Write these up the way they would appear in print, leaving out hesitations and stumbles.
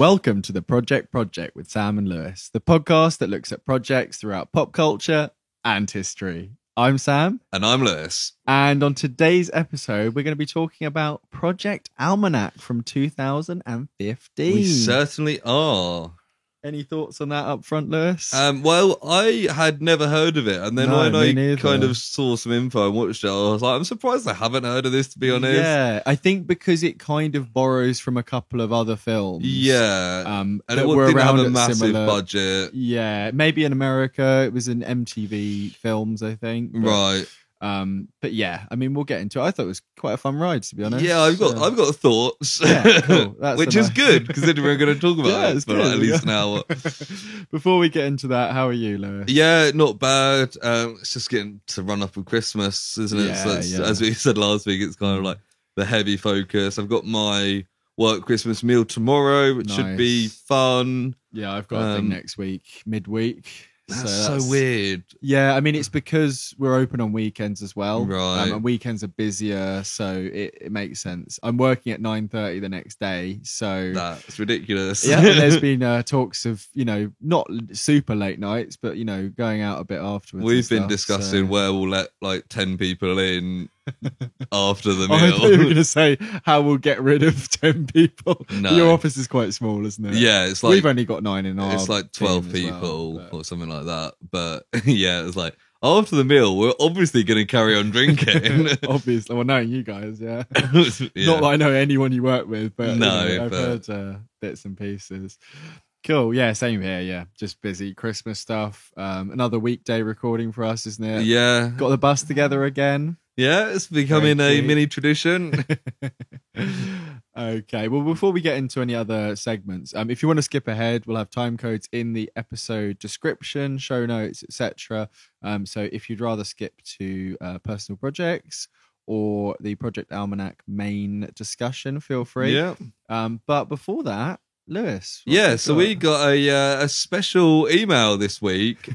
Welcome to the Project with Sam and Lewis, the podcast that looks at projects throughout pop culture and history. I'm Sam. And I'm Lewis. And on today's episode, we're going to be talking about Project Almanac from 2015. We certainly are. Any thoughts on that up front, Lewis? Well, I had never heard of it. And then when me I neither. kind of saw some info and watched it, I was like, I'm surprised I haven't heard of this, to be honest. Yeah, I think because it kind of borrows from a couple of other films. Yeah. And it that were didn't around have a at massive similar budget. Yeah, maybe in America it was in MTV Films, I think. Right. But yeah, I mean, we'll get into it. I thought it was quite a fun ride, to be honest. Yeah, I've got thoughts. Yeah, cool. That's which is good, considering we're going to talk about it for like at least an hour. Before we get into that, how are you, Lewis? Yeah, not bad. It's just getting to run up with Christmas, isn't it? So as we said last week, it's kind of like the heavy focus. I've got my work Christmas meal tomorrow, which should be fun. Yeah, I've got a thing next week, midweek. That's so weird. Yeah, I mean, it's because we're open on weekends as well. Right. And weekends are busier, so it makes sense. I'm working at 9:30 the next day, so... That's ridiculous. Yeah, and there's been talks of, not super late nights, but, going out a bit afterwards. We've been discussing where we'll let, 10 people in after the meal. I thought you were going to say how we'll get rid of 10 people. No. Your office is quite small, isn't it? Yeah, it's like... We've only got 9 in our It's like 12 team people but... or something like that. But, yeah, it's like, after the meal, we're obviously going to carry on drinking. Obviously. Well, knowing you guys, yeah. Yeah. Not that I know anyone you work with, but no, I've heard bits and pieces. Cool. Yeah, same here. Yeah, just busy Christmas stuff. Another weekday recording for us, isn't it? Yeah. Got the bus together again. Yeah, it's becoming a mini tradition. Okay, well, before we get into any other segments, if you want to skip ahead, we'll have time codes in the episode description, show notes, etc. So if you'd rather skip to personal projects or the Project Almanac main discussion, feel free. Yeah. But before that, Lewis. Yeah, so we got a special email this week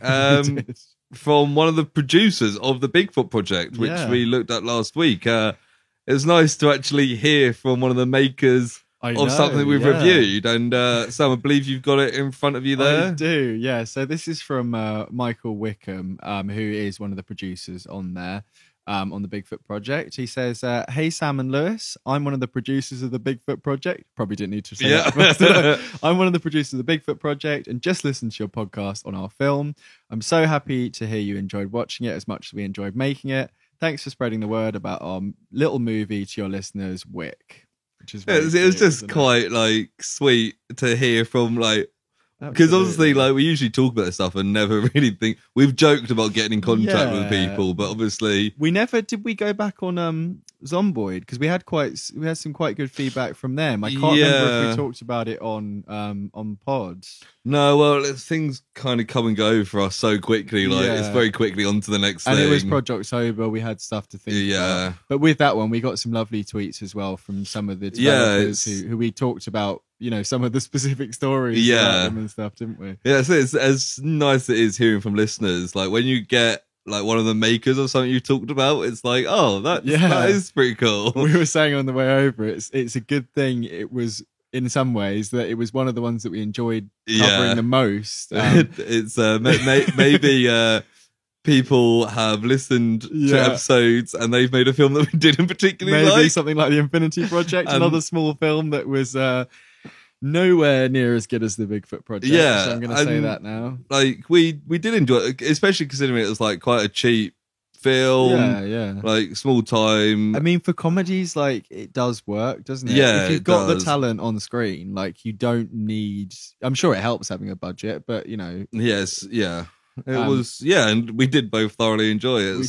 from one of the producers of the Bigfoot Project, which we looked at last week. It was nice to actually hear from one of the makers of something we've reviewed. And Sam, I believe you've got it in front of you there. I do, yeah. So this is from Michael Wickham, who is one of the producers on there. On the Bigfoot Project. He says, hey, Sam and Lewis, I'm one of the producers of the Bigfoot Project. Probably didn't need to say that. I'm one of the producers of the Bigfoot Project and just listened to your podcast on our film. I'm so happy to hear you enjoyed watching it as much as we enjoyed making it. Thanks for spreading the word about our little movie to your listeners, Wick. Which is it was just quite sweet to hear from because obviously, we usually talk about this stuff and never really think we've joked about getting in contact with people, but obviously we never did. We go back on Zomboid because we had some quite good feedback from them. I can't remember if we talked about it on pods. No, well, things kind of come and go for us so quickly. It's very quickly on to the next thing. And it was Project October. We had stuff to think about. But with that one, we got some lovely tweets as well from some of the developers who we talked about. Some of the specific stories about them and stuff, didn't we? Yeah, so it's as nice as it is hearing from listeners. When you get one of the makers of something you talked about, it's like, oh, that is pretty cool. We were saying on the way over, it's a good thing. It was in some ways that it was one of the ones that we enjoyed covering the most. It's maybe people have listened to episodes and they've made a film that we didn't particularly like. Maybe something like The Infinity Project, another small film that was nowhere near as good as the Bigfoot Project. Yeah, so I'm going to say that now. We did enjoy it, especially considering it was quite a cheap film. Yeah. Small time. I mean, for comedies, it does work, doesn't it? Yeah, if you've got the talent on screen, you don't need. I'm sure it helps having a budget, but Yes, yeah. It was, and we did both thoroughly enjoy it.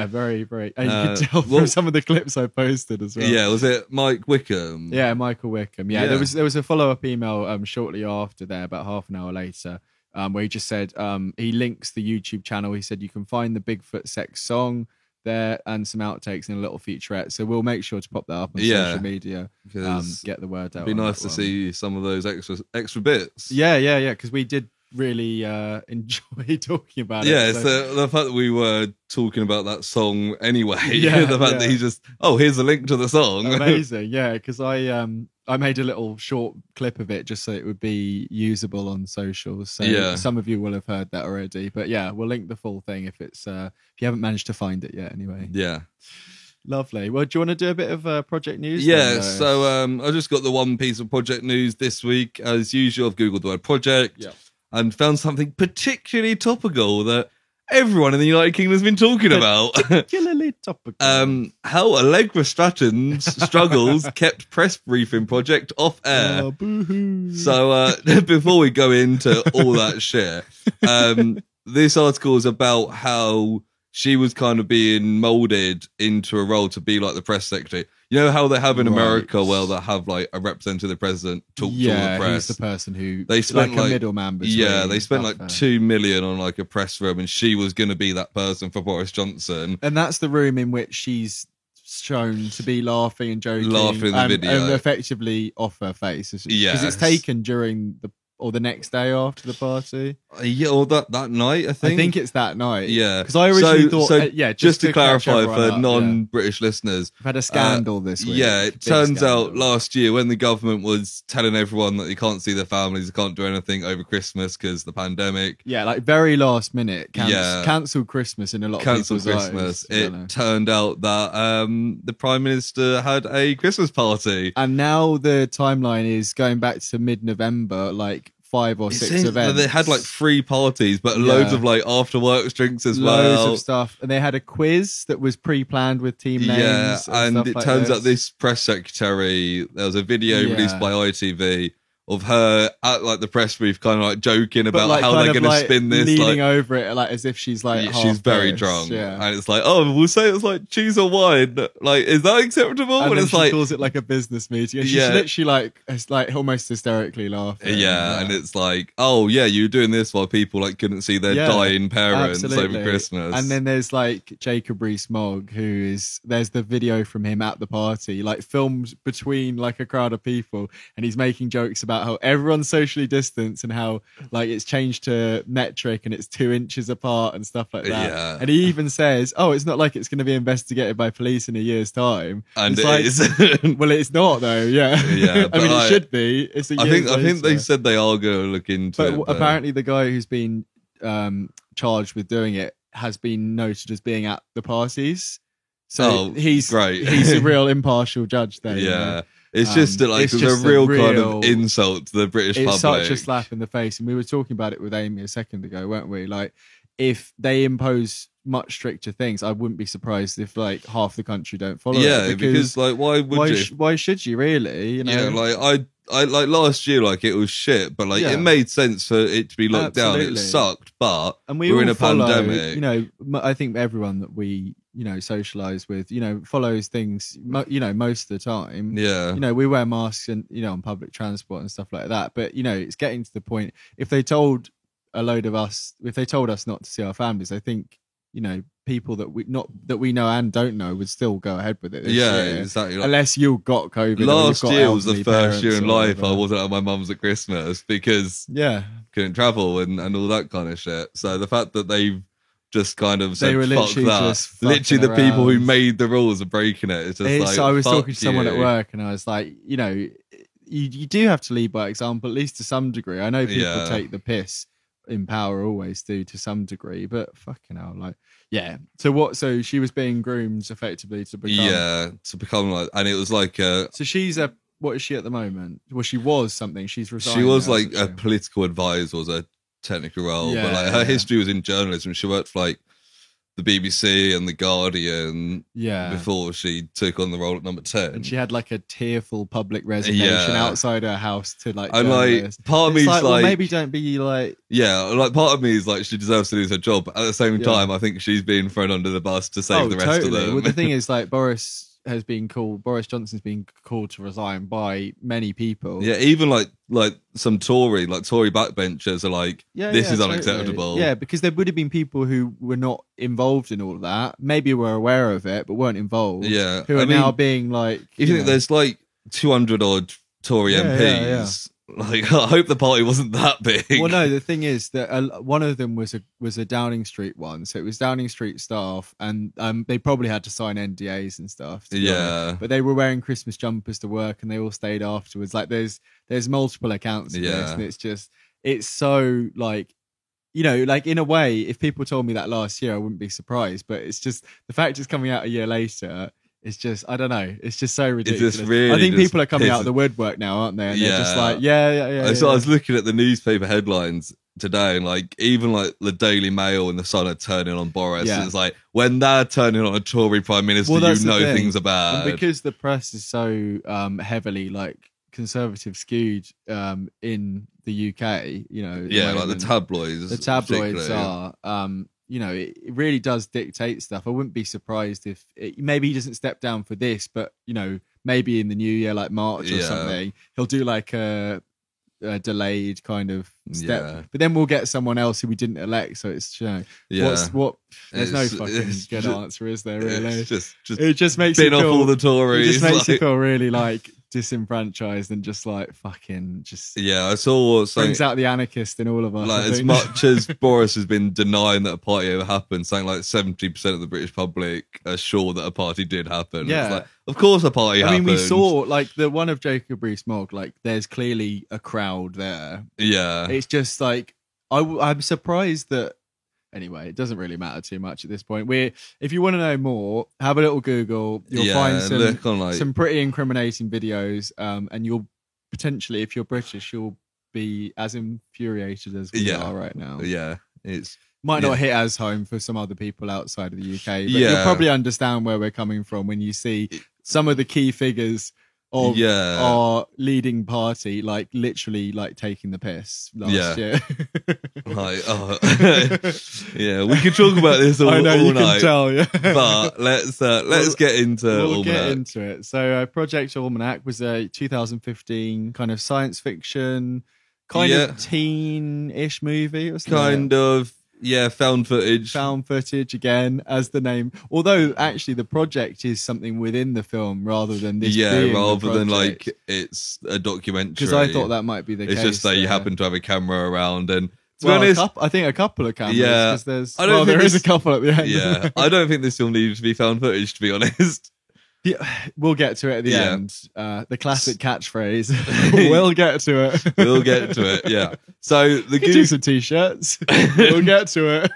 Very, very. And you could tell from some of the clips I posted as well. Yeah, was it Mike Wickham? Yeah, Michael Wickham. Yeah, there was a follow-up email shortly after there, about half an hour later, where he just said he links the YouTube channel. He said you can find the Bigfoot sex song there and some outtakes and a little featurette. So we'll make sure to pop that up on social media. Get the word out. It'd be nice to see some of those extra bits. Yeah, because we did really enjoy talking about it. Yeah, so the fact that we were talking about that song anyway, the fact that he just, here's a link to the song. Amazing, yeah, because I I made a little short clip of it just so it would be usable on socials. So some of you will have heard that already. But yeah, we'll link the full thing if you haven't managed to find it yet. Anyway. Yeah. Lovely. Well, do you want to do a bit of project news? Yeah, then, so I just got the one piece of project news this week. As usual, I've Googled the word project and found something particularly topical that everyone in the United Kingdom has been talking about. Particularly topical. How Allegra Stratton's struggles kept press briefing project off air. Oh, boo-hoo. So before we go into all that shit, this article is about how she was kind of being molded into a role to be like the press secretary. You know how they have in America where they have like a representative of the president talk to the press? He's the person who they spent like a middleman between. Yeah, they spent like $2 million on like a press room, and she was going to be that person for Boris Johnson. And that's the room in which she's shown to be laughing and joking, laughing in the video, and effectively off her face. Because it's taken during the next day after the party. Yeah, or that night, I think. I think it's that night. Yeah. Because I originally thought, just to clarify for non-British listeners. We've had a scandal this week. Yeah, it turns out last year when the government was telling everyone that they can't see their families, they can't do anything over Christmas because the pandemic. Yeah, like very last minute. Cancelled Christmas in a lot of people's Christmas. eyes. It turned out that the Prime Minister had a Christmas party. And now the timeline is going back to mid-November, like 5 or 6 events. They had like 3 parties, but loads of like after work drinks as well. Loads of stuff. And they had a quiz that was pre-planned with team names. Yeah, and it turns out this press secretary, there was a video released by ITV of her at like the press brief, kind of like joking about how they're going to spin this, leaning over it like as if she's like she's very drunk, and it's like, oh, we'll say it's like cheese or wine, like is that acceptable? And then it's she like calls it like a business meeting, and she's literally like almost hysterically laughing. And it's like, oh yeah, you were doing this while people like couldn't see their dying parents over Christmas. And then there's like Jacob Rees-Mogg, there's the video from him at the party, like filmed between like a crowd of people, and he's making jokes about how everyone's socially distanced and how like it's changed to metric and it's 2 inches apart and stuff like that. And he even says, oh, it's not like it's going to be investigated by police in a year's time. And it's well, it's not though. I mean, it should be. It's I think they said they are going to look into it. But apparently the guy who's been charged with doing it has been noted as being at the parties. So he's great. He's a real impartial judge there. You know? It's just like it's a real kind of insult to the British public. It's such a slap in the face. And we were talking about it with Amy a second ago, weren't we? Like, if they impose much stricter things, I wouldn't be surprised if like half the country don't follow it. Because like why should you really? You know? Yeah, like I like last year, like it was shit, but like it made sense for it to be locked down. It sucked, but we're in a pandemic. You know, I think everyone that we socialize with, follows things, most of the time. Yeah. We wear masks and, on public transport and stuff like that. But, it's getting to the point, if they told us not to see our families, I think, people that we know and don't know would still go ahead with it. Exactly. Unless you got COVID. Last year was the first year in life I wasn't at my mum's at Christmas because couldn't travel and all that kind of shit. So the fact that they've just kind of said, fuck that. Literally the people who made the rules are breaking it. It's just like, I was talking to someone at work and I was like, you do have to lead by example, at least to some degree. I know people take the piss in power, always do to some degree, but fucking hell, like, So she was being groomed effectively to become. Like, and it was like, so she's what is she at the moment? Well, she was something. She's resigned. She was like a political advisor, was a technical role, but like her history was in journalism. She worked for like the BBC and the Guardian before she took on the role at Number 10. And she had like a tearful public resignation outside her house to like and like part of me is like, well, maybe don't be like part of me is like she deserves to lose her job, but at the same time I think she's being thrown under the bus to save the rest of them. Well, the thing is, like, Boris Johnson's been called to resign by many people. Yeah, even like some Tory backbenchers are like, this is unacceptable. Yeah, because there would have been people who were not involved in all of that, maybe were aware of it but weren't involved. Yeah, who are now being like, you think there's like 200 odd Tory MPs. Like, I hope the party wasn't that big. Well, no, the thing is that one of them was a Downing Street one, so it was Downing Street staff, and they probably had to sign NDAs and stuff. Yeah, but they were wearing Christmas jumpers to work, and they all stayed afterwards. Like, there's multiple accounts of this, and it's so like. Like in a way, if people told me that last year, I wouldn't be surprised. But it's just the fact it's coming out a year later. It's just, I don't know. It's just so ridiculous. I think people are coming out of the woodwork now, aren't they? And they're just like, yeah. I was looking at the newspaper headlines today, and like even like the Daily Mail and the Sun are turning on Boris. Yeah. It's like when they're turning on a Tory Prime Minister, things are bad. And because the press is so heavily like conservative skewed in the UK, like the tabloids. The tabloids are, it really does dictate stuff. I wouldn't be surprised if maybe he doesn't step down for this, but maybe in the new year, like March or something, he'll do like a delayed kind of step. Yeah. But then we'll get someone else who we didn't elect. So it's there's no fucking good answer, is there? Really, it just makes you feel all the Tories. It just makes you feel really like disenfranchised and just like fucking just I saw brings out the anarchist in all of us. Like as much as Boris has been denying that a party ever happened, saying like 70% of the British public are sure that a party did happen. Yeah, it's like, of course a party happened. I mean, we saw like the one of Jacob Rees-Mogg. Like, there's clearly a crowd there. Yeah, it's just like I'm surprised that. Anyway, it doesn't really matter too much at this point. If you want to know more, have a little Google. You'll find some pretty incriminating videos, and you'll potentially, if you're British, you'll be as infuriated as we are right now. Yeah, it's might not hit as home for some other people outside of the UK, but you'll probably understand where we're coming from when you see some of the key figures of our leading party, like literally like taking the piss last year. We could talk about this all, I know, all you night. Can tell, yeah. But let's get into We'll Almanac. Get into it. So Project Almanac was a 2015 kind of science fiction, kind of teen-ish movie. Kind of. Yeah, found footage. Found footage again, as the name. Although actually the project is something within the film rather than this. Yeah, rather than like it's a documentary. Because I thought that might be the case. It's just that you happen to have a camera around, and to be honest, I think a couple of cameras. Yeah, there is a couple at the end. Yeah, I don't think this film needed to be found footage, to be honest. Yeah, we'll get to it at the end. The classic catchphrase. We'll get to it. We'll get to it. Yeah. So the do some t-shirts. We'll get to it.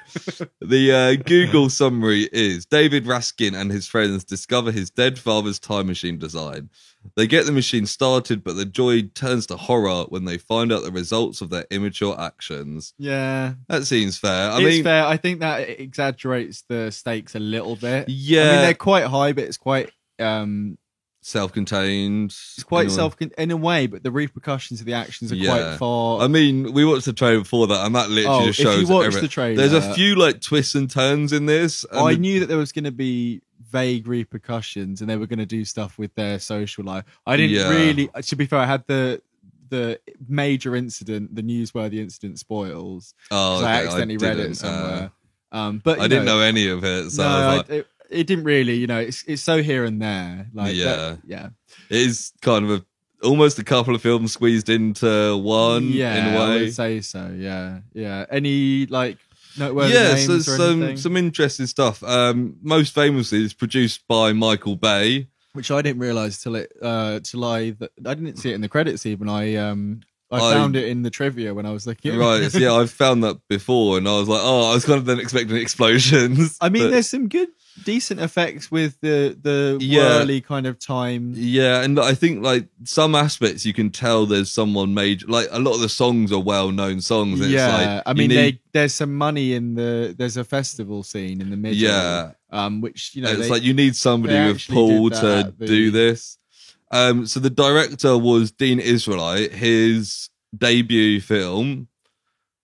The Google summary is: David Raskin and his friends discover his dead father's time machine design. They get the machine started, but the joy turns to horror when they find out the results of their immature actions. Yeah, that seems fair. It's fair. I think that exaggerates the stakes a little bit. Yeah, I mean, they're quite high, but it's quite self-contained. It's quite self-contained in a way, but the repercussions of the actions are quite far. I mean, we watched the trailer before that, and that literally just shows. If you watch the trailer, there's a few like twists and turns in this. I knew that there was going to be vague repercussions, and they were going to do stuff with their social life. I didn't really. To be fair, I had the major incident, the newsworthy incident spoils. Oh, okay. I accidentally read it somewhere. But I didn't know any of it. So no, it didn't really, it's so here and there. Like, it is kind of almost a couple of films squeezed into one. Yeah, in a way. I would say so. Yeah. Any like noteworthy names or anything? Some interesting stuff. Most famously, it's produced by Michael Bay, which I didn't realize till I didn't see it in the credits even. I found it in the trivia when I was looking. Right, so yeah, I've found that before, and I was like, I was kind of then expecting explosions. I mean, there's some decent effects with the whirly kind of time. Yeah, and I think like some aspects you can tell there's someone major. Like a lot of the songs are well-known songs. And it's like, I mean, there's some money in there's a festival scene in the middle. Yeah, which it's like you need somebody with pull to do this. So the director was Dean Israelite, his debut film.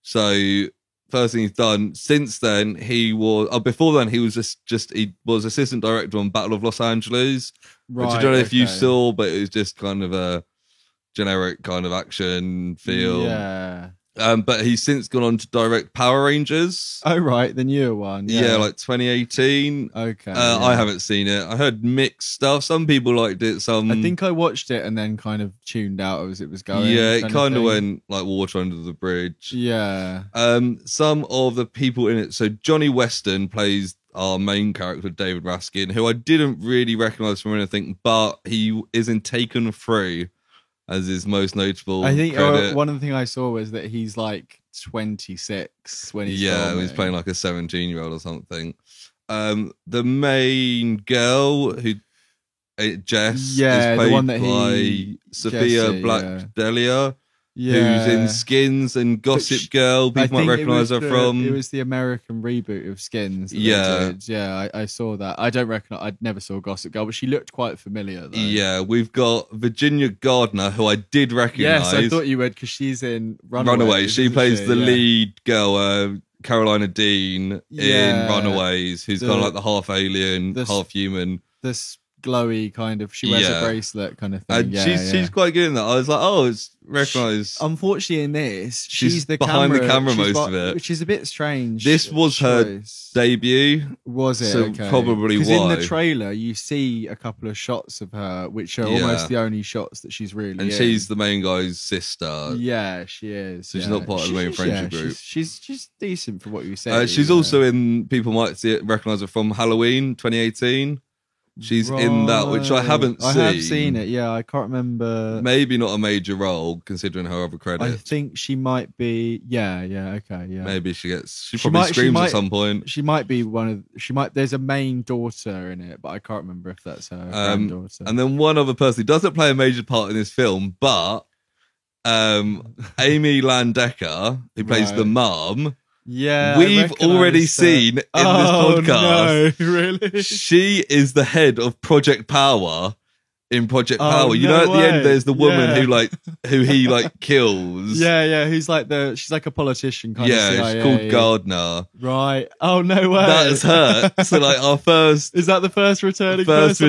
So first thing he's done. Since then, he was. Before then, he was he was assistant director on Battle of Los Angeles, which I don't know if you saw, but it was just kind of a generic kind of action feel. Yeah. But he's since gone on to direct Power Rangers. Oh, right, the newer one. Yeah, like 2018. Okay. I haven't seen it. I heard mixed stuff. Some people liked it. Some. I think I watched it and then kind of tuned out as it was going. Yeah, it kind of went like water under the bridge. Yeah. Some of the people in it. So Johnny Weston plays our main character, David Raskin, who I didn't really recognize from anything, but he is in Taken 3 as his most notable. I think credit. one of the things I saw was that he's like 26 when he's filming. He's playing like a 17-year-old or something. The main girl who Jess is played the one that by Sophia Jessie, Black-Delia. Who's in Skins and Gossip Girl. People might recognise her from. It was the American reboot of Skins. I saw that. I don't recognize. I never saw Gossip Girl, but she looked quite familiar. Though. Yeah, we've got Virginia Gardner, who I did recognise. Yes, I thought you would because she's in Runaways. She plays the lead girl, Carolina Dean, in Runaways, who's kind of like the half alien, half human. This glowy kind of. She wears a bracelet kind of thing. She's quite good in that. I was like, it's recognised. Unfortunately, in this, she's the behind the camera most of it, which is a bit strange. This was her debut, was it? So probably why. Because in the trailer, you see a couple of shots of her, which are almost the only shots that she's really. And she's the main guy's sister. Yeah, she is. So she's not part of the main friendship group. She's decent for what you said. She's also in. People might recognise her from Halloween 2018. She's in that, which I haven't seen. I have seen it, yeah. I can't remember. Maybe not a major role, considering her other credits. I think she might be, okay. Maybe she probably screams at some point. She might be there's a main daughter in it, but I can't remember if that's her granddaughter. And then one other person who doesn't play a major part in this film, but Amy Landecker, who plays the mum. Yeah, we've already seen in this podcast. No, really? She is the head of Project Power in Project Power. You know, at the end, there's the woman who he kills. Yeah. Who's she's like a politician kind of CIA. Yeah, she's called Gardner. Right. Oh, no way. That's her. So our first. Is that the first returning cast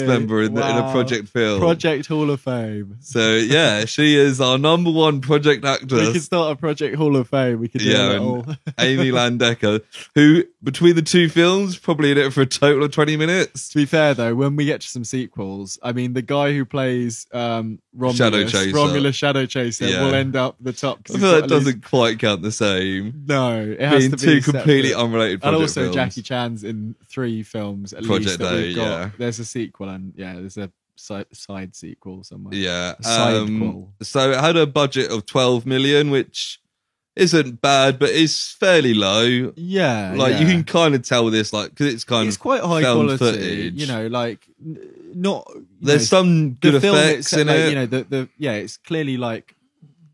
member in a Project film? Project Hall of Fame. So yeah, she is our number one Project actress. We could start a Project Hall of Fame. We could do that all. Amy Landecker, who between the two films probably in it for a total of 20 minutes. To be fair though, when we get to some sequels, I mean, the guy who plays Romulus Shadow Chaser will end up the top. I feel that doesn't quite count the same. No, it has to be two completely unrelated project and also films. Jackie Chan's in 3 films at Project least that we've got. Yeah. There's a sequel and there's a side sequel somewhere. Yeah. So it had a budget of 12 million, which isn't bad, but it's fairly low. Yeah, you can kind of tell this, because it's quite high quality footage. Not. There's some good effects in it. It's clearly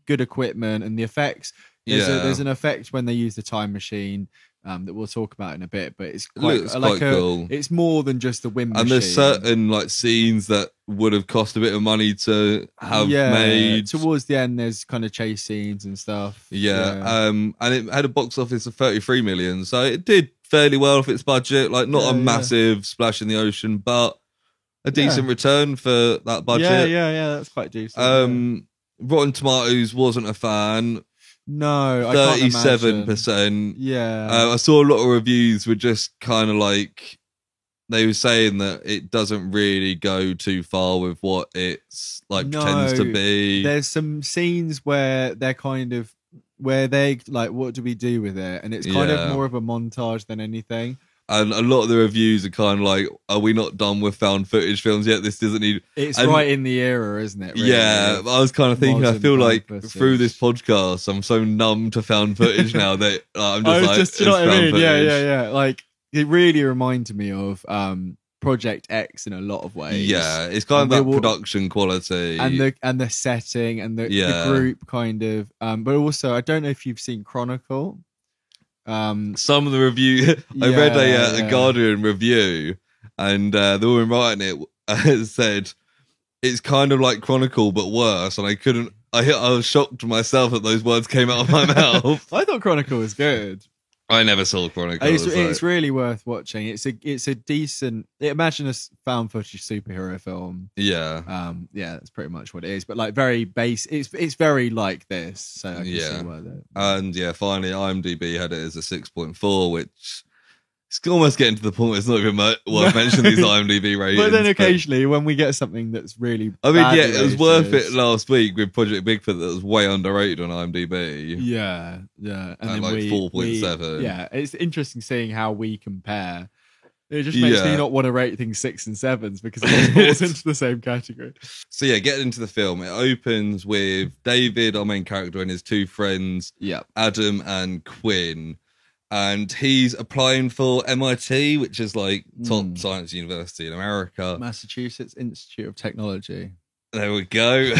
good equipment and the effects. There's an effect when they use the time machine. That we'll talk about in a bit, but it's quite cool. It's more than just a wind machine. And there's certain scenes that would have cost a bit of money to have made. Towards the end, there's kind of chase scenes and stuff. And it had a box office of 33 million, so it did fairly well off its budget. Not a massive splash in the ocean, but a decent return for that budget. Yeah, that's quite decent. Rotten Tomatoes wasn't a fan. No, 37%. Yeah. I saw a lot of reviews were just kind of they were saying that it doesn't really go too far with what it's pretends to be. There's some scenes where they're what do we do with it? And it's kind of more of a montage than anything. And a lot of the reviews are kind of are we not done with found footage films yet? This doesn't need... It's right in the era, isn't it? Really? Yeah, I was kind of thinking, I feel through this podcast, I'm so numb to found footage now that I'm just you know what I mean? Yeah. It really reminded me of Project X in a lot of ways. Yeah, it's kind of that production quality. And the setting and the group kind of... but also, I don't know if you've seen Chronicle. Some of the review I read a Guardian review, and the woman writing it said it's kind of like Chronicle but worse, and I was shocked myself that those words came out of my mouth. I thought Chronicle was good. I never saw Chronicles. It's really worth watching. It's a decent. Imagine a found footage superhero film. Yeah. Yeah, that's pretty much what it is. But like very base. It's very like this. So I can see why and yeah, finally, IMDb had it as a 6.4, which. It's almost getting to the point where it's not even worth mentioning these IMDb ratings. But then occasionally, when we get something that's really, I mean, yeah, it was worth it last week with Project Bigfoot that was way underrated on IMDb. Yeah, and then like 4.7. Yeah, it's interesting seeing how we compare. It just makes me not want to rate things 6 and 7s because it falls into the same category. So yeah, getting into the film, it opens with David, our main character, and his two friends, Adam and Quinn. And he's applying for MIT, which is like top science university in America. Massachusetts Institute of Technology. There we go.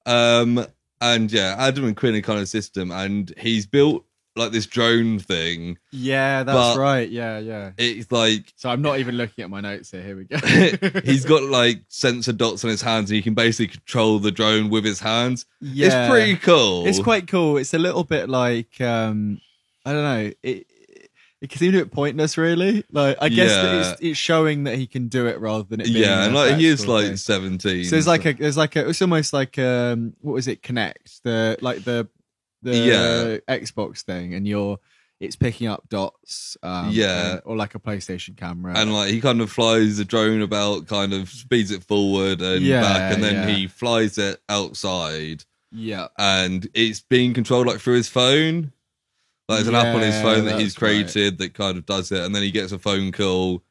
And yeah, Adam and Quinn are kind of system, and he's built like this drone thing. Yeah, that's right. Yeah. It's like... So I'm not even looking at my notes here. Here we go. He's got like sensor dots on his hands, and he can basically control the drone with his hands. Yeah. It's pretty cool. It's quite cool. It's a little bit like... I don't know. It can seem a bit pointless, really. Like, I guess that it's showing that he can do it rather than it being. Yeah, and like he is like 17. So it's almost like what was it? Kinect, the Xbox thing, and it's picking up dots. Or like a PlayStation camera, and like he kind of flies the drone about, kind of speeds it forward and back, and then he flies it outside. Yeah, and it's being controlled like through his phone. Like there's an app on his phone that he's created that kind of does it, and then he gets a phone call,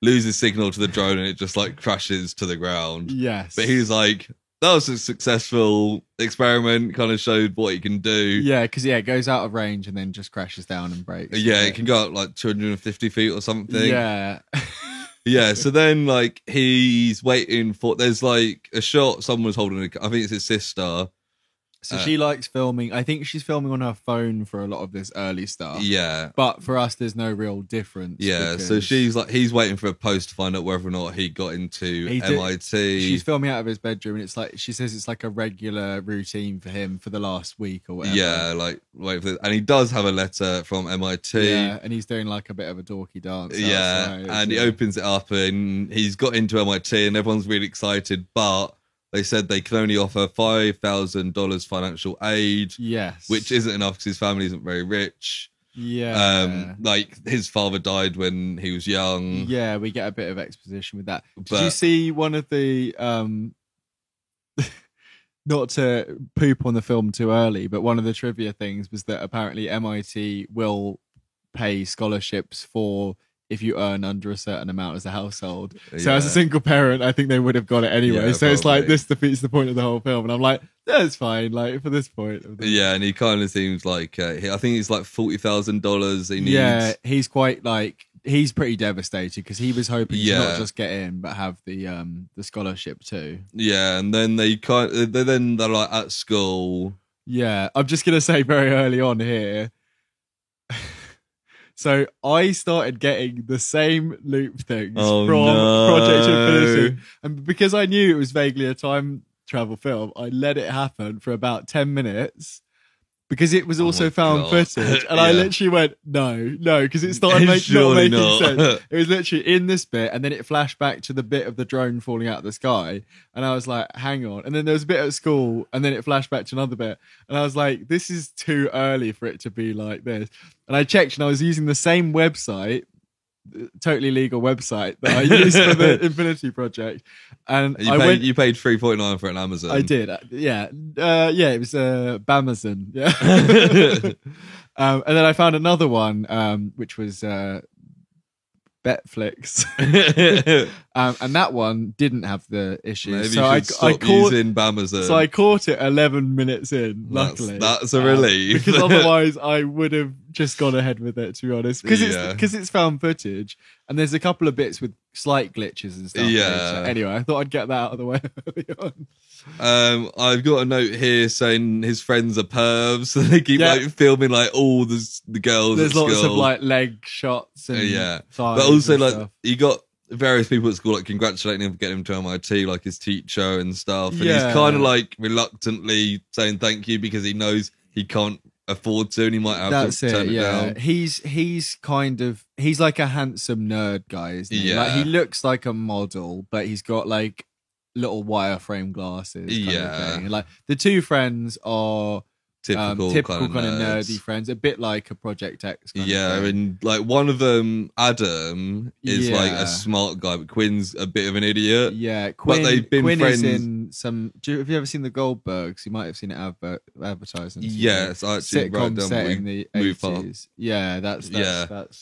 loses signal to the drone, and it just like crashes to the ground. Yes. But he's like, that was a successful experiment, kind of showed what he can do. Yeah, because it goes out of range and then just crashes down and breaks. Yeah, it can go up like 250 feet or something. Yeah. Yeah, so then like he's waiting for, there's like a shot, someone's holding I think it's his sister. So she likes filming. I think she's filming on her phone for a lot of this early stuff. Yeah. But for us, there's no real difference. Yeah. So she's like, he's waiting for a post to find out whether or not he got into MIT. She's filming out of his bedroom, and it's like, she says it's like a regular routine for him for the last week or whatever. Yeah. Like, wait for this. And he does have a letter from MIT. Yeah. And he's doing like a bit of a dorky dance. Yeah. And he opens it up, and he's got into MIT, and everyone's really excited, but they said they can only offer $5,000 financial aid. Yes. Which isn't enough because his family isn't very rich. Yeah. Like his father died when he was young. Yeah, we get a bit of exposition with that. Did you see one of the not to poop on the film too early, but one of the trivia things was that apparently MIT will pay scholarships for if you earn under a certain amount as a household. So as a single parent, I think they would have got it anyway. So probably. It's like, this defeats the point of the whole film. And I'm like, that's fine, like, for this point. Yeah, and he kind of seems like, I think it's like $40,000 he needs. Yeah, he's quite like, he's pretty devastated because he was hoping to not just get in, but have the scholarship too. Yeah, and then they're like at school. Yeah, I'm just going to say very early on here, so I started getting the same loop things from Project Infinity. And because I knew it was vaguely a time travel film, I let it happen for about 10 minutes because it was also found footage. And I literally went, no, because it started not making sense. It was literally in this bit, and then it flashed back to the bit of the drone falling out of the sky. And I was like, hang on. And then there was a bit at school, and then it flashed back to another bit. And I was like, this is too early for it to be like this. And I checked, and I was using the same website, totally legal website that I used for the Infinity Project. And you paid $3.49 for it on Amazon. I did, yeah. It was Bamazon, yeah. And then I found another one, which was Betflix, and that one didn't have the issue. Maybe so I caught using Bamazon. So I caught it 11 minutes in. Luckily, that's a relief because otherwise I would have just gone ahead with it, to be honest. Because it's found footage, and there's a couple of bits with slight glitches and stuff. Yeah. Anyway, I thought I'd get that out of the way early on. I've got a note here saying his friends are pervs, so they keep like filming like all the girls. There's at lots school. of like leg shots and but also like stuff. You got various people at school like congratulating him for getting him to MIT, like his teacher and stuff. And he's kind of like reluctantly saying thank you because he knows he can't afford to, and he might have to turn it down. He's like a handsome nerd guy, isn't he? Yeah. Like, he looks like a model, but he's got like little wireframe glasses. Kind of thing. Like, the two friends are typical kind of nerdy friends, a bit like a Project X kind of thing. And like one of them, Adam, is like a smart guy, but Quinn's a bit of an idiot. Quinn, but they've been Quinn friends. Is in some. Have you ever seen the Goldbergs? You might have seen it advertising. Yes, I actually wrote down set in the 80s. Yeah, that's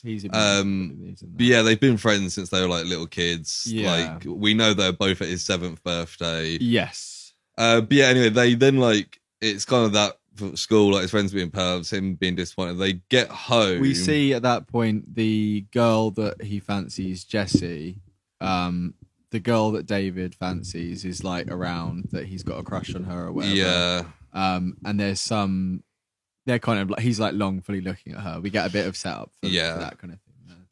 he's in but yeah, they've been friends since they were like little kids. Like, we know they're both at his 7th birthday. Yes. But yeah, anyway, they then like, it's kind of that school, like his friends being pervs, him being disappointed. They get home. We see at that point the girl that he fancies, Jessie. The girl that David fancies is like around, that he's got a crush on her or whatever. Yeah. And there's some. They're kind of like, he's like longfully looking at her. We get a bit of setup for that kind of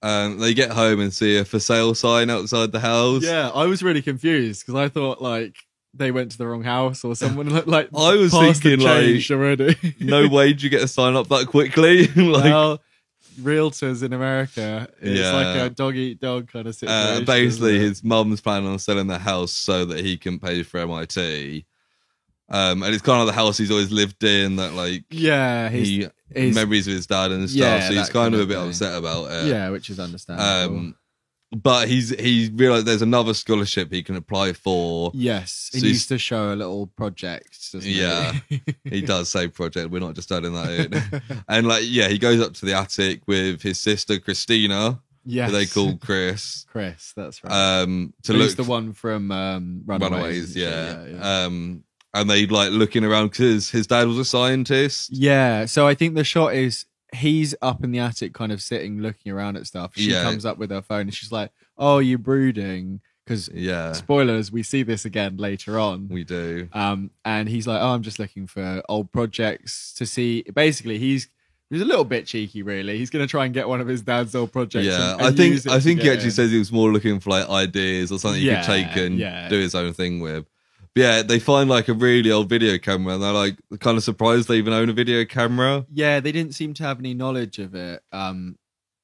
thing. They get home and see a for sale sign outside the house. Yeah, I was really confused because I thought like they went to the wrong house or someone like I was thinking like already. No way did you get a sign up that quickly. Like, well, realtors in America, it's like a dog eat dog kind of situation. Basically, his mum's planning on selling the house so that he can pay for MIT. And it's kind of the house he's always lived in. That like his memories of his dad and stuff. So he's kind of a bit upset about it. Yeah, which is understandable. But he realised there's another scholarship he can apply for. Yes, he needs to show a little project, doesn't he? He does say project. We're not just adding that in. And like, he goes up to the attic with his sister Christina. Yes, who they call Chris. Chris, that's right. Who's the one from Runaways? And they like looking around because his dad was a scientist. Yeah, so I think the shot is, he's up in the attic kind of sitting looking around at stuff. She comes up with her phone and she's like, oh, you're brooding, because spoilers, we see this again later on. We do. And he's like, oh, I'm just looking for old projects to see. Basically, he's a little bit cheeky, really. He's going to try and get one of his dad's old projects. I think he actually says he was more looking for like ideas or something he could take and do his own thing with. Yeah, they find like a really old video camera and they're like kind of surprised they even own a video camera. Yeah, they didn't seem to have any knowledge of it.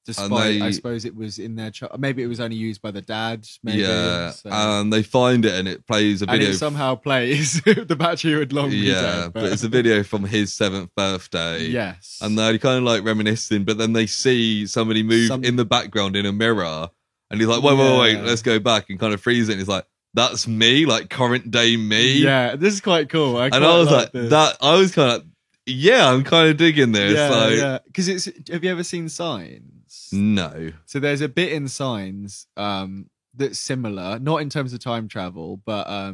Despite, I suppose it was in their maybe it was only used by the dad. Maybe, and they find it and it plays a video. And it somehow plays. The battery would long be dead. But it's a video from his 7th birthday. Yes. And they're kind of like reminiscing, but then they see somebody move in the background in a mirror. And he's like, wait, let's go back, and kind of freeze it. And he's like, that's me, like current day me. Yeah, this is quite cool. I was like that. I was kind of, I'm kind of digging this. Yeah, because it's. Have you ever seen Signs? No. So there's a bit in Signs that's similar, not in terms of time travel, but I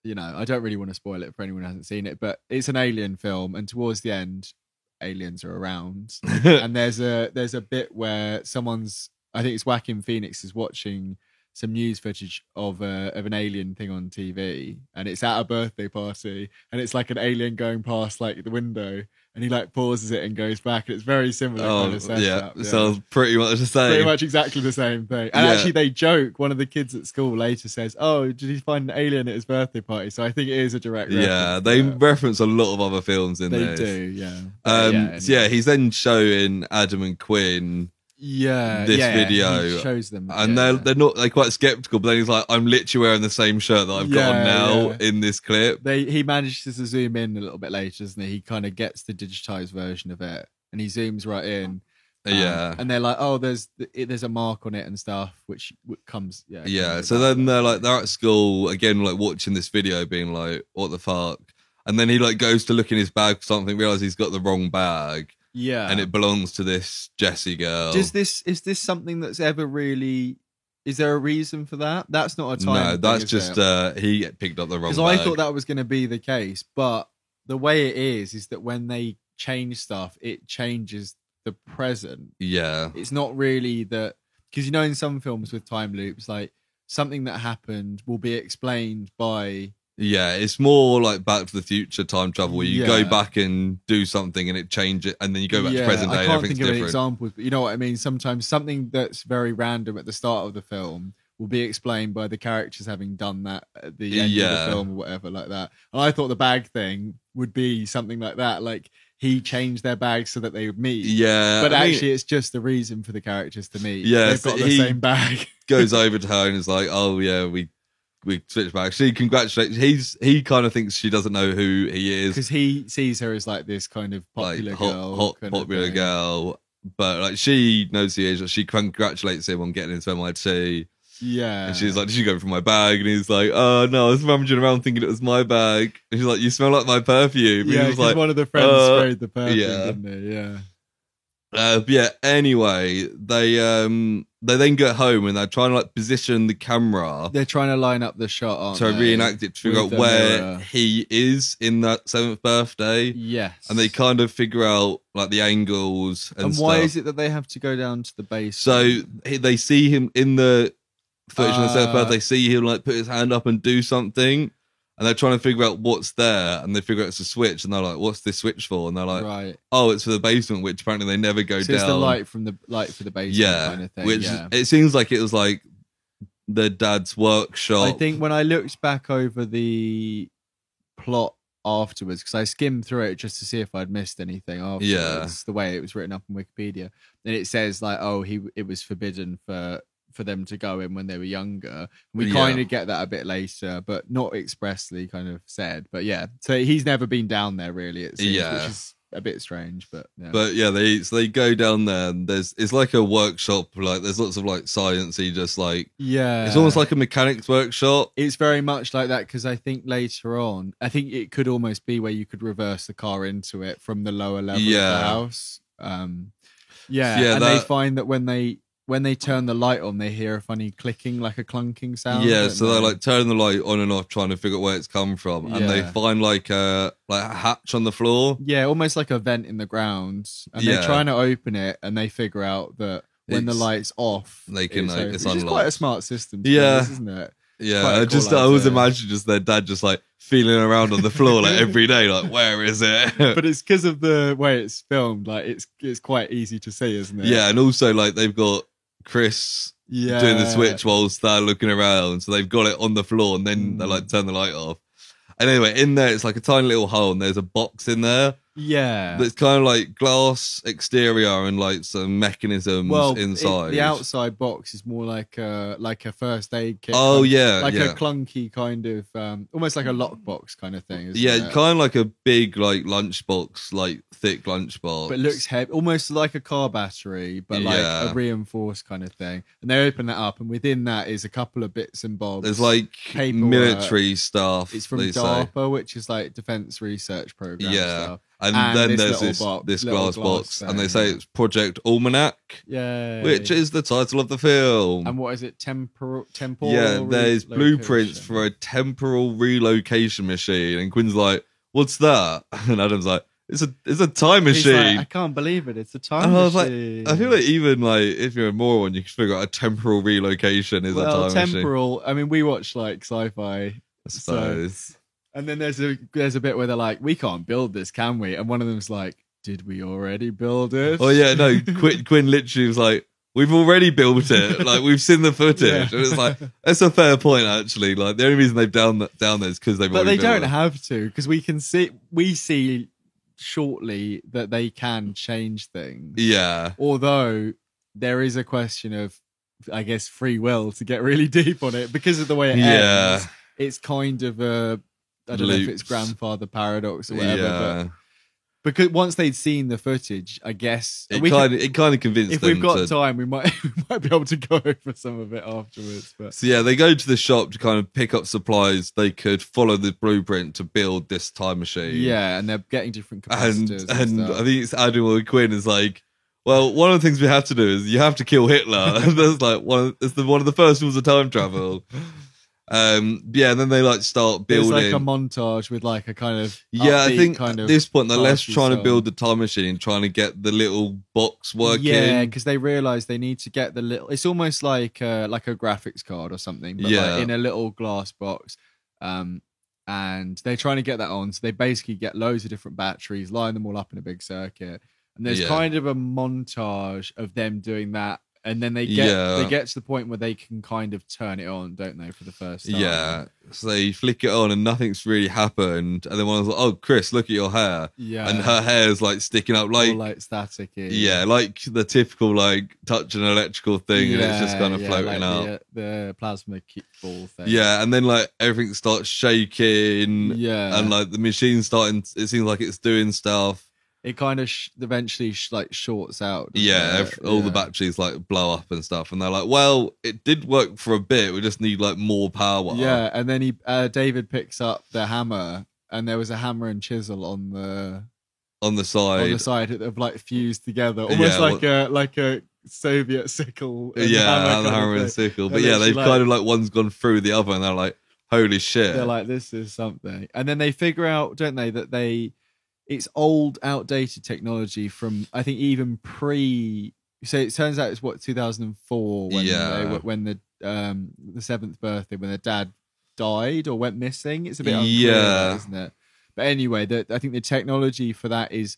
don't really want to spoil it for anyone who hasn't seen it. But it's an alien film, and towards the end, aliens are around, and there's a bit where I think it's Joaquin Phoenix is watching some news footage of an alien thing on TV, and it's at a birthday party, and it's like an alien going past like the window, and he like pauses it and goes back, and it's very similar kind of setup. Sounds pretty much the same. Pretty much exactly the same thing. And actually they joke, one of the kids at school later says, oh, did he find an alien at his birthday party? So I think it is a direct reference. Yeah, they reference a lot of other films in this. They do, yeah. He's then showing Adam and Quinn this video, he shows them, and they're quite skeptical, but then he's like, I'm literally wearing the same shirt that I've got on now in this clip. He manages to zoom in a little bit later, doesn't he? He kind of gets the digitized version of it, and he zooms right in. And they're like, oh, there's a mark on it and stuff, which comes so then they're at school again, like watching this video, being like, what the fuck? And then he like goes to look in his bag for something, realizes he's got the wrong bag. Yeah, and it belongs to this Jessie girl. Is this something that's ever really? Is there a reason for that? That's not a time. No, that's just he picked up the wrong. Because I thought that was going to be the case, but the way it is that when they change stuff, it changes the present. Yeah, it's not really that, because in some films with time loops, like something that happened will be explained by. Yeah, it's more like Back to the Future time travel, where you go back and do something and it changes, and then you go back to present day. I can't think of any examples, but you know what I mean. Sometimes something that's very random at the start of the film will be explained by the characters having done that at the end of the film or whatever like that. And I thought the bag thing would be something like that. Like he changed their bags so that they would meet. Yeah. But actually, it's just the reason for the characters to meet. Yeah, They've got the same bag. Goes over to her and is like, oh, yeah, we switched back. She congratulates. He kind of thinks she doesn't know who he is. Because he sees her as like this kind of popular girl. Hot popular girl. But like she knows who he is. She congratulates him on getting into MIT. Yeah. And she's like, did you go for my bag? And he's like, oh, no, I was rummaging around thinking it was my bag. And she's like, you smell like my perfume. Yeah, because like, one of the friends sprayed the perfume, didn't they? Yeah. Anyway, they then get home and they're trying to like position the camera. They're trying to line up the shot, aren't they? To reenact it, to figure out where he is in that 7th birthday. Yes. And they kind of figure out like the angles and stuff. Why is it that they have to go down to the base? So they see him in the footage on the 7th birthday. They see him like put his hand up and do something. And they're trying to figure out what's there, and they figure out it's a switch, and they're like, "What's this switch for?" And they're like, right. "Oh, it's for the basement," which apparently they never go down. It's the light for the basement kind of thing. Which it seems like it was like their dad's workshop. I think when I looked back over the plot afterwards, because I skimmed through it just to see if I'd missed anything afterwards, the way it was written up on Wikipedia, and it says like, "Oh, it was forbidden for them to go in when they were younger." We kind of get that a bit later, but not expressly kind of said. But yeah, so he's never been down there really, it seems, which is a bit strange. But they go down there and it's like a workshop, like there's lots of like sciencey, just like it's almost like a mechanics workshop. It's very much like that, because I think later on, I think it could almost be where you could reverse the car into it from the lower level of the house. And they find that when they turn the light on, they hear a funny clicking, like a clunking sound. Yeah, so they're like turning the light on and off, trying to figure out where it's come from, and they find like a hatch on the floor. Yeah, almost like a vent in the ground, and they're trying to open it, and they figure out that when the light's off, they can it's unlocked. It's quite a smart system, isn't it? Yeah, I always imagine just their dad just like feeling around on the floor like every day, like where is it? But it's because of the way it's filmed, like it's quite easy to see, isn't it? Yeah, and also like they've got Chris doing the switch whilst they're looking around, so they've got it on the floor, and then they like turn the light off. And anyway, in there it's like a tiny little hole, and there's a box in there. Yeah, that's kind of like glass exterior and like some mechanisms inside. The outside box is more like a first aid kit. Oh a clunky kind of almost like a lockbox kind of thing. Kind of like a big like lunchbox, like thick lunchbox. But it looks heavy, almost like a car battery, but like a reinforced kind of thing. And they open that up, and within that is a couple of bits and bobs. There's like military stuff. It's from DARPA, which is like Defense Research Program stuff. And then there's this glass box, and they say it's Project Almanac, which is the title of the film. And what is it? Temporal. Yeah, there's blueprints for a temporal relocation machine, and Quinn's like, "What's that?" And Adam's like, "It's a time machine." Like, I can't believe it. It's a time machine. I was like, I feel like even like if you're a moron, you can figure out a temporal relocation is a time machine. Temporal. I mean, we watch like sci-fi, I suppose. And then there's a bit where they're like, "We can't build this, can we?" And one of them's like, "Did we already build it?" Oh yeah, no. Quinn literally was like, "We've already built it. Like we've seen the footage." And it's like that's a fair point actually. Like the only reason they've down there is because they've. But they don't have to, because we see shortly that they can change things. Yeah. Although there is a question of, I guess, free will to get really deep on it, because of the way it ends. It's kind of a. I don't know if it's grandfather paradox or whatever, but because once they'd seen the footage, I guess it kind of convinced them. If we've got time, we might be able to go over some of it afterwards. But. So they go to the shop to kind of pick up supplies. They could follow the blueprint to build this time machine. Yeah, and they're getting different capacitors. And I think it's Admiral Quinn is like, well, one of the things we have to do is you have to kill Hitler. That's like one of the first rules of time travel. And then they like start building. There's like a montage with like a kind of I think kind of at this point they're less trying to build the time machine, trying to get the little box working. Yeah, because they realize they need to get the little. It's almost like a graphics card or something, but like in a little glass box. And they're trying to get that on, so they basically get loads of different batteries, line them all up in a big circuit, and there's kind of a montage of them doing that. And then they get to the point where they can kind of turn it on, don't they, for the first time? Yeah. So they flick it on and nothing's really happened. And then one was like, oh, Chris, look at your hair. Yeah. And her hair's like sticking up like... All like static-y. Yeah, like the typical like touch an electrical thing and it's just kind of floating like up. The plasma ball thing. Yeah, and then like everything starts shaking. Yeah. And like the machine's starting... It seems like it's doing stuff. It kind of eventually like shorts out. All the batteries like blow up and stuff, and they're like, "Well, it did work for a bit. We just need like more power." Yeah, and then David picks up the hammer, and there was a hammer and chisel on the side of like fused together, almost like a Soviet sickle. And the hammer and sickle. But yeah, they've kind of like one's gone through the other, and they're like, "Holy shit!" They're like, "This is something," and then they figure out, don't they, that it's old, outdated technology from, I think, even pre. So it turns out it's 2004 when the 7th birthday, when their dad died or went missing. It's a bit unclear, isn't it? But anyway, I think the technology for that is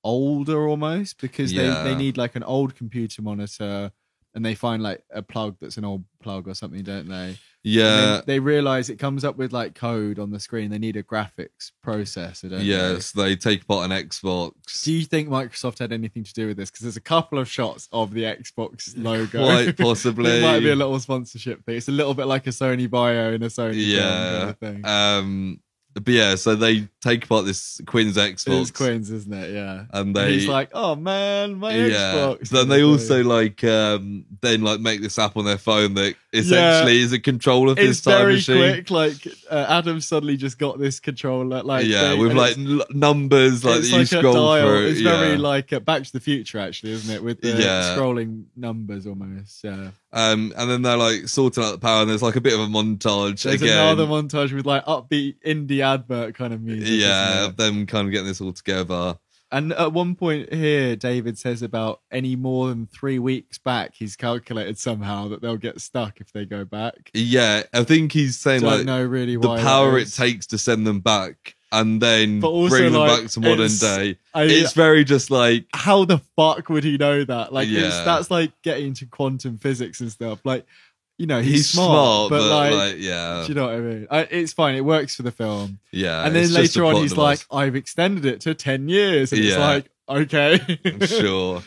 older almost, because they need like an old computer monitor, and they find like a plug that's an old plug or something, don't they? Yeah. They realize it comes up with like code on the screen. They need a graphics processor, don't they? Yes, they take apart an Xbox. Do you think Microsoft had anything to do with this? Because there's a couple of shots of the Xbox logo. Quite possibly. It might be a little sponsorship thing. It's a little bit like a Sony bio in a Sony film kind of thing. But yeah, so they take apart this Quinn's Xbox. It's Quinn's, isn't it? Yeah. And he's like, "Oh man, my Xbox." Then they also like then like make this app on their phone that essentially is a controller for this time machine. It's very quick. Like Adam suddenly just got this controller, like with like numbers like that you scroll through. It's very like Back to the Future, actually, isn't it? With the scrolling numbers almost. Yeah. And then they're like sorting out the power, and there's like a bit of a montage. There's another montage with like upbeat indie advert kind of music. Yeah, of them kind of getting this all together. And at one point here, David says about any more than 3 weeks back, he's calculated somehow that they'll get stuck if they go back. Yeah, I think he's saying Don't know really why the power it takes to send them back and then bring them back to modern day. It's very just like, how the fuck would he know that? Like, that's like getting to quantum physics and stuff. Like, you know, he's smart, but like, yeah. Do you know what I mean? It's fine. It works for the film. Yeah. And then later on, he's like, I've extended it to 10 years. And it's like, okay. Sure.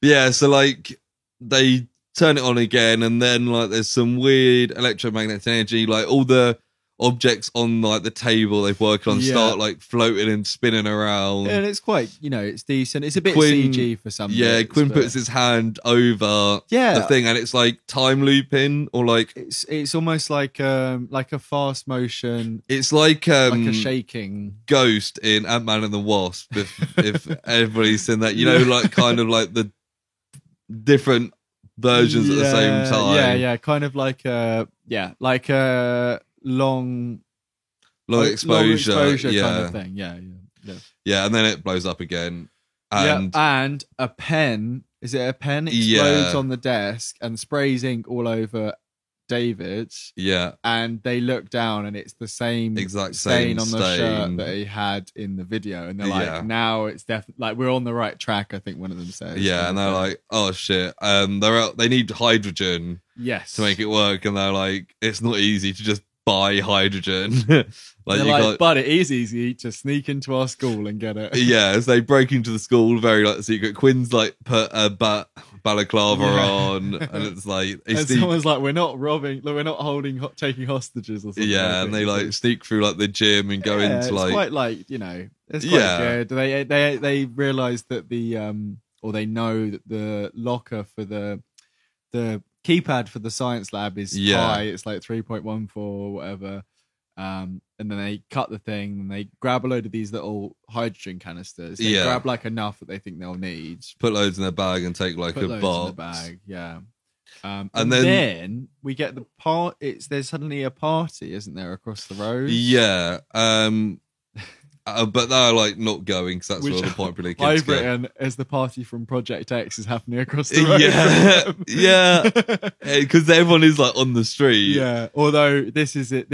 Yeah. So like they turn it on again, and then like there's some weird electromagnetic energy, like all the objects on like the table they've worked on start like floating and spinning around, and it's quite, you know, it's decent. It's a bit CG for some bits, Quinn puts his hand over the thing, and it's like time looping, or like it's almost like a fast motion. It's like a shaking Ghost in Ant-Man and the Wasp, if everybody's seen that, you know, like kind of like the different versions at the same time. Kind of like a long exposure kind of thing. Yeah, and then it blows up again. And a pen, is it a pen, explodes on the desk and sprays ink all over David. Yeah. And they look down, and it's the same exact stain on the shirt that he had in the video, and they're like, now it's definitely like we're on the right track, I think one of them says. Yeah, and they're like, oh shit, they need hydrogen to make it work, and they're like, it's not easy to just buy hydrogen. But it is easy to sneak into our school and get it. Yeah, as they break into the school, very like secret. Quinn's like put a balaclava on, and it's like someone's like, we're not taking hostages or something. Yeah, and they like sneak through like the gym and go into like, it's quite like, you know, it's quite good. They realize that or they know that the locker for the keypad for the science lab is high. It's like 3.14 or whatever. And then they cut the thing, and they grab a load of these little hydrogen canisters. They grab like enough that they think they'll need. Put loads in their bag and take like a box. In the bag, yeah. And then we get the part. There's suddenly a party, isn't there, across the road? Yeah. But they're like not going, because that's where the popular kids I've written as the party from Project X is happening across the road. Yeah, because everyone is like on the street. Yeah, although this is it.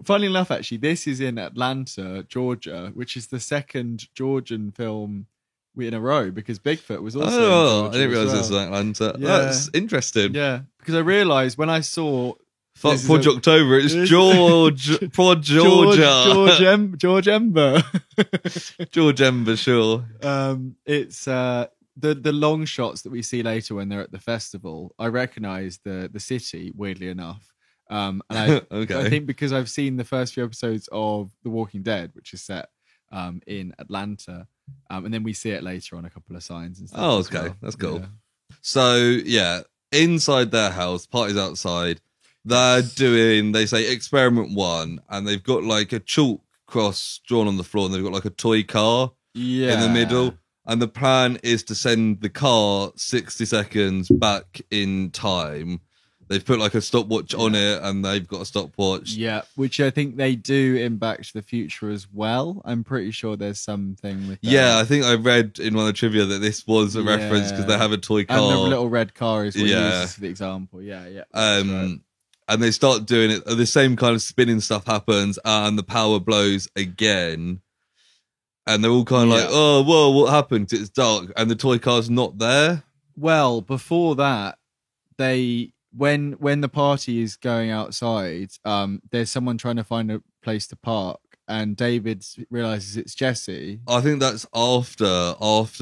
Funnily enough, actually, this is in Atlanta, Georgia, which is the second Georgian film in a row because Bigfoot was also. Oh, in I didn't realize well. this was Atlanta. Yeah. That's interesting. Yeah, because I realised when I saw. Fuck Podge October, it's Prod Georgia. George Ember. George Ember, sure. It's the long shots that we see later when they're at the festival. I recognise the city, weirdly enough. And I think because I've seen the first few episodes of The Walking Dead, which is set in Atlanta, and then we see it later on a couple of signs and stuff. Oh, okay, well. That's cool. Yeah. So yeah, inside their house, party's outside. They're doing, they say, experiment 1, and they've got like a chalk cross drawn on the floor, and they've got like a toy car in the middle. And the plan is to send the car 60 seconds back in time. They've put like a stopwatch on it, and they've got a stopwatch. Yeah, which I think they do in Back to the Future as well. I'm pretty sure there's something with that. Yeah, I think I read in one of the trivia that this was a reference because they have a toy car. And the little red car is what uses for the example. Yeah. Right. And they start doing it. The same kind of spinning stuff happens, and the power blows again. And they're all kind of like, "Oh, whoa, what happened? It's dark, and the toy car's not there." Well, before that, when the party is going outside, there's someone trying to find a place to park, and David realizes it's Jesse. I think that's after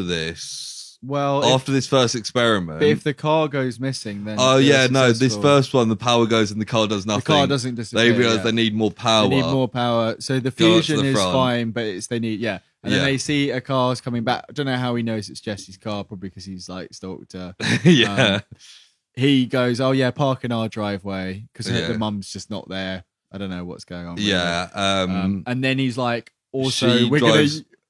this. Well, after this first experiment. But if the car goes missing, then this first one, the power goes and the car does nothing. The car doesn't disappear. They realize they need more power. They need more power. So the fusion is fine, but they need And then they see a car's coming back. I don't know how he knows it's Jesse's car, probably because he's like stalked her. He goes, "Oh yeah, park in our driveway," because the mum's just not there. I don't know what's going on. Really. And then he's like, "Also, we're gonna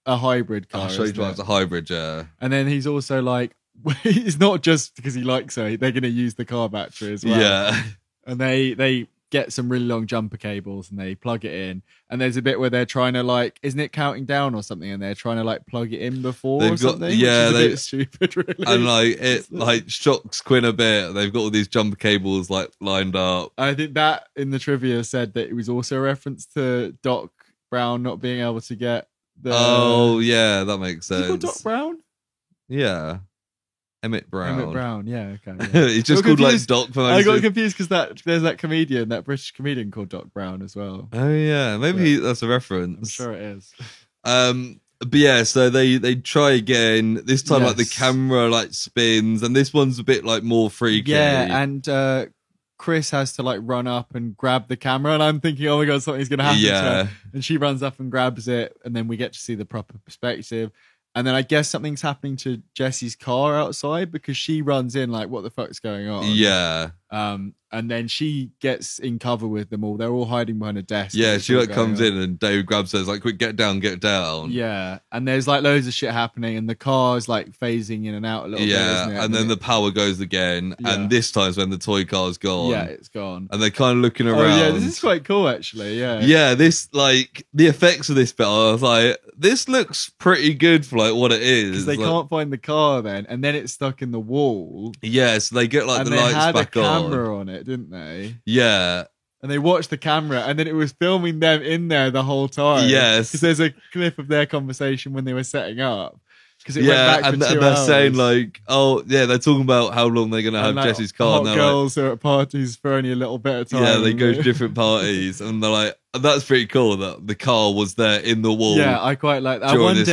a hybrid car." So he drives a hybrid, yeah. And then he's also like, it's not just because he likes her; they're gonna use the car battery as well. Yeah. And they get some really long jumper cables and they plug it in. And there's a bit where they're trying to like, isn't it counting down or something? And they're trying to like plug it in before or something. Yeah, which is a bit stupid, really. And like it like shocks Quinn a bit. They've got all these jumper cables like lined up. I think that in the trivia said that it was also a reference to Doc Brown not being able to get the. Oh yeah, that makes sense. Is he called Doc Brown? Yeah. Emmett Brown. Yeah, okay. Yeah. He's just called like Doc. I got confused because there's that comedian, that British comedian called Doc Brown as well. Oh yeah, maybe that's a reference. I'm sure it is. But yeah, so they try again. This time, like the camera like spins, and this one's a bit like more freaky. Yeah, and Chris has to like run up and grab the camera, and I'm thinking, oh my god, something's gonna happen to her. And she runs up and grabs it, and then we get to see the proper perspective. And then I guess something's happening to Jesse's car outside because she runs in like, what the fuck's going on? Yeah. And then she gets in cover with them all. They're all hiding behind a desk. Yeah, she like comes in and Dave grabs her, like, quick, get down. Yeah. And there's like loads of shit happening and the car's like phasing in and out a little bit, isn't it? And then the power goes again. Yeah. And this time's when the toy car's gone. Yeah, it's gone. And they're kind of looking around. Oh yeah, this is quite cool actually, yeah. Yeah, this like the effects of this bit, I was like, this looks pretty good for like what it is. Because they can't find the car then, and then it's stuck in the wall. Yeah, so they get like the lights back on. And they had a camera on it, didn't they? Yeah. And they watched the camera, and then it was filming them in there the whole time. Yes. Because there's a clip of their conversation when they were setting up. Because it went back for 2 hours. They're saying like, oh yeah, they're talking about how long they're gonna have like, Jesse's car. Hot girls are at parties for only a little bit of time. Yeah, they go to different parties, and they're like, that's pretty cool that the car was there in the wall. Yeah, I quite like that. I wonder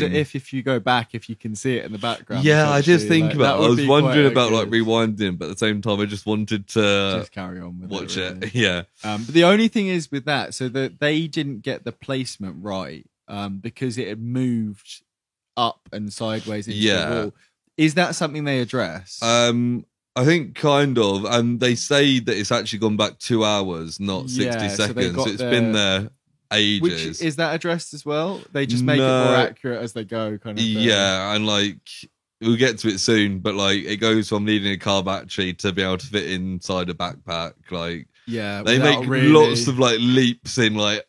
if you go back, if you can see it in the background. Yeah, I just think about. I was wondering about like rewinding, but at the same time, I just wanted to just carry on with watch it. Really. Yeah. But the only thing is with that, so that they didn't get the placement right, because it had moved up and sideways into the wall. Is that something they address? I think kind of, and they say that it's actually gone back 2 hours, not 60 seconds. So it's been there ages. Which is that addressed as well? They just make it more accurate as they go, kind of thing. Yeah, and like we'll get to it soon, but like it goes from needing a car battery to be able to fit inside a backpack. Like they make lots of like leaps in like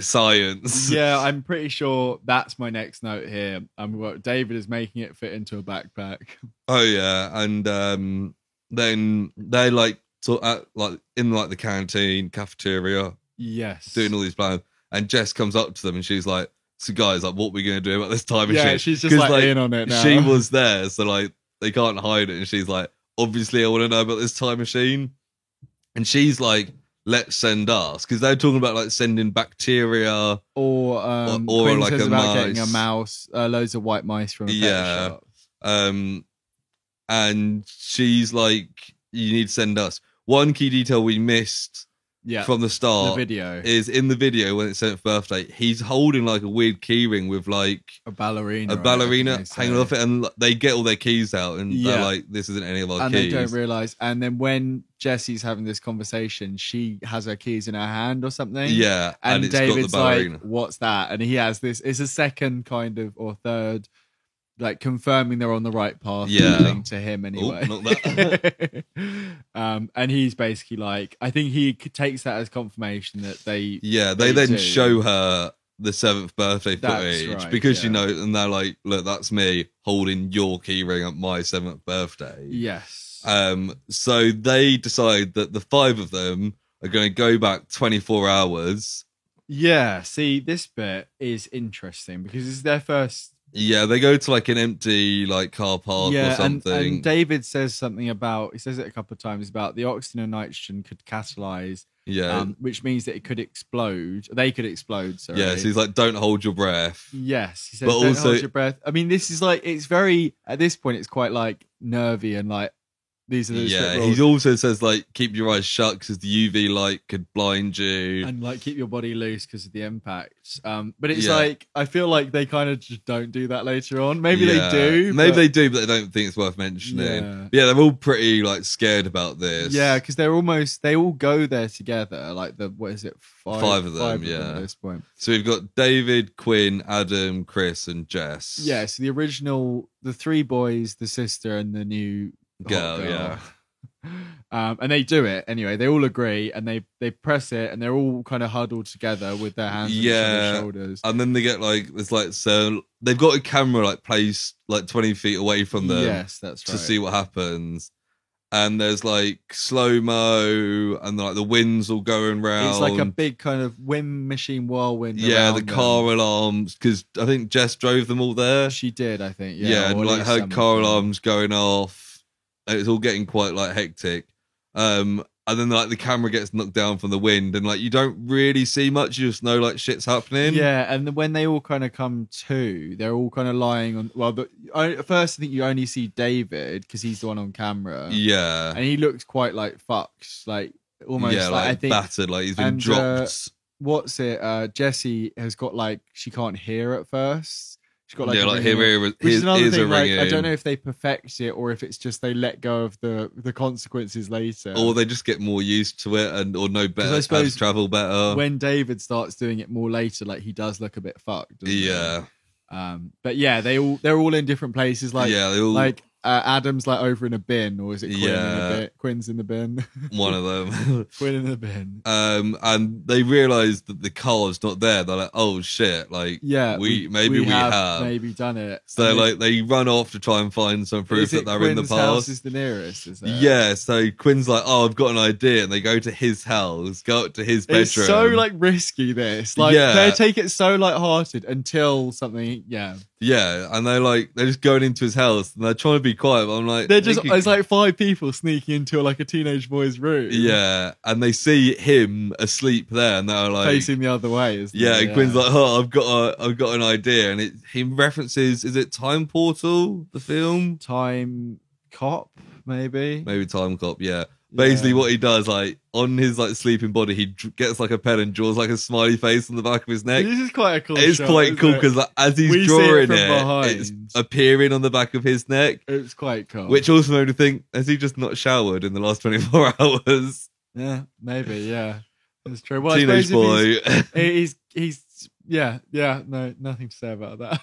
science. Yeah, I'm pretty sure that's my next note here. David is making it fit into a backpack. Oh yeah, and then they like in like the cafeteria. Yes, doing all these plans, and Jess comes up to them and she's like, so guys, like, what are we going to do about this time machine? Yeah, she's just like in on it now. She was there, so like they can't hide it. And she's like, obviously, I want to know about this time machine. And she's like, let's send us, because they're talking about like sending bacteria or Quinn like says a about mice. getting a mouse, loads of white mice from a pet shop. And she's like, you need to send us. One key detail we missed from the start, the video, is in the video when it's 7th birthday, he's holding like a weird keyring with like a ballerina hanging off it, and they get all their keys out, and they're like, this isn't any of our keys. And they don't realise. And then when Jesse's having this conversation, she has her keys in her hand or something. Yeah. And it's David's got the like, what's that? And he has this, it's a second kind of, or third, like confirming they're on the right path. Yeah. To him anyway. Not that. And he's basically like, I think he takes that as confirmation that they. Yeah, they then show her the 7th birthday footage, right, because you know, and they're like, look, that's me holding your keyring at my 7th birthday. Yes. So they decide that the 5 of them are going to go back 24 hours. Yeah. See, this bit is interesting because it's their first. Yeah, they go to like an empty like car park or something. And David says something about, he says it a couple of times, about the oxygen and nitrogen could catalyze. Yeah. Which means that it could explode. They could explode, sorry. Yeah, so he's like, don't hold your breath. Yes. He says, but don't also, hold your breath. I mean, this is like, it's very, at this point, it's quite like nervy and like, these are the he also says like, keep your eyes shut because the UV light could blind you, and like keep your body loose because of the impact. But it's like, I feel like they kind of just don't do that later on. Maybe they do. Maybe they do, but they don't think it's worth mentioning. Yeah, they're all pretty like scared about this. Yeah, because they all go there together. Like what is it? Five of them. At this point. So we've got David, Quinn, Adam, Chris, and Jess. Yeah. So the 3 boys, the sister, and the new girl. Yeah. And they do it anyway. They all agree, and they press it, and they're all kind of huddled together with their hands on each other's shoulders. And then they get like this, like, so they've got a camera like placed like 20 feet away from them. Yes, that's right. To see what happens. And there's like slow mo, and like the winds all going round. It's like a big kind of wind machine whirlwind. Yeah, the car alarms, because I think Jess drove them all there. She did, I think. Yeah, and like her car alarms going off. It's all getting quite like hectic. And then like the camera gets knocked down from the wind, and like you don't really see much. You just know like shit's happening. Yeah, and when they all kind of come to, they're all kind of lying on. Well, but at first I think you only see David because he's the one on camera. Yeah, and he looks quite like fucked, like almost like I think battered, like he's been dropped. What's it? Jessie has got like she can't hear at first. She's got like which is another thing. Like, I don't know if they perfect it or if it's just they let go of the consequences later, or they just get more used to it or know better, I suppose, how to travel better. When David starts doing it more later, like he does look a bit fucked. Yeah. But yeah, they're all in different places. Like they all... like Adam's like over in a bin, or is it Quinn in a bin? Quinn's in the bin. One of them. Quinn in the bin. And they realise that the car's not there. They're like, oh shit, like we have maybe done it. So like they run off to try and find some proof that they're in the Quinn's past. house is the nearest, is there? Yeah, so Quinn's like, oh, I've got an idea, and they go to his house, go up to his bedroom. It's so like risky, this. Like they take it so light-hearted until something Yeah, and they're just going into his house and they're trying to be quiet, but I'm like, it's like 5 people sneaking into like a teenage boy's room. Yeah, and they see him asleep there, and they're like facing the other way. And Quinn's like, oh, I've got an idea, and he references, is it Time Portal, the film? Time Cop, maybe Time Cop. Yeah. Basically, what he does, like on his like sleeping body, he gets like a pen and draws like a smiley face on the back of his neck. This is quite a cool. It's shot, quite cool because like, as he's drawing it's appearing on the back of his neck. It's quite cool. Which also made me think: has he just not showered in the last 24 hours? Yeah, maybe. Yeah, that's true. Well, teenage boy. He's no, nothing to say about that.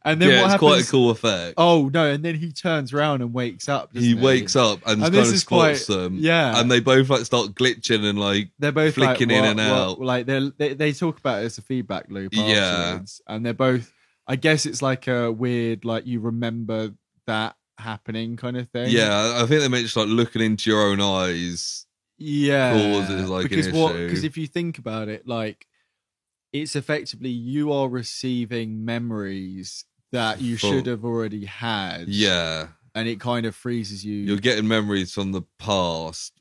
And then what happens? It's quite a cool effect. Oh no! And then he turns around and wakes up. He wakes up and kind of spots them. Yeah, and they both like start glitching and like they're both flicking in and out. Like they talk about it as a feedback loop. Afterwards, and they're both. I guess it's like a weird, like you remember that happening kind of thing. Yeah, I think they mentioned like looking into your own eyes. Yeah, causes like an issue. Because if you think about it, like. it's effectively you are receiving memories that you should have already had. Yeah. And it kind of freezes you. You're getting memories from the past.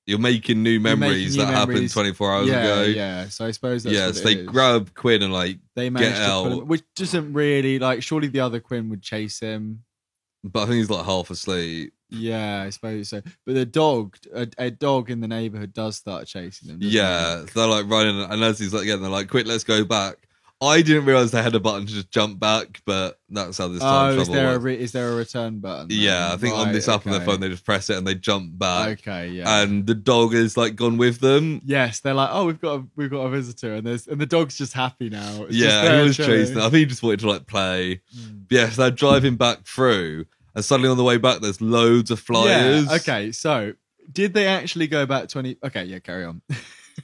You're making new memories that happened 24 hours ago. Yeah, so I suppose that's what so they grab Quinn and like they get out. Pull him, which doesn't really, like, surely the other Quinn would chase him. But I think he's like half asleep. Yeah, I suppose so. But the dog, a dog in the neighborhood does start chasing them. Yeah, they're like running, and as he's like getting, they're like, "Quick, let's go back." I didn't realize they had a button to just jump back, but that's how this time travel works. Is there a return button? Yeah, I think on this app on their phone they just press it and they jump back. Okay, yeah. And the dog is like gone with them. Yes, they're like, "Oh, we've got a visitor," and the dog's just happy now. It's he was chasing them. I think he just wanted to like play. Yes, they're driving back through, and suddenly on the way back, there's loads of flyers. Yeah. Okay, so did they actually go back 20? Okay, yeah, carry on.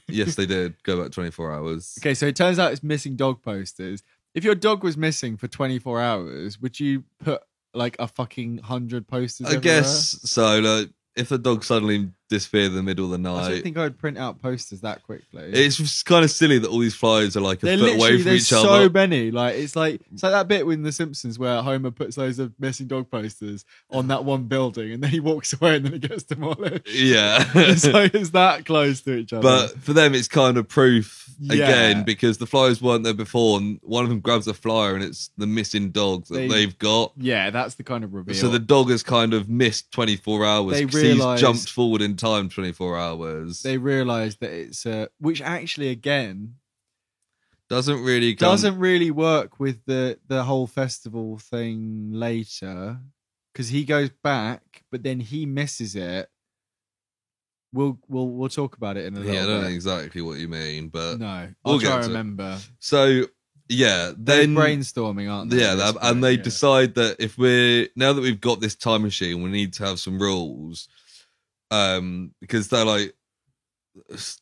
Yes, they did go back 24 hours. Okay, so it turns out it's missing dog posters. If your dog was missing for 24 hours, would you put like a fucking 100 posters everywhere? I guess so. Like, if the dog suddenly disappeared in the middle of the night, I don't think I'd print out posters that quickly. It's just kind of silly that all these flyers are like a foot away from each other. There's so many. Like it's like that bit in The Simpsons where Homer puts loads of missing dog posters on that one building, and then he walks away, and then it gets demolished. Yeah, it's that close to each other. But for them, it's kind of proof again because the flyers weren't there before, and one of them grabs a flyer, and it's the missing dog that they've got. Yeah, that's the kind of reveal. So the dog has kind of missed 24 hours because he's jumped forward in time 24 hours. They realise that it's which actually again doesn't really work with the whole festival thing later, because he goes back, but then he misses it. We'll talk about it in a little bit. I don't know exactly what you mean, but no, I'll try to remember. So yeah, then they're brainstorming, aren't they? Yeah, and they decide that now that we've got this time machine, we need to have some rules. Because they're like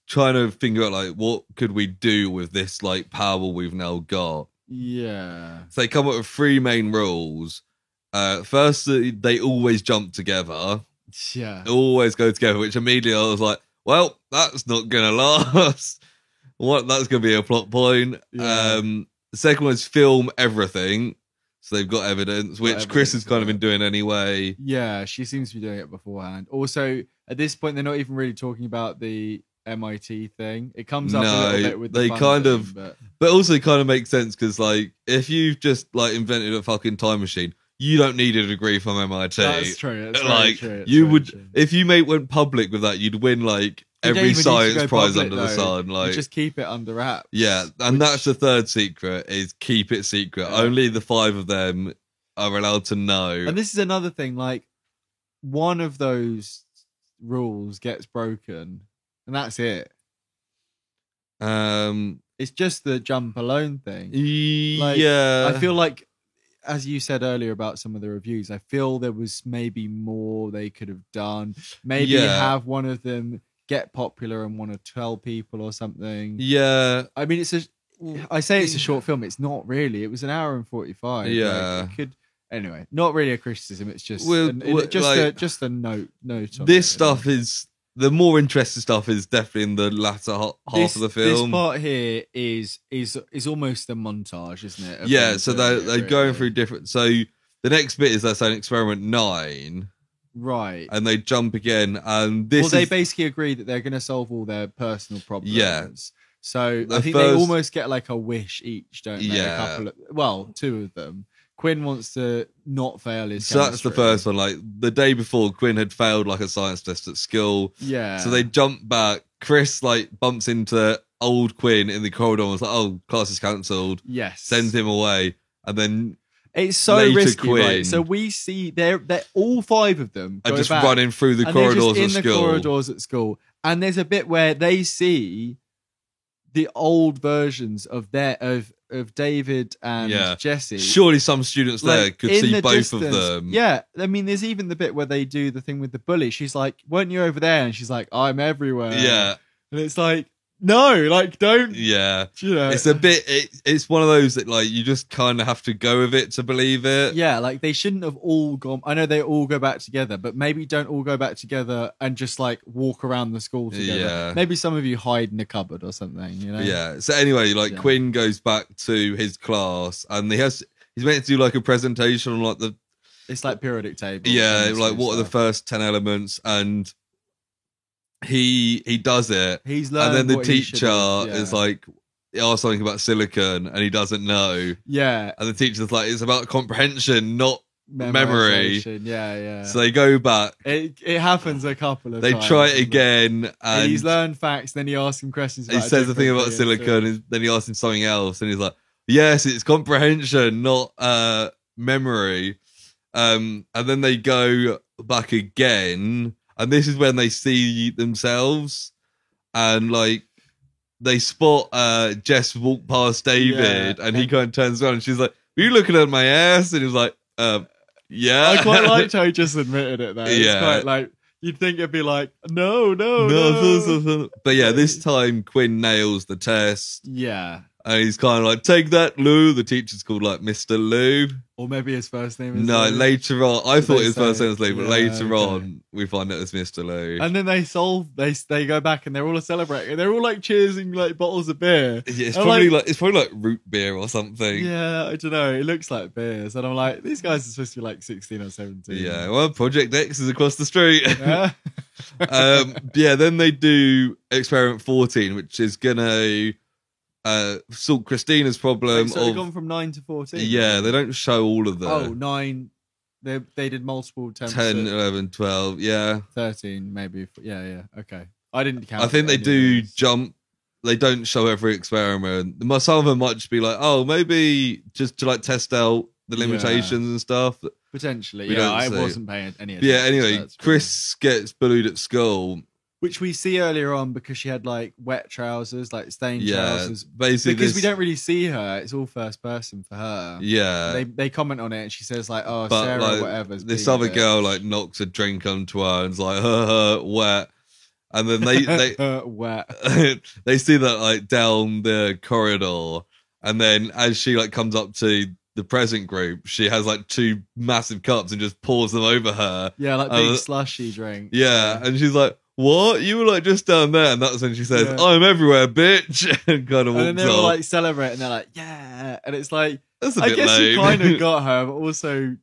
trying to figure out like what could we do with this like power we've now got. Yeah. So they come up with 3 main rules. First, they always jump together. Yeah. Always go together, which immediately I was like, well, that's not gonna last. That's gonna be a plot point. Yeah. The second one is film everything. So they've got evidence, which Chris has kind of been doing anyway. Yeah, she seems to be doing it beforehand. Also, at this point, they're not even really talking about the MIT thing. It comes up a little bit with but also it kind of makes sense because, like, if you've just like invented a fucking time machine, you don't need a degree from MIT. That's true. That's like true. you would, if you went public with that, you'd win like every science prize under the sun. Like, you just keep it under wraps. Yeah, and that's the third secret: is keep it secret. Yeah. Only the 5 of them are allowed to know. And this is another thing: like, one of those rules gets broken, and that's it. It's just the jump alone thing. Like, yeah, I feel like, as you said earlier about some of the reviews, I feel there was maybe more they could have done. Maybe have one of them get popular and want to tell people or something. Yeah. I mean, I say it's a short film. It's not really. It was an hour and 45. Yeah. Like, it could, anyway, not really a criticism. It's just just a note on this stuff is the more interesting stuff is definitely in the latter half of the film. This part here is almost a montage, isn't it? Yeah, so they're going through different. So the next bit is they're saying experiment 9. Right. And they jump again, and they basically agree that they're going to solve all their personal problems. Yeah. So I think they almost get like a wish each, don't they? Yeah. 2 of them. Quinn wants to not fail his chemistry. That's the first one. Like, the day before, Quinn had failed like a science test at school. Yeah. So they jump back. Chris like bumps into old Quinn in the corridor and was like, "Oh, class is cancelled." Yes. Sends him away, and then it's so risky, right? So we see they're all 5 of them are just running through the corridors in of the school. Corridors at school, and there's a bit where they see the old versions of David and Jesse. Surely some students there could see both of them. Yeah, I mean, there's even the bit where they do the thing with the bully. She's like, "Weren't you over there?" And she's like, "I'm everywhere." Yeah, and it's like, no, like don't. Yeah, You know, it's a bit. It's one of those that like you just kind of have to go with it to believe it. Yeah, like they shouldn't have all gone. I know they all go back together, but maybe don't all go back together and just like walk around the school together. Yeah. Maybe some of you hide in a cupboard or something. You know. Yeah. So anyway, like Quinn goes back to his class and he's meant to do like a presentation on like the. It's like periodic table. Yeah, like what are the first 10 elements, and he does it. He's learned, and then the teacher is like, asks something about silicon, and he doesn't know. Yeah, and the teacher's like, it's about comprehension, not memory. Yeah. So they go back. It happens a couple of times. They try it again, and he's learned facts. Then he asks him questions. He says the thing about silicon, and then he asks him something else, and he's like, yes, it's comprehension, not memory. And then they go back again, and this is when they see themselves, and like they spot Jess walk past David, and he kind of turns around, and she's like, "Were you looking at my ass?" And he was like, "Yeah." I quite liked how he just admitted it though. It's quite like you'd think it'd be like, no. But yeah, this time Quinn nails the test. Yeah. And he's kind of like, take that, Lou. The teacher's called like Mr. Lou. Or maybe his first name is No, Lou. Later on. I thought his first name was Lou, but later on, we find out it's Mr. Lou. And then they go back and they're all celebrating. They're all like cheersing like bottles of beer. Yeah, it's probably like root beer or something. Yeah, I don't know. It looks like beers. And I'm like, these guys are supposed to be like 16 or 17. Yeah, well, Project X is across the street. Yeah. Then they do Experiment 14, which is going to solve Christina's problem. So they've gone from 9 to 14? Yeah, they don't show all of them. Oh, 9. They did multiple 10, 11, 12, yeah. 13, maybe. Yeah. Okay. I didn't count. I think they do jump. They don't show every experiment. Some of them might just be like, oh, maybe just to like test out the limitations and stuff. Potentially, I wasn't paying any attention. Yeah, anyway, Chris gets bullied at school. Which we see earlier on because she had like wet trousers, like stained trousers. Basically, because we don't really see her. It's all first person for her. Yeah. They comment on it and she says like, oh, but Sarah, like, whatever. This other girl like knocks a drink onto her and's like, wet. And then they wet. They see that like down the corridor. And then as she like comes up to the present group, she has like 2 massive cups and just pours them over her. Yeah, like big slushy drink. Yeah. And she's like, what? You were like just down there, and that's when she says, "I'm everywhere, bitch," and kind of walks off. And then they were like celebrating. They're like, "Yeah," and it's like, that's a bit I guess lame. you kind of got her, but also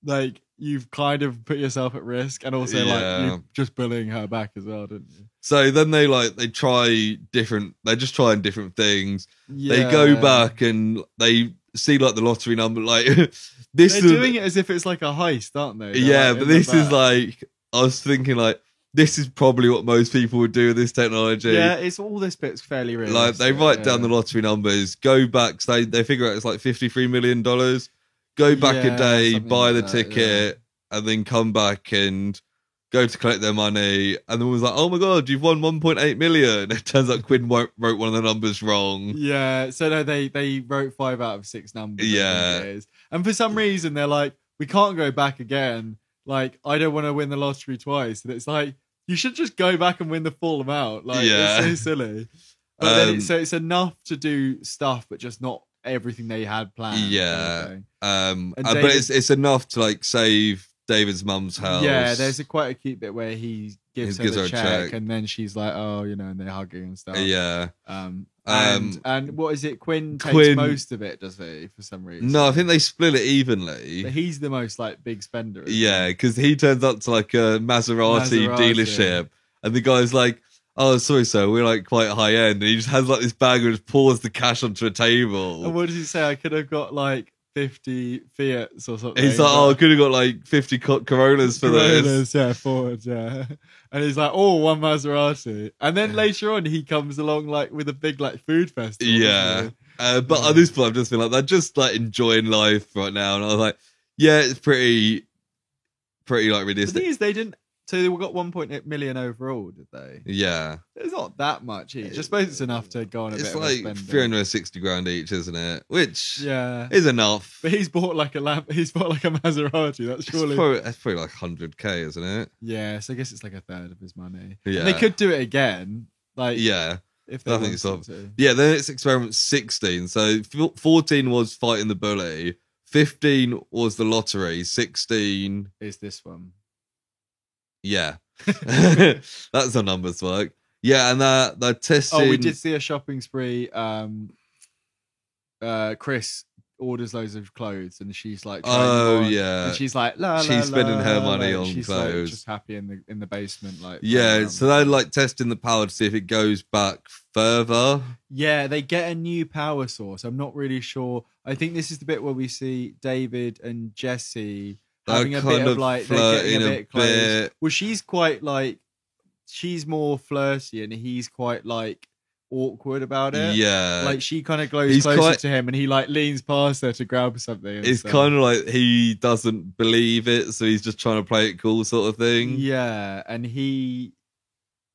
like you've kind of put yourself at risk, and also like you're just bullying her back as well, didn't you? So then they try different. They're just trying different things. Yeah. They go back and they see like the lottery number. Like this, they're doing it as if it's like a heist, aren't they? They're but this is like I was thinking like. This is probably what most people would do with this technology. Yeah, it's all this bit's fairly real. Like they write down the lottery numbers, go back, they figure out it's like $53 million. Go back a day, buy the ticket, and then come back and go to collect their money. And then was like, oh my god, you've won 1.8 million. It turns out Quinn wrote one of the numbers wrong. Yeah, so no, they wrote 5 out of 6 numbers. Yeah, and for some reason they're like, we can't go back again. Like, I don't want to win the lottery twice. And it's like, you should just go back and win the full amount. Like, it's so silly. But then it's enough to do stuff, but just not everything they had planned. Yeah. But it's enough to like save David's mum's house. Yeah, there's quite a cute bit where he gives her the check, and then she's like, oh, and they're hugging and stuff. Yeah. And what is it? Quinn takes most of it, does he? For some reason. No, I think they split it evenly. But he's the most like big spender. Yeah, because he turns up to like a Maserati dealership, and the guy's like, "Oh, sorry, sir, we're like quite high end," and he just has like this bag and just pours the cash onto a table. And what does he say? I could have got like 50 Fiats or something. He's like, I could have got like 50 Corollas for this. Yeah, Fords, yeah. And he's like, oh, 1 Maserati. And then later on, he comes along like with a big like food festival. Yeah. But at this point, I've just been like, they're just like enjoying life right now. And I was like, yeah, it's pretty like realistic. The thing is, they didn't. So they got 1.8 million overall, did they? Yeah. It's not that much each. I suppose it's enough to go on a bit of a spending. It's like 360 grand each, isn't it? Which is enough. But he's bought like a Maserati. That's surely that's probably like 100k, isn't it? Yeah, so I guess it's like a third of his money. Yeah. And they could do it again. Like, yeah. If they wanted to. Yeah, then it's experiment 16. So 14 was fighting the bully. 15 was the lottery. 16 is this one. Yeah. That's how numbers work. Yeah, and they're testing. Oh, we did see a shopping spree. Chris orders loads of clothes and she's like, yeah, and she's like, she's spending her money on she's clothes. Like, just happy in the basement, like, yeah. So they're like testing the power to see if it goes back further. Yeah, they get a new power source. I'm not really sure. I think this is the bit where we see David and Jesse having a bit of like, they're getting a bit close. Well, she's quite like, she's more flirty and he's quite like awkward about it. Yeah, like she kind of glows closer to him and he like leans past her to grab something. It's kind of like he doesn't believe it, so he's just trying to play it cool sort of thing. Yeah, and he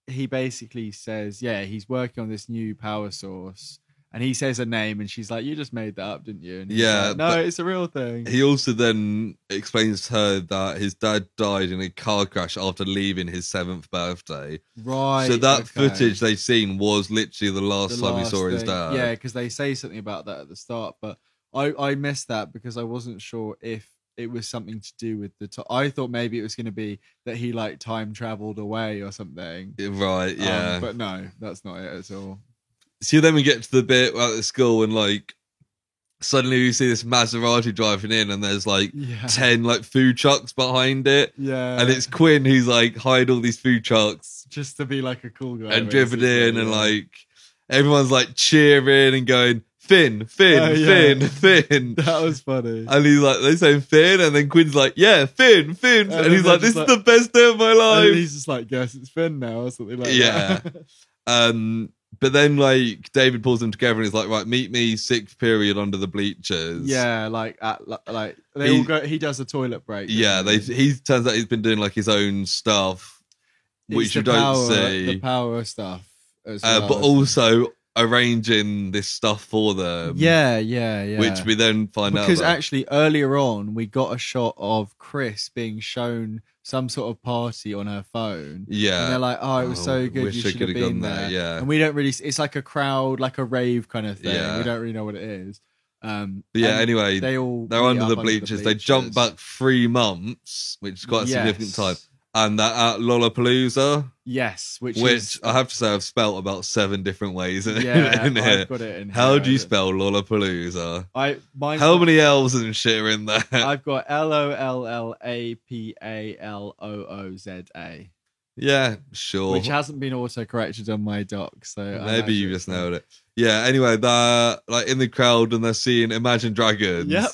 basically says, yeah, he's working on this new power source. And he says a name, and she's like, "You just made that up, didn't you?" And he's like, no, it's a real thing. He also then explains to her that his dad died in a car crash after leaving his 7th birthday. Right. So that footage they've seen was literally the last time he saw his dad. Yeah, because they say something about that at the start, but I missed that because I wasn't sure if it was something to do with I thought maybe it was going to be that he like time traveled away or something. Right. Yeah. But no, that's not it at all. So then we get to the bit at the school and like suddenly we see this Maserati driving in and there's like 10 like food trucks behind it. Yeah. And it's Quinn who's like hide all these food trucks. Just to be like a cool guy. And driven in and like everyone's like cheering and going, Finn. That was funny. And he's like, they say Finn, and then Quinn's like, yeah, Finn. And he's like, this is the best day of my life. And he's just like, guess it's Finn now or something like that. Yeah. But then, like, David pulls them together and he's like, right, meet me 6th period under the bleachers. Yeah, like they all go. He does a toilet break. Yeah, he turns out he's been doing like his own stuff, which you don't see. The power stuff, as well, but also arranging this stuff for them. Yeah. Which we then find out because actually earlier on we got a shot of Chris being shown some sort of party on her phone. Yeah. And they're like, oh, it was so good. You should have been there. Yeah. And we don't really, it's like a crowd, like a rave kind of thing. Yeah. We don't really know what it is. But yeah, anyway, they're under the bleachers. They jump back 3 months, which is quite a significant time. And they're at Lollapalooza. Yes. Which I have to say I've spelt about 7 different ways in here. I've got it in How here. do you spell Lollapalooza? How many L's and shit are in there? I've got LOLLAPALOOZA. Yeah, sure. Which hasn't been auto-corrected on my doc, so maybe you just nailed it. Yeah, anyway, they're like in the crowd and they're seeing Imagine Dragons. Yep.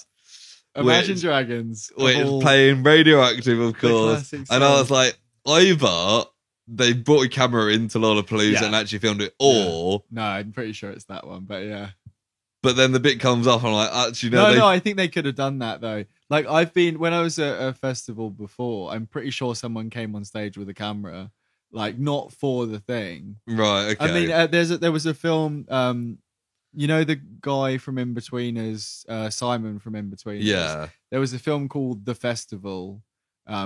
Imagine Dragons. Playing Radioactive, of course. And I was like, either they brought a camera into Lollapalooza and actually filmed it, or... No, I'm pretty sure it's that one, but yeah. But then the bit comes up, and I'm like, actually, no. No, I think they could have done that, though. Like, when I was at a festival before, I'm pretty sure someone came on stage with a camera, like, not for the thing. Right, okay. I mean, there was a film... you know the guy from Inbetweeners, Simon from Inbetweeners? Yeah. There was a film called The Festival,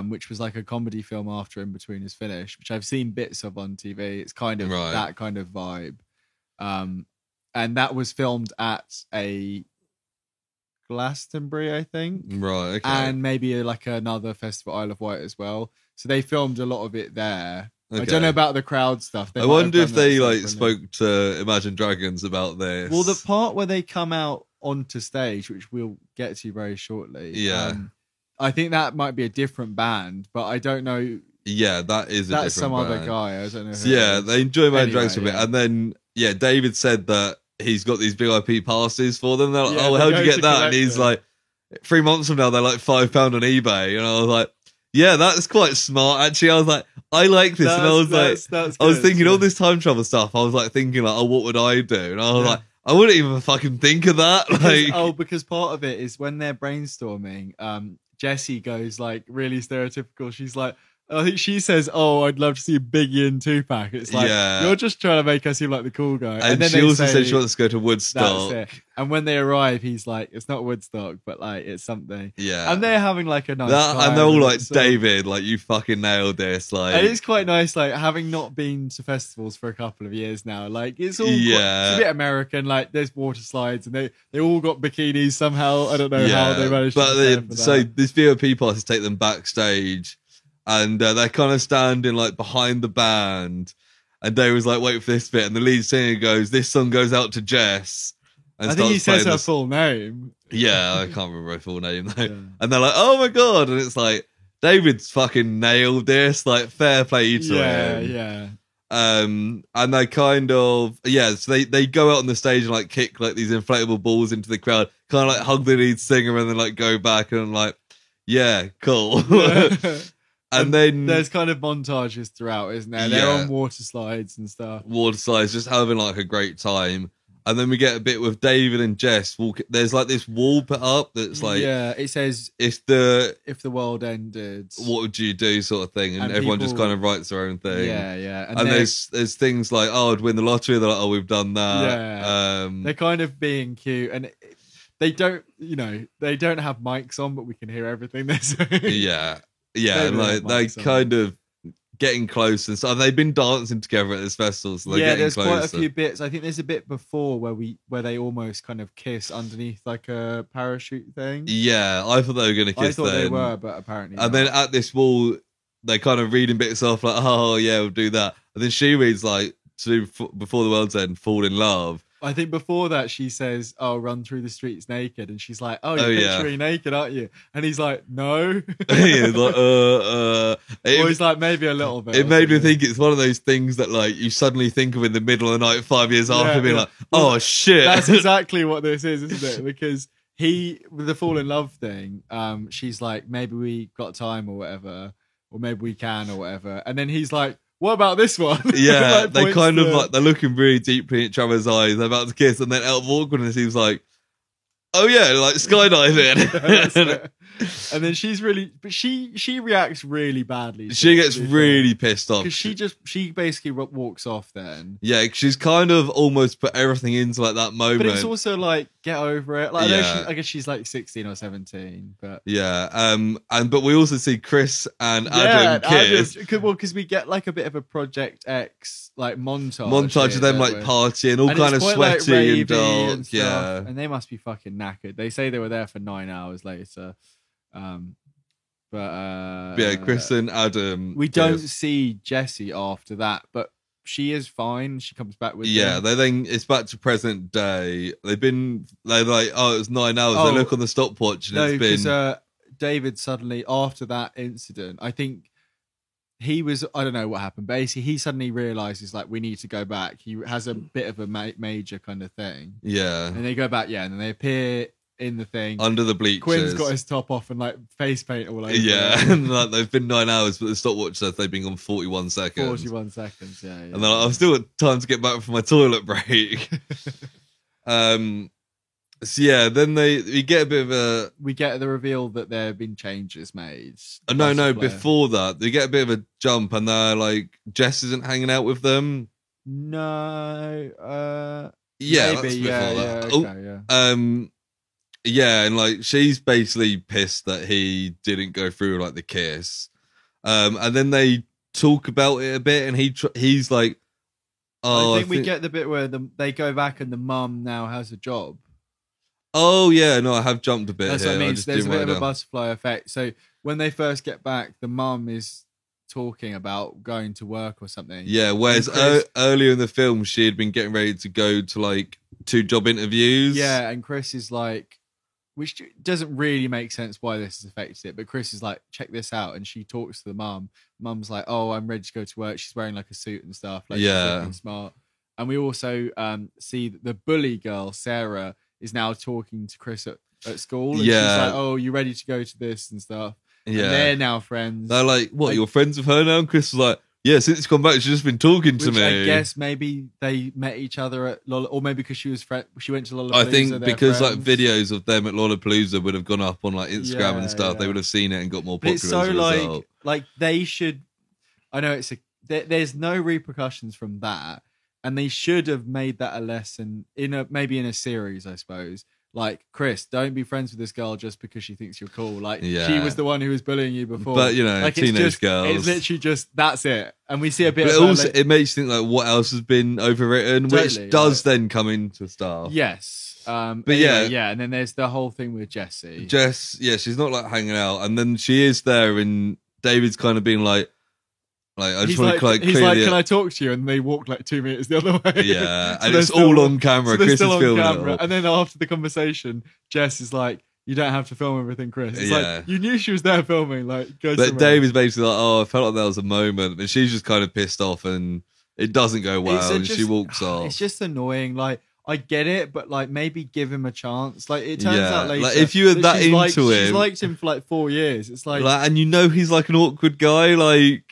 which was like a comedy film after Inbetweeners finished, which I've seen bits of on TV. It's kind of that kind of vibe. And that was filmed at a Glastonbury, I think. Right, okay. And maybe another festival, Isle of Wight as well. So they filmed a lot of it there. Okay. I don't know about the crowd stuff. I wonder if they spoke to Imagine Dragons about this. Well, the part where they come out onto stage, which we'll get to very shortly. Yeah. I think that might be a different band, but I don't know. Yeah, that is that's some band. Other guy. I don't know. So they enjoy Imagine Dragons a bit, and then David said that he's got these VIP passes for them. They're like, oh, how'd you get that? And he's like, 3 months from now, they're like £5 on eBay, and I was like, yeah, that's quite smart. Actually, I was like, I like this, and I was like, I was thinking all this time travel stuff. I was like thinking like, oh, what would I do? And I was like, I wouldn't even fucking think of that. Because part of it is when they're brainstorming. Jessie goes like really stereotypical. She's like, I think she says, "Oh, I'd love to see Biggie and Tupac." It's like you're just trying to make us seem like the cool guy. And then she also said she wants to go to Woodstock. That's it. And when they arrive, he's like, "It's not Woodstock, but like it's something." Yeah. And they're having like a nice time. And they're all like, "David, like you fucking nailed this." Like, and it's quite nice, like having not been to festivals for a couple of years now. Like it's all it's a bit American. Like there's water slides, and they all got bikinis somehow. I don't know how they managed. But so this VIP passes take them backstage. And they're kind of standing like behind the band, and Dave was like, "Wait for this bit." And the lead singer goes, "This song goes out to Jess." And I think he says her full name. Yeah, I can't remember her full name though. Yeah. And they're like, "Oh my god!" And it's like, David's fucking nailed this. Like, fair play to him. Yeah. And they kind of so they go out on the stage and like kick like these inflatable balls into the crowd, kind of like hug the lead singer, and then like go back and like, yeah, cool. And then there's kind of montages throughout, isn't there? They're on water slides and stuff. Water slides, just having like a great time. And then we get a bit with David and Jess walk. There's like this wall put up that's like, it says if the world ended, what would you do, sort of thing, and everyone just kind of writes their own thing. And there's things like, oh, I'd win the lottery. They're like, oh, we've done that. They're kind of being cute, and they don't have mics on, but we can hear everything they're saying. Yeah, and like they kind of getting close and stuff. They've been dancing together at this festival, so they're getting there's closer. Quite a few bits. I think there's a bit before where they almost kind of kiss underneath like a parachute thing. Yeah, I thought they were going to kiss. I thought they were, but apparently. And then at this wall, they're kind of reading bits off, like, "Oh yeah, we'll do that." And then she reads like, "Before the world's end, fall in love." I think before that she says, "Oh, run through the streets naked," and she's like, "Oh, you're picturing naked, aren't you?" And he's like, "No." He's like, or he's like, "Maybe a little bit." It made me think it's one of those things that like you suddenly think of in the middle of the night 5 years after, being like, "Oh shit." That's exactly what this is, isn't it? Because with the fall in love thing, she's like, "Maybe we got time or whatever, or maybe we can or whatever," and then he's like, "What about this one?" Yeah, like, they kind of like, they're looking really deeply in each other's eyes. They're about to kiss, and then out of awkwardness, he was like, "Oh yeah, like skydiving." And then she reacts really badly. She gets really pissed off because she basically walks off. Then she's kind of almost put everything into like that moment. But it's also like, get over it. Like I guess she's like 16 or 17. But but we also see Chris and Adam kiss. Because we get like a bit of a Project X like montage of them like partying, all kind of sweaty like, and dark. And stuff, and they must be fucking knackered. They say they were there for 9 hours later. Chris and Adam. We don't see Jessie after that, but she is fine. She comes back with them. It's back to present day. They're like, oh, it was 9 hours. They look on the stopwatch and it's been David suddenly, after that incident, I think he was, I don't know what happened. Basically, he suddenly realizes like, we need to go back. He has a bit of a major kind of thing. Yeah. And they go back, and then they appear in the thing under the bleachers. Quinn's got his top off and like face paint all over. And like they've been 9 hours, but the stopwatch says they've been gone 41 seconds. 41 seconds, yeah. And then I've still got time to get back from my toilet break. Then we get a bit of a... We get the reveal that there have been changes made. No, before that, they get a bit of a jump and they're like, Jess isn't hanging out with them. No, maybe, and like she's basically pissed that he didn't go through like the kiss, and then they talk about it a bit, and he's like, "Oh, I think we get the bit where they go back and the mum now has a job." Oh yeah, no, I have jumped a bit. That's here. what I mean. There's a bit of a butterfly effect. So when they first get back, the mum is talking about going to work or something. Yeah, whereas earlier in the film, she had been getting ready to go to like 2 job interviews. Yeah, and Chris is like, which doesn't really make sense why this has affected it, but Chris is like, check this out, and she talks to the mum. Mum's like, oh, I'm ready to go to work. She's wearing like a suit and stuff, like she's looking smart. And we also see that the bully girl, Sarah, is now talking to Chris at school. And she's like, oh, you ready to go to this and stuff? Yeah. And they're now friends. They're like, what, you're friends with her now? And Chris was like, Yeah, since it's gone back, she's just been talking to me. I guess maybe they met each other at or maybe because she went to Lollapalooza. I think because like videos of them at Lollapalooza would have gone up on like Instagram and stuff. They would have seen it and got more popular. It's so like they should. I know there's no repercussions from that, and they should have made that a lesson maybe in a series, I suppose. Like, Chris, don't be friends with this girl just because she thinks you're cool. Like, she was the one who was bullying you before. But, like, teenage girls. It's literally just, that's it. And we see a bit but of it. It makes you think, like, what else has been overwritten, which does then come into stuff. Yes. But yeah. And then there's the whole thing with Jessie. She's not, like, hanging out. And then she is there, and David's kind of being like, I just want to he's like, can I talk to you? And they walk like 2 meters the other way. Yeah, and it's all on camera. So Chris still is filming camera. And then after the conversation, Jess is like, you don't have to film everything, Chris. It's like, you knew she was there filming. Like, but Dave is basically like, I felt like there was a moment. And she's just kind of pissed off and it doesn't go well. And she walks off. It's just annoying. Like, I get it, but like maybe give him a chance. Like it turns out later, like if you were that into him, she's liked him for like 4 years. It's like and you know he's like an awkward guy. Like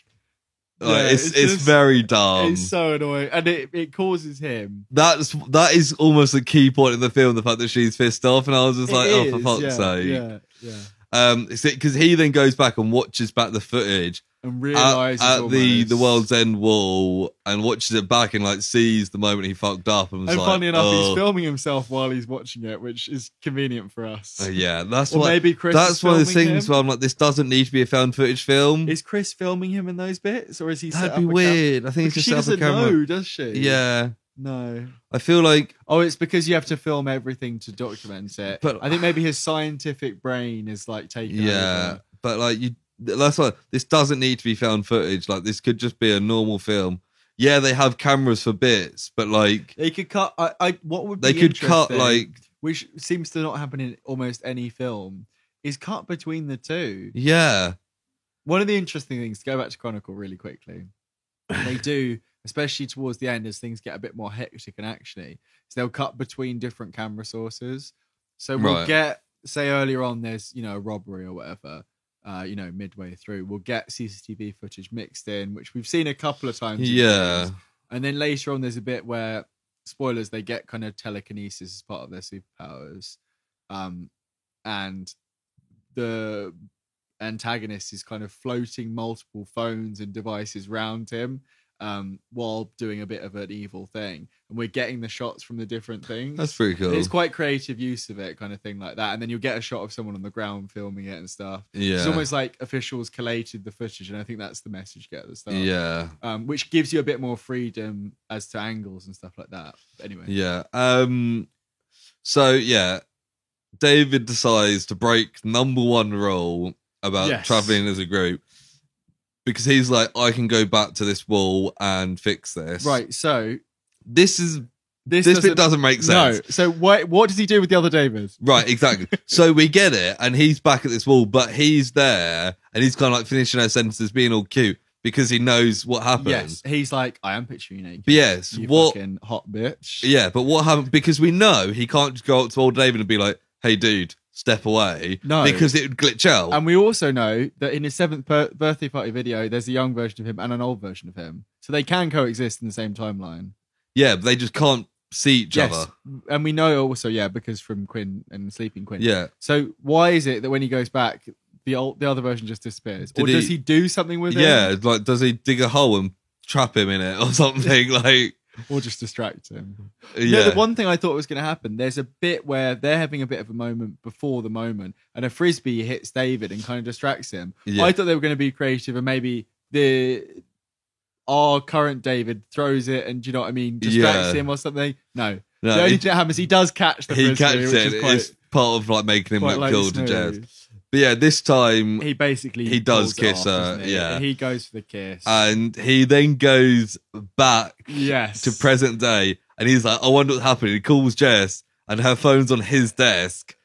it's very dumb. It's so annoying, and it causes him. That is almost a key point in the film. The fact that she's pissed off, and I was just for fuck's sake. Yeah. Because he then goes back and watches back the footage and realizes at the World's End wall and watches it back and like sees the moment he fucked up and was funny enough, he's filming himself while he's watching it, which is convenient for us. That's maybe Chris. That's one of the things where I'm like, this doesn't need to be a found footage film. Is Chris filming him in those bits, or is he? That'd be weird. I think he's just set up a camera. She doesn't know, does she? Yeah. No. I feel like... it's because you have to film everything to document it. But I think maybe his scientific brain is like taking over. But like that's why this doesn't need to be found footage. Like this could just be a normal film. Yeah, they have cameras for bits, but like... They could cut... what would be they could cut like... Which seems to not happen in almost any film, is cut between the two. Yeah. One of the interesting things, to go back to Chronicle really quickly, they do... especially towards the end as things get a bit more hectic and actiony, so they'll cut between different camera sources. So we'll get, say earlier on there's, a robbery or whatever, midway through, we'll get CCTV footage mixed in, which we've seen a couple of times. Yeah. And then later on there's a bit where, spoilers, they get kind of telekinesis as part of their superpowers. And the antagonist is kind of floating multiple phones and devices round him, while doing a bit of an evil thing, and we're getting the shots from the different things. That's pretty cool. It's quite creative use of it, kind of thing like that. And then you'll get a shot of someone on the ground filming it and stuff. Yeah, it's almost like officials collated the footage, and I think that's the message get at the start. Yeah, which gives you a bit more freedom as to angles and stuff like that. But anyway, yeah. So yeah, David decides to break number one rule about traveling as a group. Because he's like, I can go back to this wall and fix this. Right, so... This bit doesn't make sense. No, so what does he do with the other David? Right, exactly. So we get it, and he's back at this wall, but he's there, and he's kind of like finishing her sentences, being all cute, because he knows what happened. Yes, he's like, I am picturing you naked. But yes, you fucking hot bitch. Yeah, but what happened? Because we know he can't just go up to old David and be like, hey, dude, step away. No. Because it would glitch out. And we also know that in his 7th birthday party video, there's a young version of him and an old version of him. So they can coexist in the same timeline. Yeah, but they just can't see each other. And we know also, because from Quinn and Sleeping Quinn. Yeah. So why is it that when he goes back, the other version just disappears? Or does he do something with it? Yeah, like does he dig a hole and trap him in it or something? Like... Or just distract him. Yeah. No, the one thing I thought was going to happen, there's a bit where they're having a bit of a moment before the moment, and a frisbee hits David and kind of distracts him. Yeah. I thought they were going to be creative, and maybe our current David throws it and, do you know what I mean, distracts him or something. No. The only thing that happens, he does catch the frisbee. He catches it. It's part of like making him look cool to Jazz. But yeah, this time he does kiss her. Yeah, he goes for the kiss, and he then goes back to present day, and he's like, "I wonder what's happening." He calls Jess, and her phone's on his desk.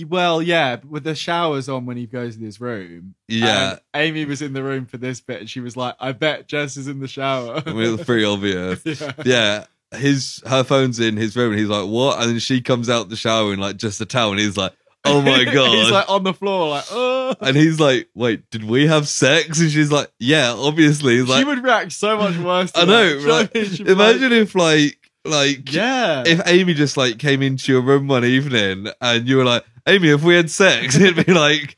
Well, yeah, with the showers on when he goes in his room. Yeah, Amy was in the room for this bit, and she was like, "I bet Jess is in the shower." I mean, it's pretty obvious. Yeah. Her phone's in his room, and he's like, "What?" And then she comes out the shower in like just a towel, and he's like, Oh my god! He's like on the floor, like, oh. And he's like, "Wait, did we have sex?" And she's like, "Yeah, obviously." He's like, she would react so much worse. I know, right? Imagine if if Amy just like came into your room one evening and you were like, "Amy, if we had sex," it'd be like,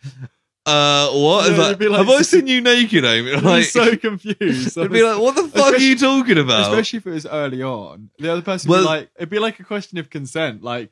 what? Yeah, like, have I seen you naked, Amy? Like, so confused. It'd be like, what the fuck are you talking about? Especially if it was early on. The other person would be like, it'd be like a question of consent. Like,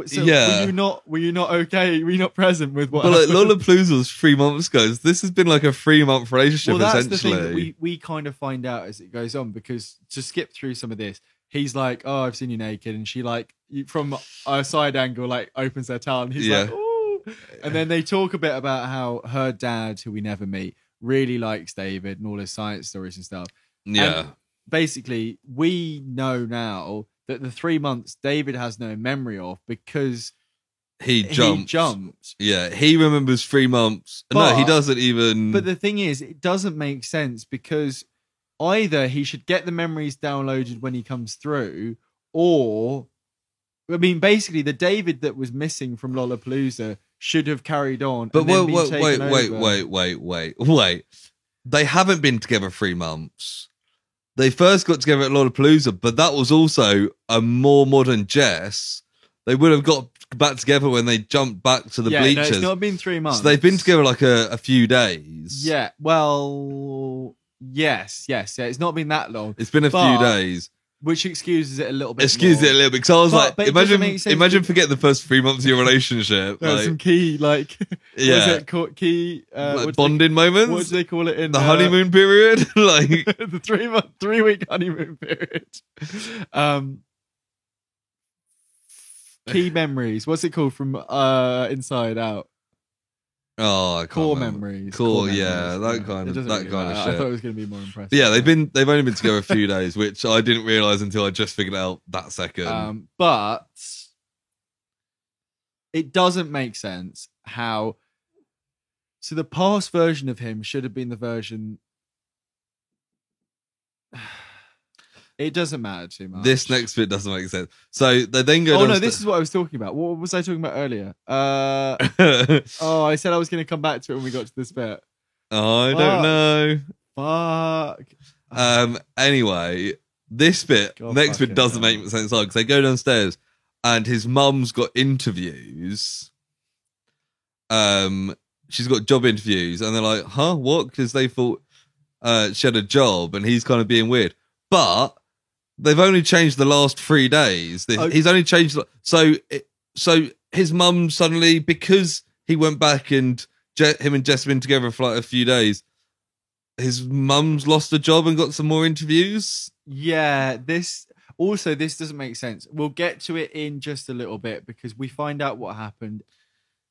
so yeah. were you not okay? Were you not present with what? But like Lollapalooza was 3 months ago. This has been like a 3-month relationship. Well, that's essentially. the thing that we kind of find out as it goes on, because to skip through some of this, he's like, "Oh, I've seen you naked," and she like from a side angle like opens their towel, and he's like, "Ooh," and then they talk a bit about how her dad, who we never meet, really likes David and all his science stories and stuff. Yeah, and basically, we know now that the 3 months David has no memory of because he jumped. Yeah, he remembers 3 months. No, he doesn't even. But the thing is, it doesn't make sense because either he should get the memories downloaded when he comes through, or, I mean, basically, the David that was missing from Lollapalooza should have carried on. But wait. They haven't been together 3 months. They first got together at Lollapalooza, but that was also a more modern Jess. They would have got back together when they jumped back to the bleachers. No, it's not been 3 months. So they've been together like a few days. Yeah, well, yes. It's not been that long. It's been a few days. Which excuses it a little bit. Excuses it a little bit. Because I was like, imagine forget the first 3 months of your relationship. There's some key, like, yeah. What is it called? Key like bonding moments? What do they call it in the honeymoon period? Like the 3-week honeymoon period. Key memories. What's it called from Inside Out? Oh, I can't core remember. memories. Yeah, that kind of shit. I thought it was going to be more impressive. But yeah, they've only been together a few days, which I didn't realize until I just figured out that second. But it doesn't make sense how. So the past version of him should have been the version. It doesn't matter too much. This next bit doesn't make sense. So they then go. Oh no, this is what I was talking about. What was I talking about earlier? I said I was going to come back to it when we got to this bit. I don't know. Fuck. Anyway, this bit, next bit doesn't make sense because they go downstairs and his mum's got interviews. She's got job interviews, and they're like, "Huh, what?" Because they thought she had a job, and he's kind of being weird, but. They've only changed the last 3 days. He's only changed. So his mum suddenly, because he went back and him and Jess have been together for like a few days, his mum's lost a job and got some more interviews. Yeah, this doesn't make sense. We'll get to it in just a little bit because we find out what happened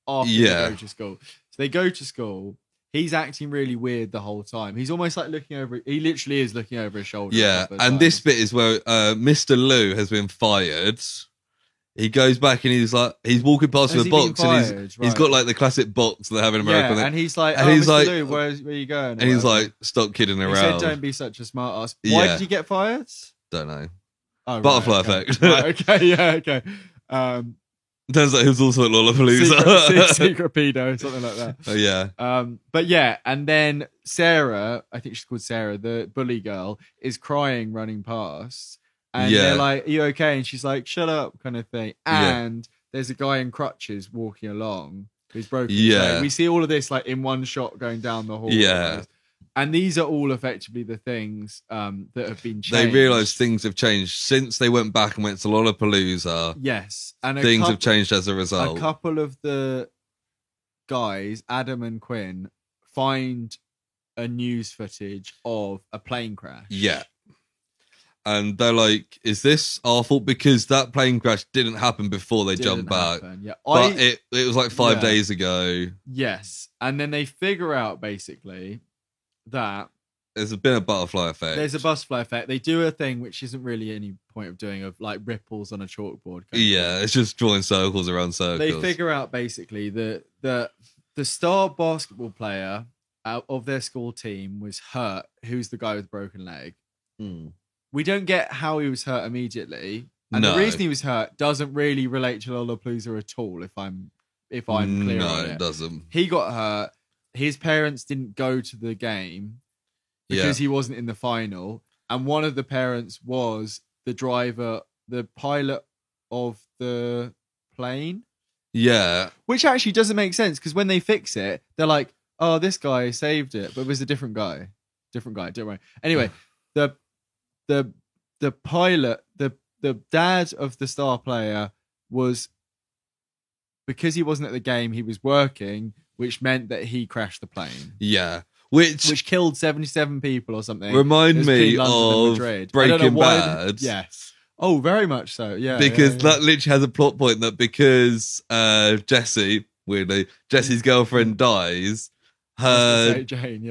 after they go to school. So they go to school. He's acting really weird the whole time. He's almost like looking over. He literally is looking over his shoulder. Yeah, and this bit is where Mr. Lou has been fired. He goes back and he's walking past with a box, and he's got like the classic box they have in America. Yeah, and he's like, Mr. Lou, where are you going? And he's like, stop kidding around. He said, don't be such a smart ass. Why did he get fired? Don't know. Oh, Butterfly effect. Okay. Turns out he was also at Lollapalooza. Secret pedo, something like that. Oh, yeah. But yeah, and then Sarah, I think she's called Sarah, the bully girl, is crying running past. And they're like, are you okay? And she's like, shut up, kind of thing. And there's a guy in crutches walking along who's broken his leg. We see all of this like in one shot going down the hall. Yeah. And these are all effectively the things that have been changed. They realise things have changed since they went back and went to Lollapalooza. Yes. And things have changed as a result. A couple of the guys, Adam and Quinn, find a news footage of a plane crash. Yeah. And they're like, is this our fault? Because that plane crash didn't happen before they jumped back. Yeah. But it was like 5 days ago. Yes. And then they figure out basically that there's been a butterfly effect. There's a butterfly effect. They do a thing which isn't really any point of doing, of like ripples on a chalkboard. It's just drawing circles around circles. They figure out basically that the star basketball player of their school team was hurt, who's the guy with the broken leg. We don't get how he was hurt immediately. And the reason he was hurt doesn't really relate to Lollapalooza at all, if I'm if I'm clear on it doesn't. He got hurt. His parents didn't go to the game because he wasn't in the final. And one of the parents was the driver, the pilot of the plane. Yeah. Which actually doesn't make sense because when they fix it, they're like, oh, this guy saved it. But it was a different guy. Don't worry. Anyway, the pilot, the dad of the star player was, because he wasn't at the game, he was working, which meant that he crashed the plane. Yeah. Which killed 77 people or something. Remind me of Breaking Bad. Yes. Oh, very much so. Yeah. Because that literally has a plot point that because Jesse, weirdly, Jesse's girlfriend dies, Jane,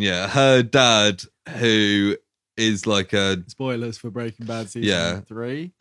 yeah. Her dad, who is like a spoilers for Breaking Bad season 3.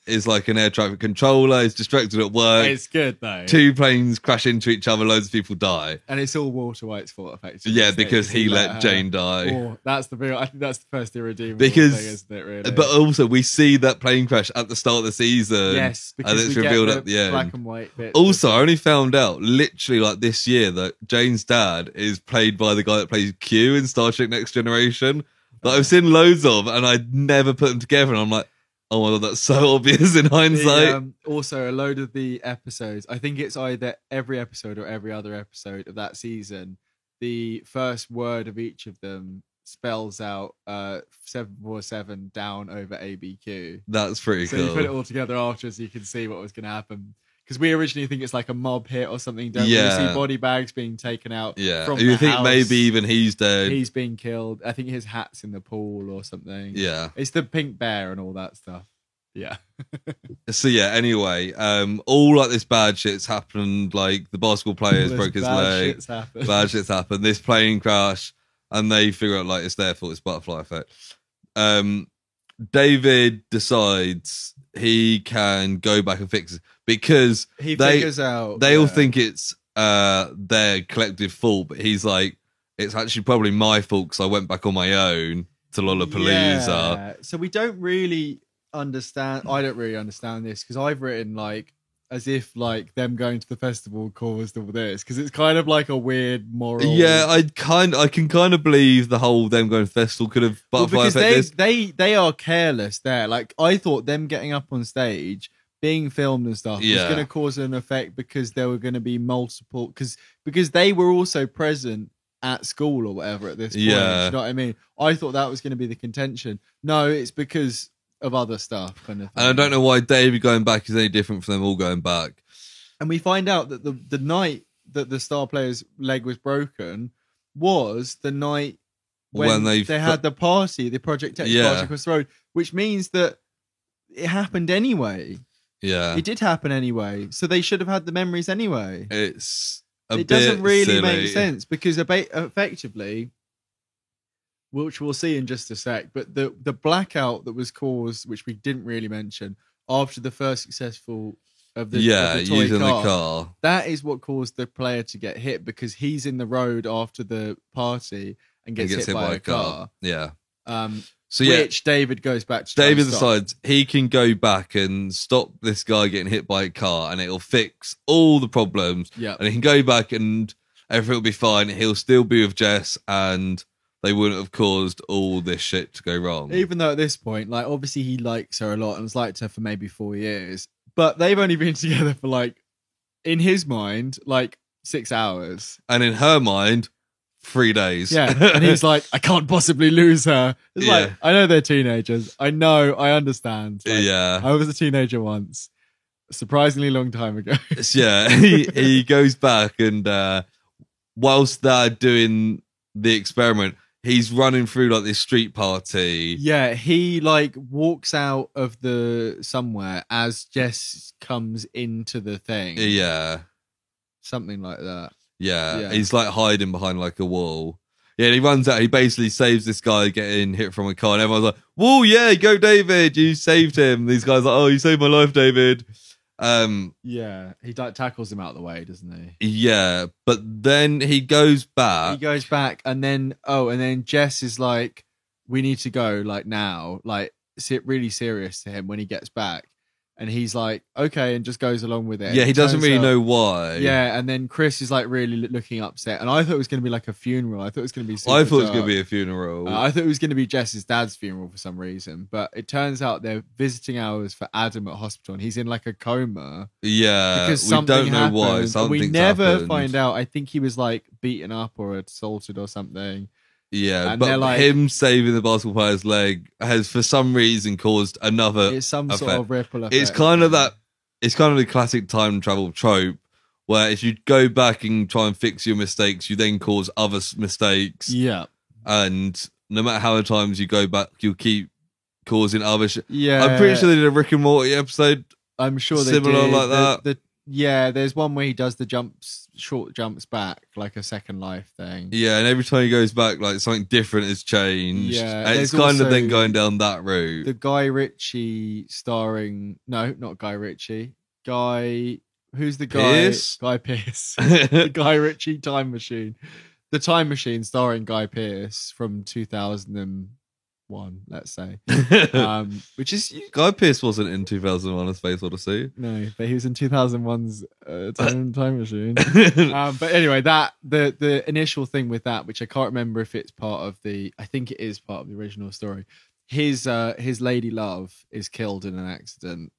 Is like an air traffic controller, is distracted at work. It's good though. 2 planes crash into each other, loads of people die. And it's all Walter White's fault, effectively. Yeah, because he let Jane die. Oh, that's the real, I think that's the first irredeemable because, thing, isn't it, really? But also we see that plane crash at the start of the season. Yes, because and it's revealed at the end. Black and white bit. Also, I only found out literally like this year that Jane's dad is played by the guy that plays Q in Star Trek Next Generation. That I've seen loads of, and I'd never put them together. And I'm like, oh my god, that's so obvious in hindsight. Also, a load of the episodes, I think it's either every episode or every other episode of that season, the first word of each of them spells out 747 down over ABQ. That's pretty cool. So you put it all together after so you can see what was going to happen. Because we originally think it's like a mob hit or something, don't we? We see body bags being taken out from you the think house. maybe even he's dead. He's being killed. I think his hat's in the pool or something. Yeah. It's the pink bear and all that stuff. Yeah. So yeah, anyway, all like this bad shit's happened, like the basketball players broke his leg. Bad shit's happened. This plane crash, and they figure out like it's their fault, it's butterfly effect. David decides he can go back and fix it because he figures out they all think it's their collective fault, but he's like, it's actually probably my fault because I went back on my own to Lollapalooza. Yeah. So we don't really understand. I don't really understand this because I've written like as if like them going to the festival caused all this because it's kind of like a weird moral. Yeah, I can kind of believe the whole them going to the festival could have butterfly because they are careless there. Like I thought them getting up on stage, being filmed and stuff was going to cause an effect because there were going to be multiple because they were also present at school or whatever at this point. Yeah. You know what I mean? I thought that was going to be the contention. No, it's because of other stuff kind of thing. And I don't know why David going back is any different from them all going back. And we find out that the night that the star player's leg was broken was the night when they had the party, the Project X party across the road, which means that it happened anyway. Yeah. It did happen anyway. So they should have had the memories anyway. It doesn't really silly. make sense because effectively, which we'll see in just a sec, but the blackout that was caused, which we didn't really mention, after the first successful of the toy using car, the car, that is what caused the player to get hit because he's in the road after the party and gets hit by a car. Yeah. Which David goes back to. David decides he can go back and stop this guy getting hit by a car, and it'll fix all the problems. Yeah. And he can go back, and everything will be fine. He'll still be with Jess, and they wouldn't have caused all this shit to go wrong. Even though at this point, like, obviously he likes her a lot and has liked her for maybe 4 years, but they've only been together for like, in his mind, like 6 hours. And in her mind, 3 days. Yeah. And he's like, I can't possibly lose her. It's like, I know they're teenagers. I know, I understand. Like, I was a teenager once. A surprisingly long time ago. Yeah. He goes back and whilst they're doing the experiment, he's running through like this street party. Yeah, he like walks out of the somewhere as Jess comes into the thing. Yeah. Something like that. Yeah. He's like hiding behind like a wall. Yeah, and he runs out. He basically saves this guy getting hit from a car, and everyone's like, "Whoa, yeah, go, David! You saved him." These guys are like, "Oh, you saved my life, David." Yeah, he tackles him out of the way, doesn't he? Yeah, but then he goes back. And then Jess is like, "We need to go, like now." Like, really serious to him when he gets back, And he's like, okay, and just goes along with it. Yeah, he doesn't really know why. Yeah, and then Chris is like really looking upset. And I thought it was going to be like a funeral. I thought it was going to be I thought it was going to be a funeral. I thought it was going to be Jess's dad's funeral for some reason. But it turns out they're visiting hours for Adam at hospital. And he's in like a coma. Yeah, because we don't know why. We never find out. I think he was like beaten up or assaulted or something. Yeah, but like, him saving the basketball player's leg has, for some reason, caused another. It's some effect. Sort of ripple effect. It's kind of that. It's kind of the classic time travel trope, where if you go back and try and fix your mistakes, you then cause other mistakes. Yeah, and no matter how many times you go back, you'll keep causing other shit. Yeah, I'm pretty sure they did a Rick and Morty episode. I'm sure similar they did. like that. Yeah, there's one where he does the short jumps back, like a Second Life thing. Yeah, and every time he goes back, like something different has changed. Yeah, and it's kind of then going down that route. The Guy Ritchie starring, no, not Guy Ritchie. Who's the guy? Pierce? Guy Pearce. The Guy Ritchie Time Machine. The Time Machine starring Guy Pearce from 2001, let's say. Which is Guy Pearce wasn't in 2001: A Space Odyssey. No, but he was in 2001's Time Machine. But anyway, that the initial thing with that, which I can't remember if it's part of I think it is part of the original story. His lady love is killed in an accident,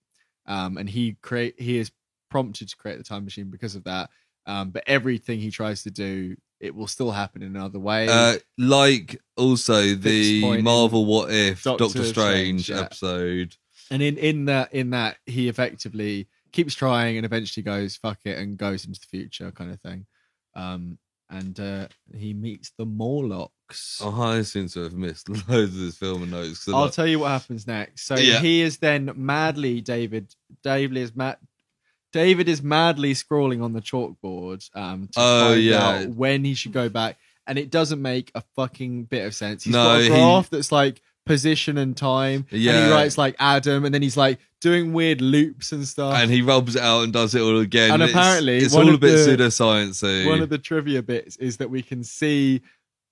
and he is prompted to create the time machine because of that. But everything he tries to do, it will still happen in another way. Like also the Marvel What If Doctor Strange yeah. episode. And in that he effectively keeps trying and eventually goes fuck it and goes into the future kind of thing. And he meets the Morlocks. Oh, I seem to have missed loads of this film and notes. I'll tell you what happens next. So he is then David is madly scrawling on the chalkboard to find out when he should go back. And it doesn't make a fucking bit of sense. He's got a graph that's like position and time. Yeah. And he writes like Adam, and then he's like doing weird loops and stuff. And he rubs it out and does it all again. And apparently it's all a bit pseudoscience-y. One of the trivia bits is that we can see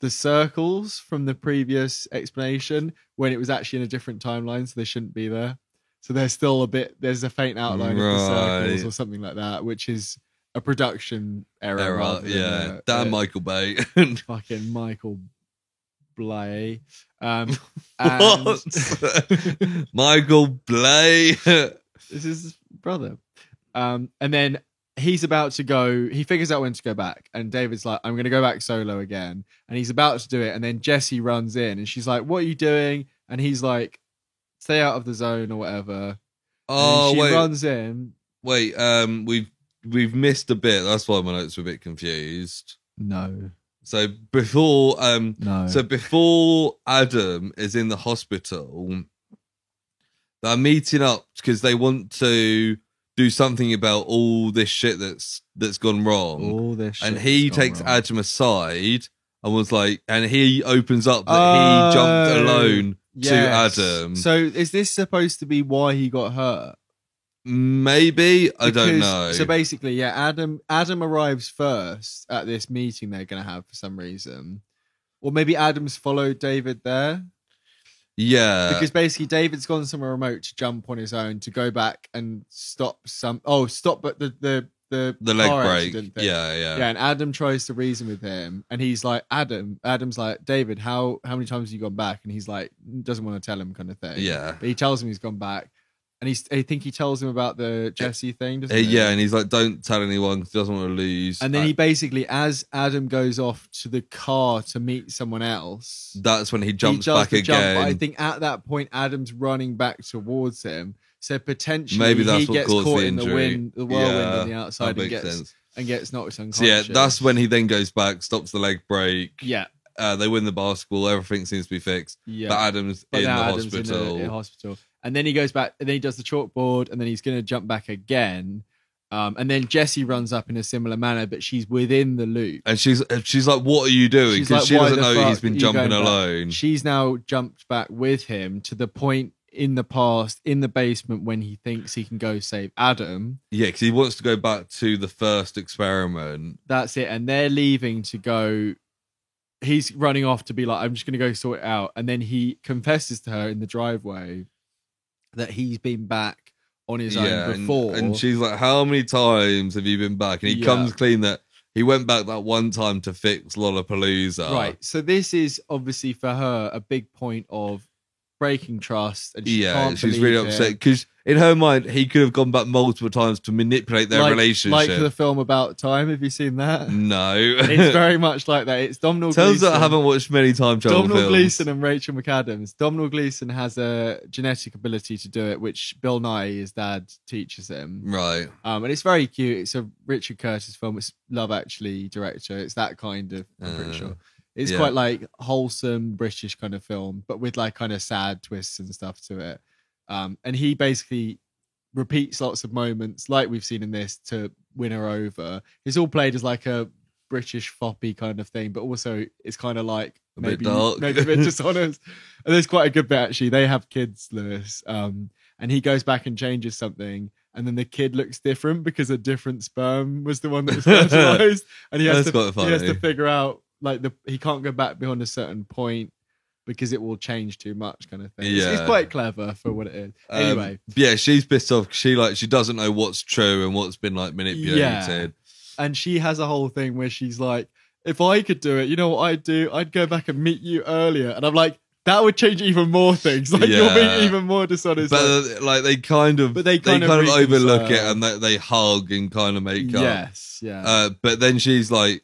the circles from the previous explanation when it was actually in a different timeline, so they shouldn't be there. So there's still there's a faint outline of the circles or something like that, which is a production error. Yeah. Damn Michael Bay. Fucking Michael Blay. Michael Blay. This is his brother. And then he's about to go, he figures out when to go back. And David's like, I'm going to go back solo again. And he's about to do it. And then Jessie runs in and she's like, what are you doing? And he's like, stay out of the zone or whatever. Oh, she runs in. Wait, we've missed a bit. That's why my notes were a bit confused. No. So before no. So before Adam is in the hospital, they're meeting up because they want to do something about all this shit that's gone wrong. All this shit. And he takes Adam aside and was like, and he opens up that he jumped alone to Adam. So is this supposed to be why he got hurt? Maybe. I don't know. So basically, yeah, Adam arrives first at this meeting they're going to have for some reason. Or maybe Adam's followed David there. Yeah. Because basically David's gone somewhere remote to jump on his own to go back and stop but the leg break. Thing. Yeah. And Adam tries to reason with him and he's like, Adam's like, David, how many times have you gone back? And he's like, doesn't want to tell him kind of thing. Yeah. But he tells him he's gone back. And I think he tells him about the Jessie thing, doesn't he? Yeah, and he's like, don't tell anyone because he doesn't want to lose. And then he basically, as Adam goes off to the car to meet someone else, that's when he jumps back again. I think at that point, Adam's running back towards him. So potentially maybe that's he what gets caused caught the in injury. the whirlwind on the outside and gets knocked unconscious. So yeah, that's when he then goes back, stops the leg break. Yeah. They win the basketball. Everything seems to be fixed. Yeah. But Adam's in the hospital. In hospital. And then he goes back, and then he does the chalkboard, and then he's going to jump back again. And then Jessie runs up in a similar manner, but she's within the loop. And she's like, what are you doing? Because she doesn't know he's been jumping alone. She's now jumped back with him to the point in the past, in the basement, when he thinks he can go save Adam. Yeah, because he wants to go back to the first experiment. That's it. And they're leaving to go. He's running off to be like, I'm just going to go sort it out. And then he confesses to her in the driveway that he's been back on his own before. And she's like, how many times have you been back? And he comes clean that he went back that one time to fix Lollapalooza. Right. So this is obviously for her a big point of breaking trust. And she's really upset because in her mind, he could have gone back multiple times to manipulate their relationship. Like the film About Time. Have you seen that? No. It's very much like that. It's Domhnall Gleeson. Gleeson. I haven't watched many time travel films. Domhnall Gleeson and Rachel McAdams. Domhnall Gleeson has a genetic ability to do it, which Bill Nye, his dad, teaches him. Right. And it's very cute. It's a Richard Curtis film. It's Love Actually director. It's that kind of, I'm pretty sure. It's quite like wholesome British kind of film, but with like kind of sad twists and stuff to it. And he basically repeats lots of moments like we've seen in this to win her over. It's all played as like a British foppy kind of thing, but also it's kind of like maybe a bit dishonest. And there's quite a good bit actually. They have kids, Lewis, and he goes back and changes something. And then the kid looks different because a different sperm was the one that was fertilized. And he has to figure out like he can't go back beyond a certain point because it will change too much kind of thing. Yeah. It's quite clever for what it is. Anyway. She's pissed off because she doesn't know what's true and what's been like manipulated. Yeah. And she has a whole thing where she's like, if I could do it, you know what I'd do? I'd go back and meet you earlier. And I'm like, that would change even more things. Like you're being even more dishonest. But like they kind of overlook it and they hug and kind of make up. Yes, yeah. But then she's like,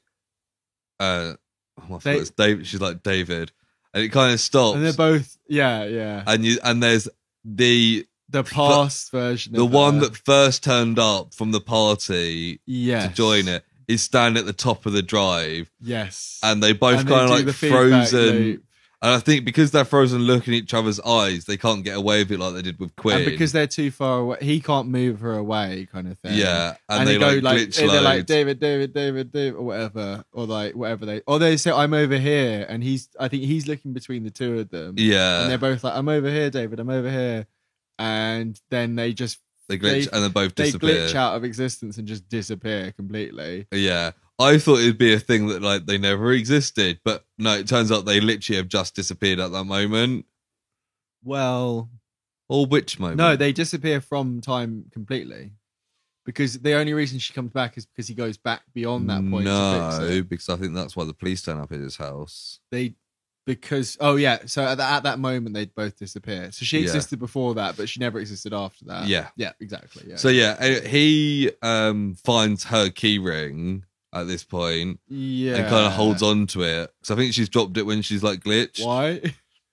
it's David. She's like David, and it kind of stops. And they're both, yeah. And there's the past version, the one that first turned up from the party to join it is standing at the top of the drive. Yes, and they both kind of like frozen. And I think because they're frozen, looking in each other's eyes, they can't get away with it like they did with Quinn. And because they're too far away, he can't move her away, kind of thing. Yeah, and they go like they're like David, or whatever, or like whatever they say. I'm over here, and I think he's looking between the two of them. Yeah, and they're both like, I'm over here, David, I'm over here, and then they glitch and they both disappear. They glitch out of existence and just disappear completely. Yeah. I thought it'd be a thing that like they never existed, but no, it turns out they literally have just disappeared at that moment. Well, or which moment? No, they disappear from time completely. Because the only reason she comes back is because he goes back beyond that point. No, because I think that's why the police turn up at his house. So at that moment they both disappear. So she existed before that, but she never existed after that. Yeah, exactly. Yeah. So he finds her key ring at this point, and kind of holds on to it because I think she's dropped it when she's like glitched. Why?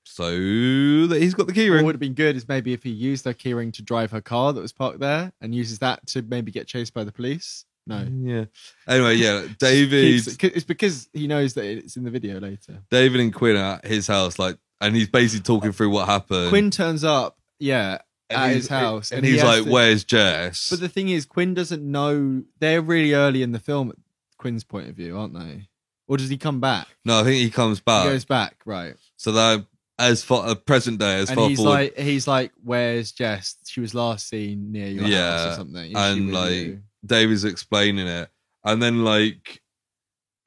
So that he's got the key ring. What would have been good is maybe if he used her key ring to drive her car that was parked there, and uses that to maybe get chased by the police. No. Yeah. Anyway, David. It's because he knows that it's in the video later. David and Quinn are at his house, and he's basically talking through what happened. Quinn turns up, at his house, and he's like, "Where's Jess?" But the thing is, Quinn doesn't know. They're really early in the film. Quinn's point of view, aren't they? Or does he come back? No, I think he comes back. He goes back, right? So they're as far present day as far forward. He's like, "Where's Jess? She was last seen near your house or something." And like David's explaining it, and then like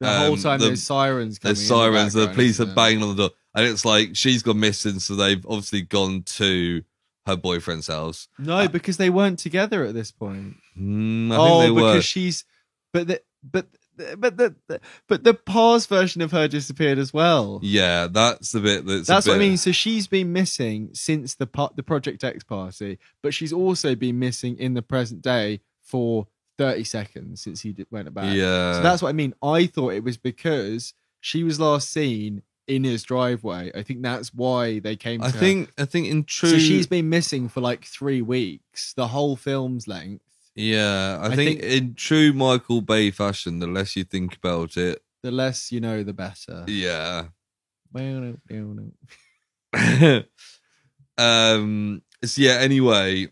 the whole time there's sirens. There's sirens. The police are banging on the door, and it's like she's gone missing. So they've obviously gone to her boyfriend's house. No, because they weren't together at this point. I think they were. Because she's, But the past version of her disappeared as well. Yeah, that's the bit that's what I mean. So she's been missing since the Project X party, but she's also been missing in the present day for 30 seconds since he went about. Yeah. So that's what I mean. I thought it was because she was last seen in his driveway. I think that's why they came to her. I think in true... So she's been missing for like 3 weeks, the whole film's length. Yeah, I think in true Michael Bay fashion, the less you think about it, the less you know, the better. Yeah. So anyway,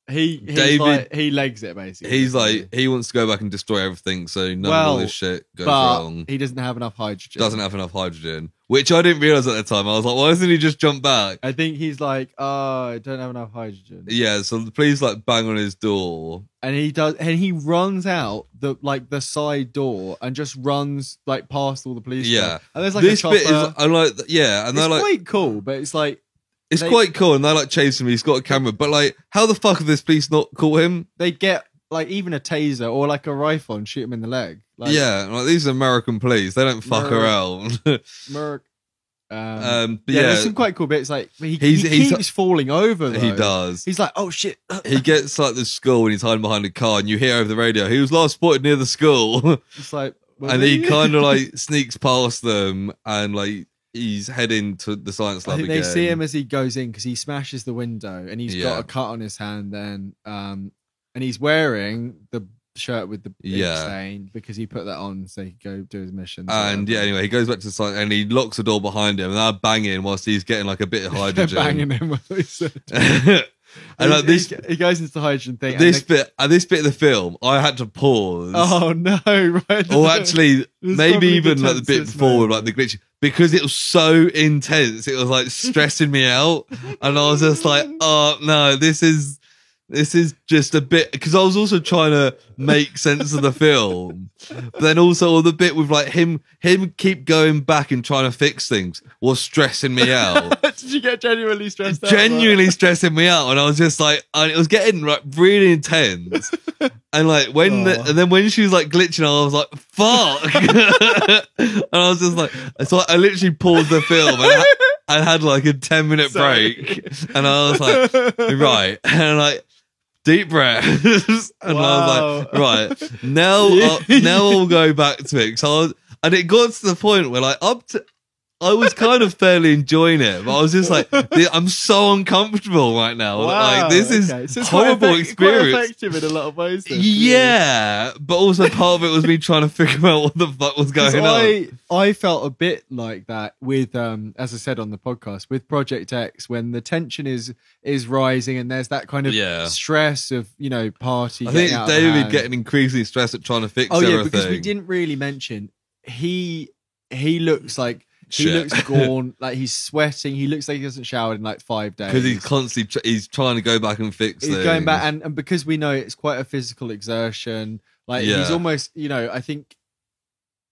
he legs it basically. He's like, he wants to go back and destroy everything, so none of all this shit goes wrong. He doesn't have enough hydrogen. Which I didn't realize at the time. I was like, why doesn't he just jump back? I think he's like, I don't have enough hydrogen. Yeah, so the police like bang on his door. And he does, and he runs out the side door and just runs like past all the police. Yeah. And there's like this a chopper. bit is, I'm like, yeah, and it's they're like, quite cool, but it's like, It's quite cool, and they're like chasing him. He's got a camera, but like, how the fuck have this police not caught him? They get like even a taser or like a rifle and shoot him in the leg. Like, yeah, like these are American police. They don't fuck around. But yeah, there's some quite cool bits. Like he keeps falling over. Though. He does. He's like, oh shit. He gets like the school and he's hiding behind a car, and you hear over the radio, he was last spotted near the school. It's like, and he kind of like sneaks past them, and like he's heading to the science lab. I think again. they see him as he goes in because he smashes the window, and he's got a cut on his hand. Then, and he's wearing the shirt with the ink stain because he put that on so he could go do his mission. And anyway, he goes back to the site and he locks the door behind him, and they're banging whilst he's getting like a bit of hydrogen. Banging him. And like this, he goes into the hydrogen thing. This bit of the film, I had to pause. Oh no! Right. Or actually, maybe even like the bit before with like the glitch, because it was so intense. It was like stressing me out, and I was just like, oh no, this is just a bit, because I was also trying to make sense of the film, but then also the bit with like him keep going back and trying to fix things was stressing me out. Did you get genuinely stressed out? Genuinely stressing me out, and I was just like, and it was getting like really intense. And like and then when she was like glitching, I was like, fuck. And I was just like, so I literally paused the film and had like a 10-minute break, and I was like, right, and like, deep breath. And I was like, right, now I'll go back to it. And it got to the point where like I was kind of fairly enjoying it, but I was just like, I'm so uncomfortable right now. Wow, like this is horrible experience. Quite effective in a lot of ways. Then. Yeah, but also part of it was me trying to figure out what the fuck was going on. I felt a bit like that with, as I said on the podcast, with Project X, when the tension is rising and there's that kind of stress of party. I think David getting increasingly stressed at trying to fix everything. Because we didn't really mention he looks like. He looks gaunt, like he's sweating. He looks like he hasn't showered in like 5 days. Because he's constantly he's trying to go back and fix things. He's going back, and because we know it's quite a physical exertion. Like he's almost, I think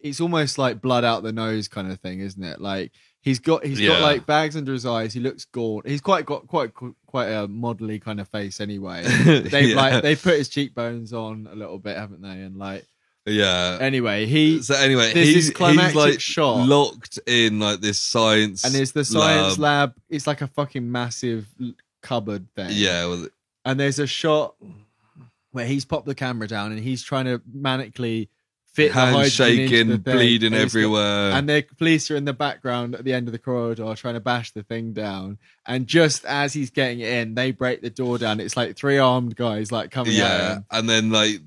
it's almost like blood out the nose kind of thing, isn't it? Like he's got like bags under his eyes. He looks gaunt. He's got quite a modelly kind of face anyway. They've put his cheekbones on a little bit, haven't they? And like. Yeah. Anyway, he's like shot locked in like this science, and it's the science lab. It's like a fucking massive cupboard thing. Yeah. And there's a shot where he's popped the camera down and he's trying to manically fit hands shaking, bleeding everywhere, and the police are in the background at the end of the corridor trying to bash the thing down. And just as he's getting it in, they break the door down. It's like 3 armed guys like coming at him. And then like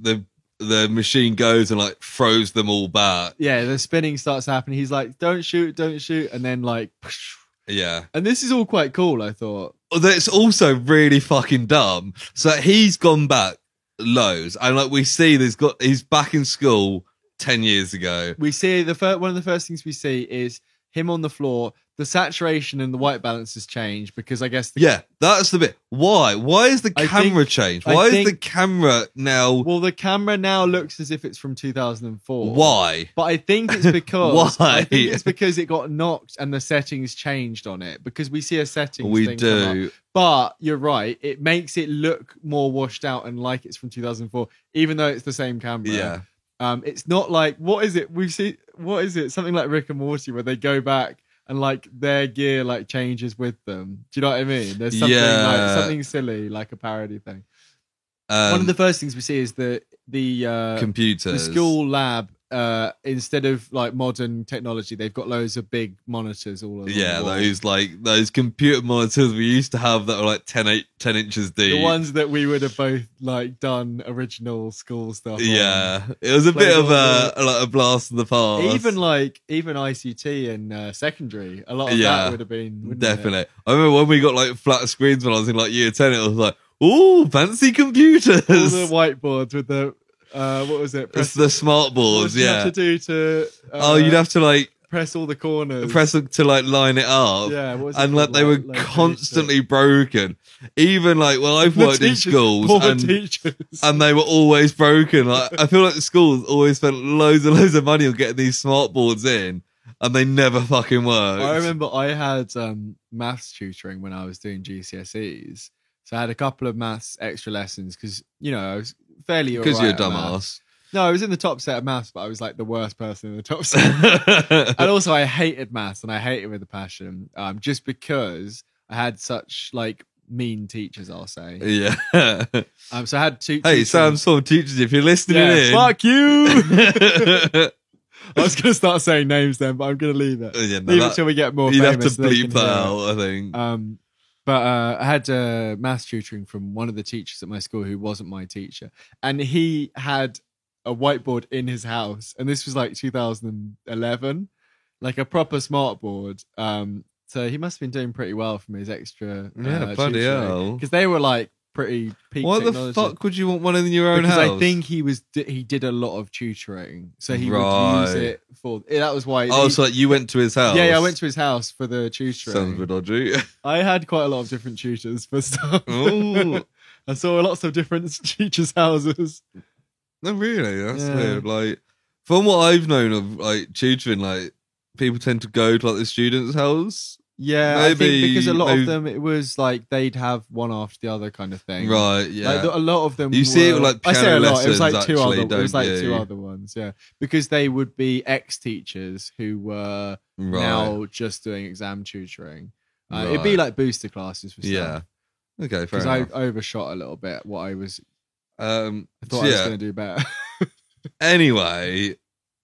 the machine goes and like throws them all back. Yeah, the spinning starts happening. He's like, don't shoot. And then like, yeah. And this is all quite cool, I thought. It's also really fucking dumb. So he's gone back loads, and like we see he's back in school 10 years ago. We see one of the first things we see is him on the floor. The saturation and the white balance has changed because I guess that's the bit. Why is the camera changed? Why is the camera now? Well, the camera now looks as if it's from 2004. Why? But I think it's because why? I think it's because it got knocked and the settings changed on it, because we see a settings we thing do. Come up. But you're right, it makes it look more washed out and like it's from 2004, even though it's the same camera. Yeah. It's not like, what is it? Something like Rick and Morty where they go back and like their gear like changes with them. Do you know what I mean? There's something like something silly, like a parody thing. One of the first things we see is the computers, the school lab. Instead of like modern technology, they've got loads of big monitors all over. Yeah, those computer monitors we used to have that were like 10 inches deep. The ones that we would have both like done original school stuff. Yeah, it was a bit of a blast of the past. Even ICT in secondary, a lot of that would have been definitely. I remember when we got like flat screens when I was in like year 10. It was like, ooh, fancy computers. All the whiteboards with the. What was it? It's the smart boards. What did you have to do to? You'd have to like press all the corners. Press to like line it up. Yeah, and like they were constantly broken. Even like I've worked in schools and they were always broken. Like I feel like the schools always spent loads of money on getting these smart boards in, and they never fucking worked. I remember I had maths tutoring when I was doing GCSEs. So I had a couple of maths extra lessons because, I was fairly all right. Because you're a at dumbass. Maths. No, I was in the top set of maths, but I was like the worst person in the top set. And also I hated maths, and I hated it with a passion, just because I had such like mean teachers, I'll say. Yeah. So I had two. Hey, Sam Storm teachers, if you're listening in. Fuck you! I was going to start saying names then, but I'm going to leave it. Yeah, leave it till we get more you'd famous. have to bleep that out, I think. But I had maths tutoring from one of the teachers at my school who wasn't my teacher. And he had a whiteboard in his house. And this was like 2011, like a proper smart board. So he must have been doing pretty well from his extra bloody hell. Because they were like pretty peak What technology. the fuck would you want one in your own house? I think he did a lot of tutoring, so he would use it for. That was why. So like you went to his house? Yeah, I went to his house for the tutoring. Sounds a bit dodgy. I had quite a lot of different tutors for stuff. I saw lots of different teachers' houses. No, really, that's weird. Like, from what I've known of like tutoring, like people tend to go to like the student's house. Yeah, maybe, I think because a lot of them, it was like they'd have one after the other kind of thing. Right, yeah. Like, a lot of them. You see it with like piano I say a lot. lessons, it was like actually, two other ones. Yeah, because they would be ex-teachers who were now just doing exam tutoring. It'd be like booster classes for stuff. Yeah. Okay, fair enough. Because I overshot a little bit what I was. I thought I was going to do better. Anyway.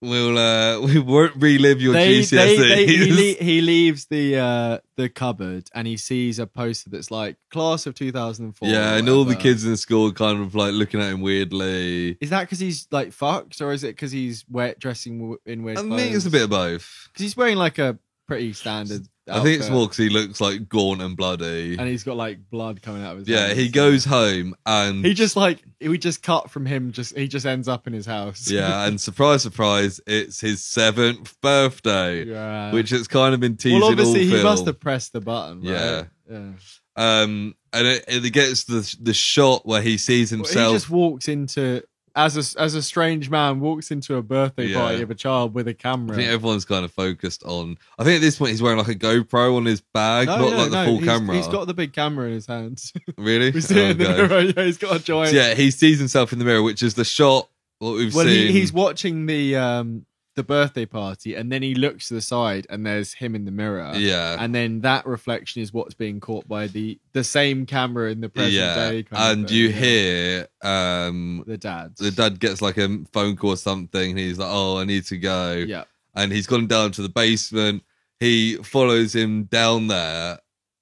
We won't relive your GCSEs. He leaves the cupboard and he sees a poster that's like class of 2004. Yeah, and all the kids in the school are kind of like looking at him weirdly. Is that because he's like fucked, or is it because he's dressing in weird clothes? I think it's a bit of both. Because he's wearing like a pretty standard outfit. I think it's more because he looks like gaunt and bloody, and he's got like blood coming out of his. Yeah, hands. he goes home and we just cut from him. He just ends up in his house. Yeah, and surprise, surprise, it's his 7th birthday. Yeah, which it's kind of been teasing. Well, obviously all he film. must have pressed the button. Right? Yeah. And it gets the shot where he sees himself. He just walks into. As a strange man walks into a birthday party of a child with a camera. I think everyone's kind of focused on. I think at this point he's wearing like a GoPro on his bag, the full camera. He's got the big camera in his hands. Really? We see it in the mirror. Yeah, he's got a giant. So yeah, he sees himself in the mirror, which is the shot. What we've seen. He's watching the birthday party, and then he looks to the side, and there's him in the mirror. Yeah, and then that reflection is what's being caught by the same camera in the present day. And you hear the dad. The dad gets like a phone call or something. And he's like, "Oh, I need to go." Yeah, and he's gone down to the basement. He follows him down there,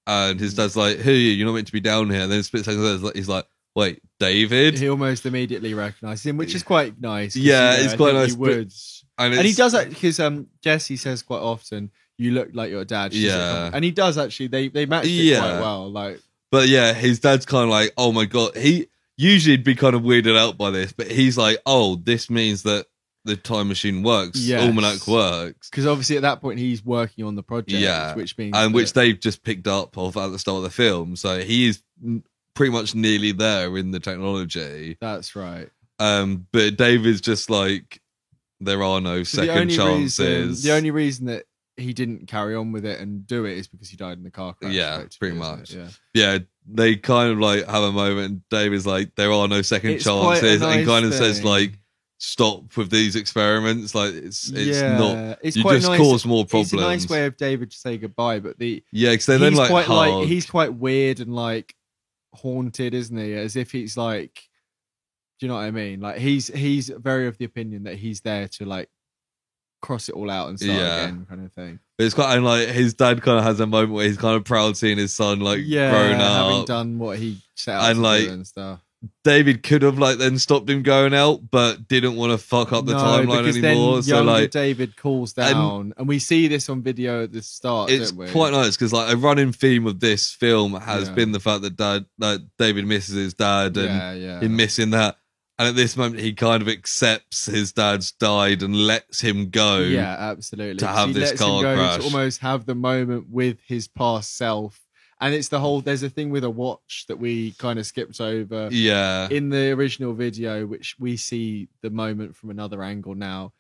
and his dad's like, "Who are you? You're not meant to be down here." And then a split second later, he's like, "Wait, David?" He almost immediately recognises him, which is quite nice. Yeah, it's quite nice. He would. And he does that because Jesse says quite often, "You look like your dad." And he does actually. They matched it quite well. But yeah, his dad's kind of like, "Oh my god." He usually would be kind of weirded out by this, but he's like, "Oh, this means that the time machine works. Yes. Almanac works." Because obviously at that point he's working on the project, which means which they've just picked up of at the start of the film. So he is pretty much nearly there in the technology. That's right. But David's just like. There are no second chances. The only reason that he didn't carry on with it and do it is because he died in the car crash. Yeah, pretty much. Yeah, they kind of like have a moment. And David's like, "There are no second chances," and kind of says like, "Stop with these experiments. Like it's not. It's you quite just nice. cause more problems." It's a nice way of David to say goodbye, but because they're then like hard. He's quite weird and like haunted, isn't he? As if he's like. Do you know what I mean? Like he's very of the opinion that he's there to like cross it all out and start again, kind of thing. But it's quite and like his dad kind of has a moment where he's kind of proud seeing his son like grown up, having done what he set out to do and stuff. David could have like then stopped him going out, but didn't want to fuck up the timeline anymore. Then so like David calls down, and we see this on video at the start. It's don't we? quite nice because like a running theme of this film has been the fact that David misses his dad and him missing that. And at this moment, he kind of accepts his dad's died and lets him go. Yeah, absolutely. To have this car crash. To almost have the moment with his past self. And it's there's a thing with a watch that we kind of skipped over. Yeah. In the original video, which we see the moment from another angle now.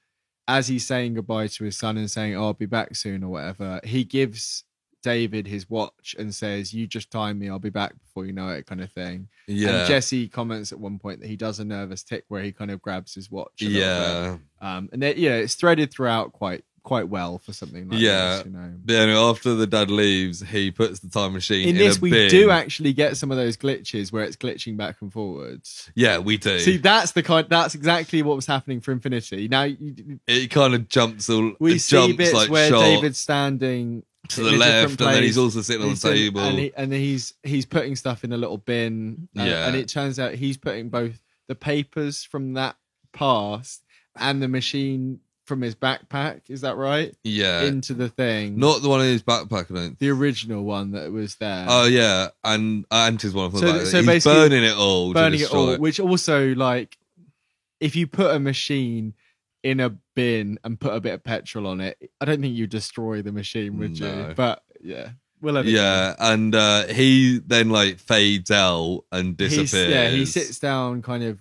as he's saying goodbye to his son and saying, "Oh, I'll be back soon" or whatever, he gives David his watch and says, "You just time me, I'll be back before you know it," kind of thing. Yeah. And Jesse comments at one point that he does a nervous tick where he kind of grabs his watch. Yeah. And then, it's threaded throughout quite well for something like this. But after the dad leaves, he puts the time machine in this. A we bin. do actually get some of those glitches where it's glitching back and forwards. Yeah, we do. See, that's exactly what was happening for Infinity. Now it kind of jumps all. We see jumps bits like where shot David's standing to the left, and then he's also sitting on the table, and he's putting stuff in a little bin. And it turns out he's putting both the papers from that past and the machine from his backpack. Is that right? Yeah. Into the thing. Not the one in his backpack, I don't. The original one that was there. Oh yeah, and his one. So he's basically burning it all. Which also, like, if you put a machine in a bin and put a bit of petrol on it, I don't think you destroy the machine, would you? But yeah, we'll let it go. And he then like fades out and disappears. He sits down, kind of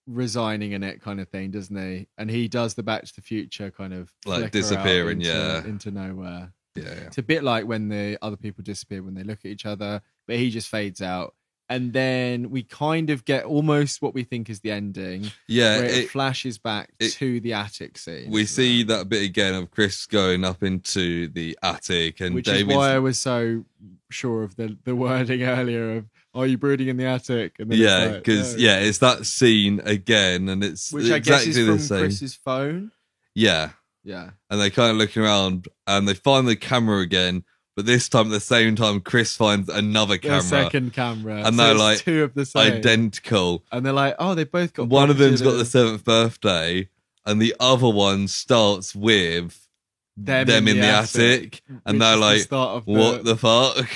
resigning in it, kind of thing, doesn't he? And he does the Back to the Future kind of like disappearing, into nowhere. Yeah, it's a bit like when the other people disappear when they look at each other, but he just fades out. And then we kind of get almost what we think is the ending. Yeah, where it flashes back to the attic scene. We see that bit again of Chris going up into the attic, and which is why I was so sure of the wording earlier of "Are you brooding in the attic?" And then because it's that scene again, and it's which I exactly guess is the from same. Chris's phone. Yeah, and they're kind of looking around, and they find the camera again. But this time, at the same time, Chris finds another camera. A second camera. And they're like two of the same. Identical. And they're like, oh, they both got one of them's got the 7th birthday, and the other one starts with them in the attic. And they're like, what the fuck?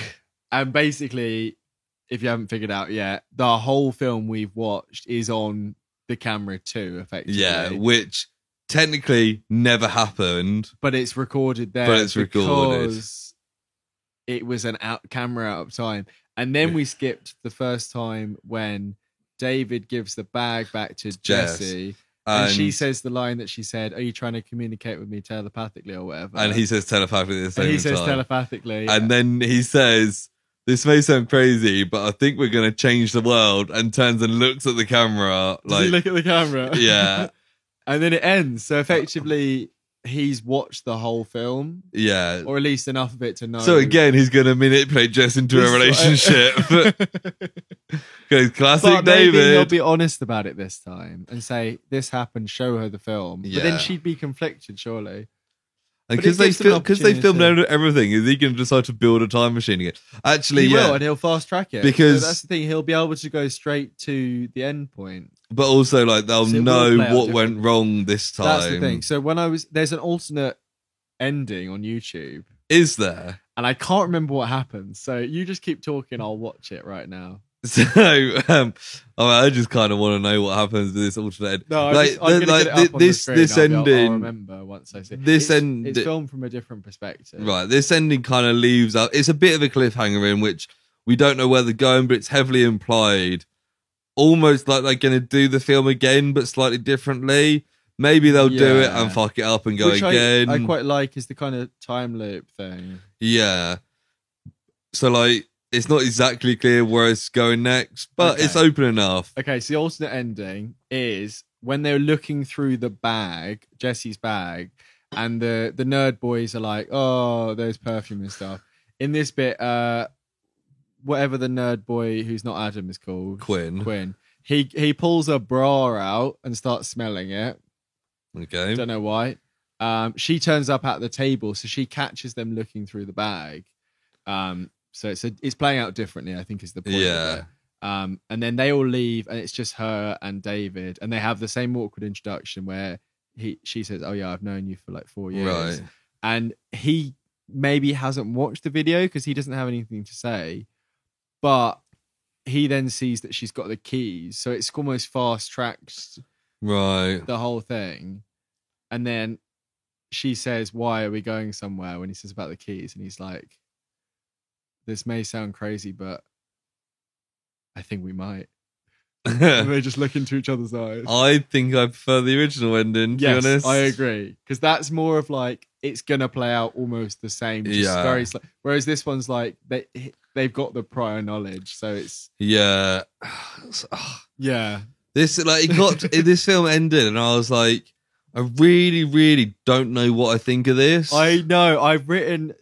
And basically, if you haven't figured out yet, the whole film we've watched is on the camera too, effectively. Yeah, which technically never happened. But it's recorded there. But it's recorded. Because it was an camera out of time. And then we skipped the first time when David gives the bag back to Jesse. And she says the line that she said, "Are you trying to communicate with me telepathically or whatever?" And he says telepathically at the same time. He says telepathically. And then he says, "This may sound crazy, but I think we're going to change the world," and turns and looks at the camera. Does he look at the camera? Yeah. And then it ends. So effectively, he's watched the whole film. Yeah. Or at least enough of it to know. So again, he's going to manipulate Jess into a relationship. Classic David. Maybe he'll be honest about it this time and say, this happened, show her the film. Yeah. But then she'd be conflicted, surely. Because they filmed everything, is he going to decide to build a time machine again? Actually, he will, and he'll fast track it. Because that's the thing, he'll be able to go straight to the end point. But also, like, they'll know what went wrong this time. That's the thing. So there's an alternate ending on YouTube. Is there? And I can't remember what happens. So you just keep talking, I'll watch it right now. So, I just kind of want to know what happens to this alternate. No, I'm this ending. I'll remember once I see it. It's filmed from a different perspective. Right, this ending kind of leaves out. It's a bit of a cliffhanger in which we don't know where they're going, but it's heavily implied, almost like they're going to do the film again, but slightly differently. Maybe they'll do it and fuck it up and go again. I quite like is the kind of time loop thing. Yeah. So like, it's not exactly clear where it's going next, but it's open enough. Okay, so the alternate ending is when they're looking through the bag, Jesse's bag, and the nerd boys are like, oh, there's perfume and stuff. In this bit, whatever the nerd boy who's not Adam is called, Quinn, he pulls a bra out and starts smelling it. Okay. Don't know why. She turns up at the table, so she catches them looking through the bag. So it's playing out differently, I think, is the point. Yeah. And then they all leave, and it's just her and David, and they have the same awkward introduction where she says, "Oh yeah, I've known you for like 4 years," right. And he maybe hasn't watched the video because he doesn't have anything to say, but he then sees that she's got the keys, so it's almost fast tracks right the whole thing, and then she says, "Why are we going somewhere?" when he says about the keys, and he's like, this may sound crazy, but I think we might. and they just look into each other's eyes. I think I prefer the original ending, to be honest. I agree. Because that's more of like, it's going to play out almost the same. Just very whereas this one's like, they've got the prior knowledge. So it's... Yeah. Yeah. This, like, this film ended and I was like, I really, really don't know what I think of this. I know. I've written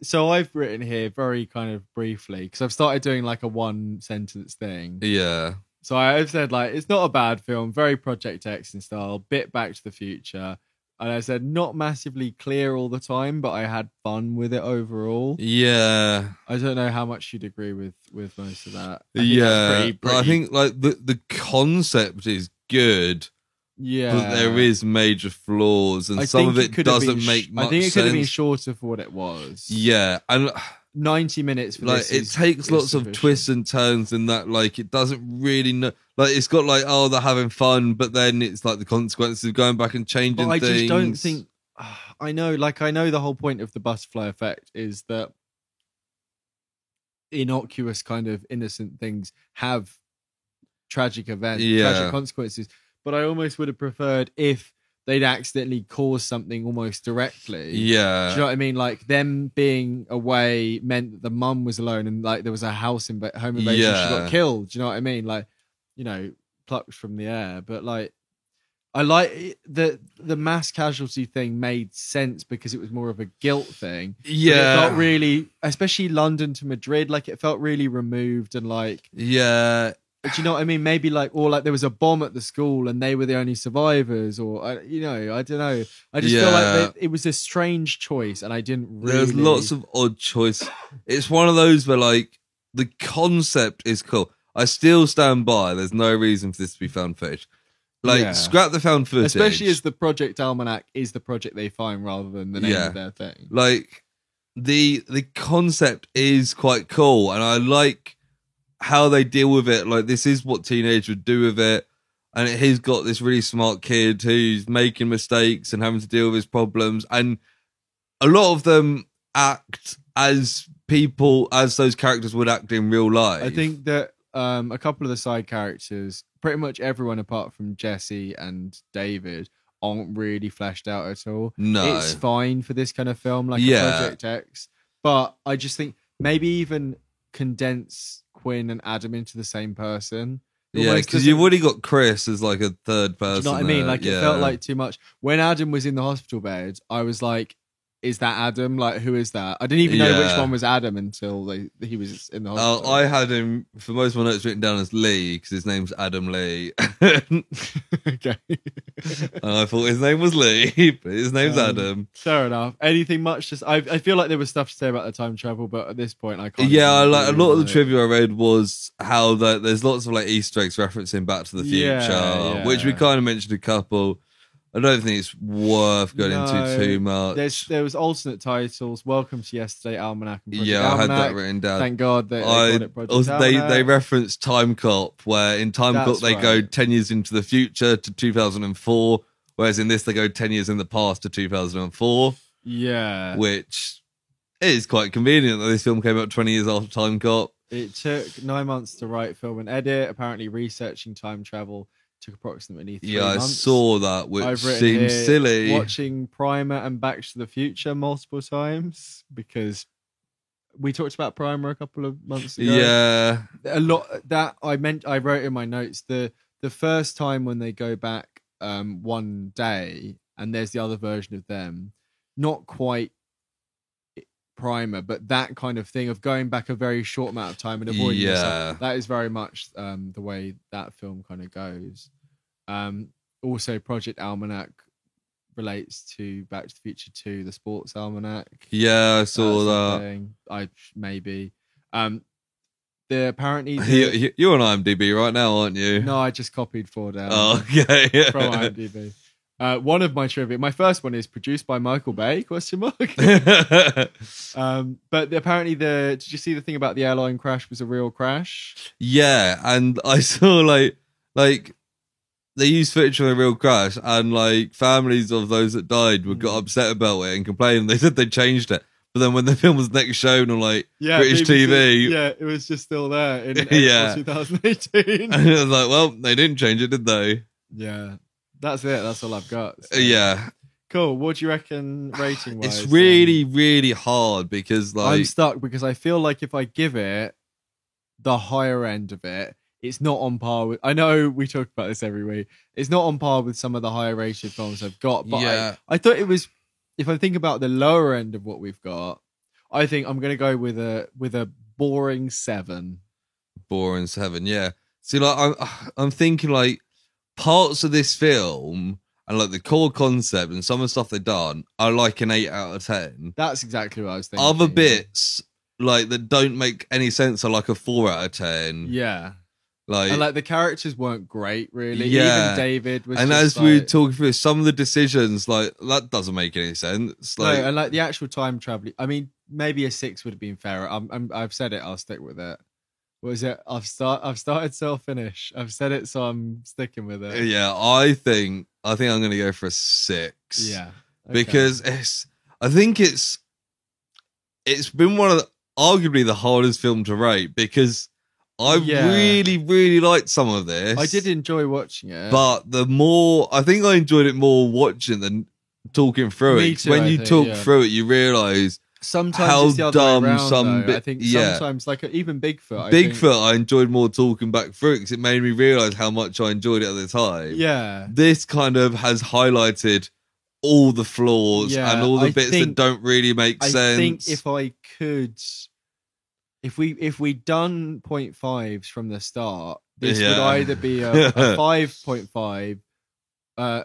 here very kind of briefly because I've started doing like a one sentence thing. Yeah. So I've said like, it's not a bad film, very Project X in style, bit Back to the Future. And I said not massively clear all the time, but I had fun with it overall. Yeah. I don't know how much you'd agree with most of that. I think like the concept is good. Yeah, but there is major flaws, and some of it doesn't make much sense. I think it could have been shorter for what it was. Yeah, and 90 minutes for like this it takes lots of twists and turns in that, like it doesn't really know. Like it's got like, oh, they're having fun, but then it's like the consequences of going back and changing things. I just don't think. I know the whole point of the butterfly effect is that innocuous kind of innocent things have tragic events, tragic consequences. But I almost would have preferred if they'd accidentally caused something almost directly. Yeah. Do you know what I mean? Like them being away meant that the mum was alone and like there was a home invasion. She got killed. Do you know what I mean? Like, you know, plucked from the air. But like, I like the mass casualty thing made sense because it was more of a guilt thing. Yeah. But it felt really, especially London to Madrid, like it felt really removed and like... Yeah. Do you know what I mean? Maybe like, or like there was a bomb at the school and they were the only survivors, or you know, I don't know. I just feel like it was a strange choice, and I didn't really. There's lots of odd choice. It's one of those where like the concept is cool. I still stand by. There's no reason for this to be found footage. Like scrap the found footage, especially as the Project Almanac is the project they find rather than the name of their thing. Like the concept is quite cool, and I like how they deal with it. Like this is what teenagers would do with it, and he's got this really smart kid who's making mistakes and having to deal with his problems, and a lot of them act as those characters would act in real life. I think that a couple of the side characters, pretty much everyone apart from Jesse and David, aren't really fleshed out at all. No, it's fine for this kind of film, like a Project X, but I just think maybe even condense Quinn and Adam into the same person. Yeah, because you've already got Chris as like a third person. Do you know what I mean? Like it felt like too much. When Adam was in the hospital bed, I was like, is that Adam? Like, who is that? I didn't even know which one was Adam until he was in the hospital. I had him, for most of my notes, written down as Lee, because his name's Adam Lee. Okay. And I thought his name was Lee, but his name's Adam. Fair enough. Anything much? Just I feel like there was stuff to say about the time travel, but at this point I can't. Yeah, like a lot of the trivia I read was how there's lots of like Easter eggs referencing Back to the Future, which we kind of mentioned a couple. I don't think it's worth going into too much. There was alternate titles. Welcome to Yesterday, Almanac, and Project Almanac. I had that written down. Thank God they called it Project Almanac. They referenced Time Cop, where in Time Cop they go 10 years into the future to 2004, whereas in this they go 10 years in the past to 2004. Yeah. Which is quite convenient that this film came out 20 years after Time Cop. It took 9 months to write, film, and edit. Apparently researching time travel took approximately 3 months. I saw that, which seems silly. Watching Primer and Back to the Future multiple times because we talked about Primer a couple of months ago. Yeah, a lot that I wrote in my notes the first time when they go back one day and there's the other version of them, not quite Primer, but that kind of thing of going back a very short amount of time and avoiding yourself. That is very much the way that film kind of goes. Also, Project Almanac relates to Back to the Future 2, the Sports Almanac. Yeah, I saw that. Maybe. Apparently you're on IMDb right now, aren't you? No, I just copied 4 down. Oh, okay. From IMDb. One of my trivia, my first one is produced by Michael Bay, question mark. But apparently did you see the thing about the airline crash was a real crash? Yeah, and I saw like they used footage from a real crash, and like families of those that died got upset about it and complained. They said they changed it. But then when the film was next shown on like British BBC, TV, it was just still there in Yeah. 2018. and it was like, well, they didn't change it, did they? Yeah, that's it. That's all I've got. So. Yeah. Cool. What do you reckon rating wise? It's really, really hard because like I'm stuck because I feel like if I give it the higher end of it, it's not on par with. I know we talk about this every week. It's not on par with some of the higher rated films I've got. But Yeah. I thought it was. If I think about the lower end of what we've got, I think I'm going to go with a boring 7. boring 7. Yeah. See, like I'm thinking like parts of this film and like the core concept and some of the stuff they've done are like an 8 out of 10. That's exactly what I was thinking. Other bits like that don't make any sense are like a 4 out of 10. Yeah. Like, and like the characters weren't great, really. Yeah. Even David was. And just as we were like, talking through some of the decisions, like that doesn't make any sense. Like, no, and like the actual time travel. I mean, maybe a 6 would have been fairer. I've said it. I'll stick with it. What is it? I've started, so I'll finish. I've said it, so I'm sticking with it. yeah, I think I'm going to go for a 6. Yeah, okay. because I think it's been one of arguably the hardest film to rate because I really, really liked some of this. I did enjoy watching it, but the more I think I enjoyed it more watching than talking through Me it. too, When I you think, talk yeah. through it, you realise sometimes how it's the other dumb way around, some though. I think sometimes, like even Bigfoot. I enjoyed more talking back through it because it made me realise how much I enjoyed it at the time. Yeah, This kind of has highlighted all the flaws and all the bits that don't really make sense. I think if I could, if we done 0.5s from the start, this would either be a 5.5,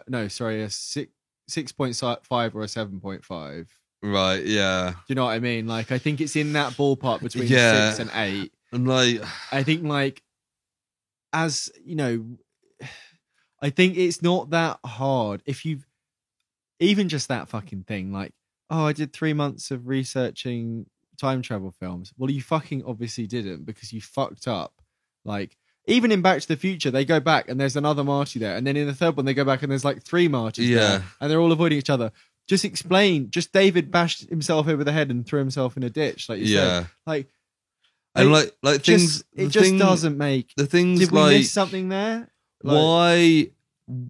no, sorry, a 6.5 or a 7.5. Right, yeah. Do you know what I mean? Like, I think it's in that ballpark between 6 and 8. And like, I think like, as you know, I think it's not that hard if you've even just that fucking thing. Like, oh, I did 3 months of researching time travel films. Well, you fucking obviously didn't because you fucked up. Like, even in Back to the Future, they go back and there's another Marty there, and then in the third one they go back and there's like 3 Martys there, and they're all avoiding each other. Just explain. Just David bashed himself over the head and threw himself in a ditch, like you said. Like, and like things. It just doesn't make the things. Did we like, miss something there? Like, why?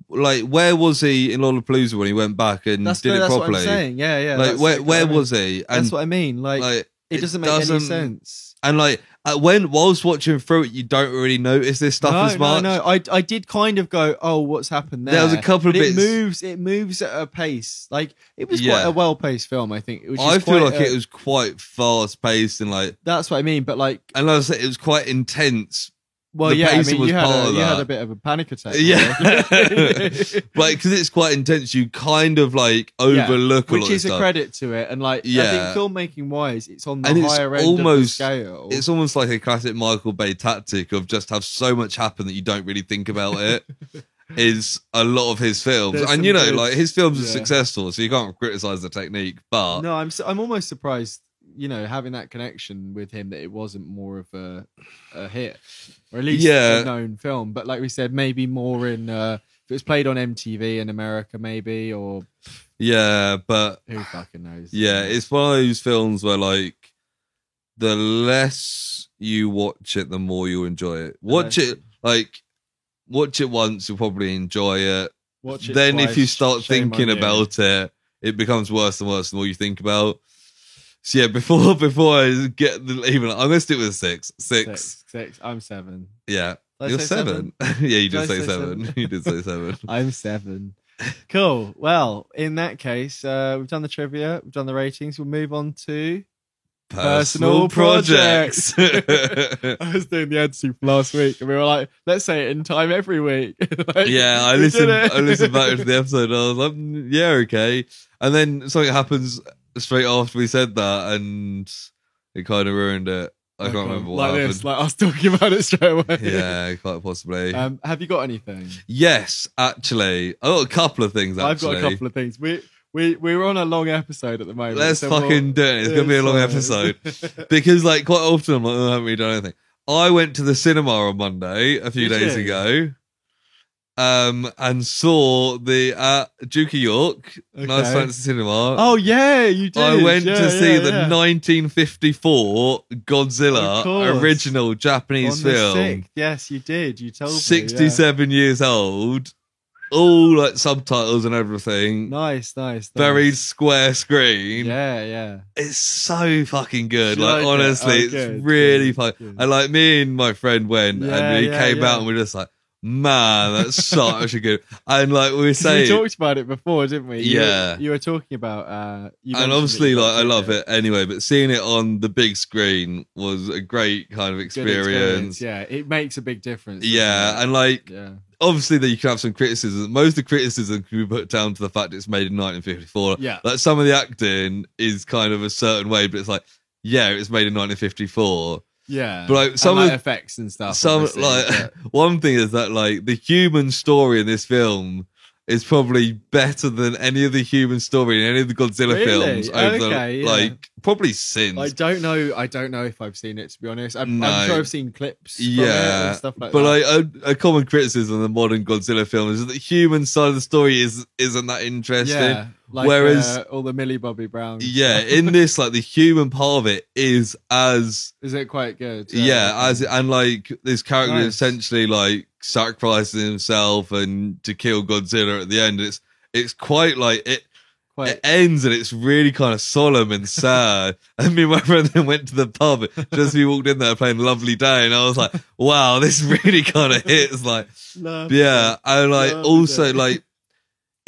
Like, where was he in Lollapalooza when he went back and did it properly? That's what I'm saying. Yeah. Like, where was he? And that's what I mean. Like it doesn't make any sense. And like, whilst watching through it, you don't really notice this stuff as much. No. I did kind of go, oh, what's happened there? There was a couple of bits. It moves at a pace. Like, it was quite a well-paced film, I think. It was I feel like it was quite fast-paced and like... That's what I mean, but like... And like I said, it was quite intense. Well, you had a bit of a panic attack. Yeah. Like, because it's quite intense, you kind of like overlook a lot of stuff. Which is a credit to it. And like, I think filmmaking-wise, it's on the higher end of the scale. It's almost like a classic Michael Bay tactic of just have so much happen that you don't really think about it. Is a lot of his films. And you know, like, his films are successful, so you can't criticize the technique, but... No, I'm almost surprised, you know, having that connection with him, that it wasn't more of a hit, or at least a known film. But like we said, maybe more in if it was played on MTV in America, maybe, or but who fucking knows? Yeah, it's one of those films where like the less you watch it, the more you enjoy it. Watch it once, you'll probably enjoy it. Watch it then twice, if you start thinking on you. about it, it becomes worse and worse the more you think about. So yeah, before I get I'm gonna stick with 6. 6. I'm 7. Yeah. Did You're 7. Yeah, you did say 7. You did say 7. I'm 7. Cool. Well, in that case, we've done the trivia, we've done the ratings. We'll move on to personal projects. I was doing the ad soup last week, and we were like, let's say it in time every week. Like, I listened back to the episode, and I was like, yeah, okay. And then something happens straight after we said that, and it kind of ruined it. I can't remember what happened. Like us talking about it straight away. Yeah, quite possibly. Have you got anything? Yes, actually. I've got a couple of things, actually. I've got a couple of things. We're on a long episode at the moment. Let's fucking do it. It's going to be a long episode. Because, like, quite often I'm like, I haven't really done anything. I went to the cinema on Monday, a few days ago. and saw the Duke of York, Nice Fancy Cinema. Oh yeah, you did. I went to see the 1954 Godzilla original Japanese film. 6th. Yes, you did. You told me. 67 years old. All like subtitles and everything. Nice. Very square screen. Yeah. It's so fucking good. Like honestly, it's really fun. And like me and my friend went and we came out and we were just like, man, that's such a good. And like we were saying, we talked about it before, didn't we? Yeah. You were talking about. And obviously, like I love it anyway, but seeing it on the big screen was a great kind of experience. Yeah, it makes a big difference. Yeah, and like. Yeah. Obviously, that you can have some criticism. Most of the criticism can be put down to the fact it's made in 1954. Yeah, like some of the acting is kind of a certain way, but it's like, yeah, it's made in 1954. Yeah, but like some of the effects and stuff. Some like one thing is that like the human story in this film is probably better than any of the human story in any of the Godzilla films over like probably since. I don't know if I've seen it, to be honest. I'm sure I've seen clips from it and stuff like but that. Like a common criticism of the modern Godzilla films is that the human side of the story isn't that interesting. Yeah, like, whereas all the Millie Bobby Brown. Yeah, in this, like the human part of it is it quite good? Yeah, and like this character essentially like sacrificing himself and to kill Godzilla at the end. It's quite like it ends and it's really kind of solemn and sad. And me and my friend then went to the pub just as we walked in there playing Lovely Day, and I was like, wow, this really kind of hits. Like, yeah, and like also like.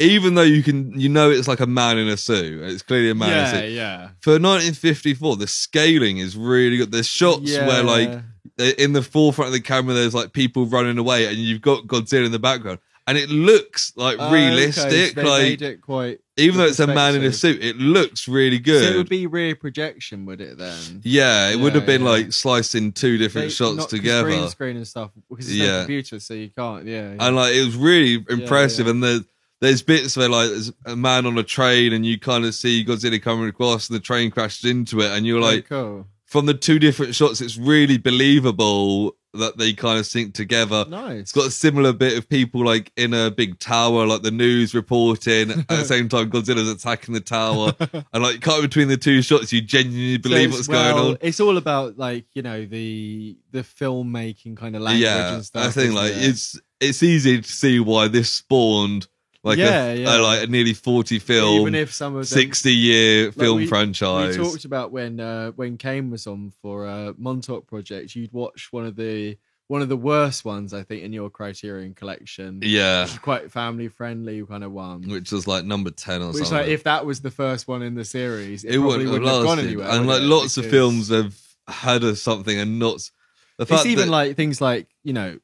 Even though it's like a man in a suit. It's clearly a man in a suit. Yeah. For 1954, the scaling is really good. There's shots where like in the forefront of the camera, there's like people running away, and you've got Godzilla in the background, and it looks like realistic. So they like made it quite. Even though it's a man in a suit, it looks really good. So it would be rear projection, would it then? Yeah, it would have been like sliced in two different shots together. Green screen and stuff because it's no computer, so you can't. Yeah. And like it was really impressive, and there's bits where like there's a man on a train and you kind of see Godzilla coming across and the train crashes into it, and you're like, from the two different shots, it's really believable that they kind of sync together. Nice. It's got a similar bit of people like in a big tower, like the news reporting. At the same time, Godzilla's attacking the tower, and like cut between the two shots, you genuinely believe what's going on. It's all about like the filmmaking kind of language and stuff. I think like it's easy to see why this spawned. Like a nearly 40 film, even if some of them, 60-year film franchise. We talked about when Kane was on for Montauk Project, you'd watch one of the worst ones, I think, in your Criterion collection. Yeah, quite family friendly kind of one, which was like number 10 or something. Like if that was the first one in the series, it probably wouldn't have gone anywhere. And like lots of films have had something and not. It's even like things like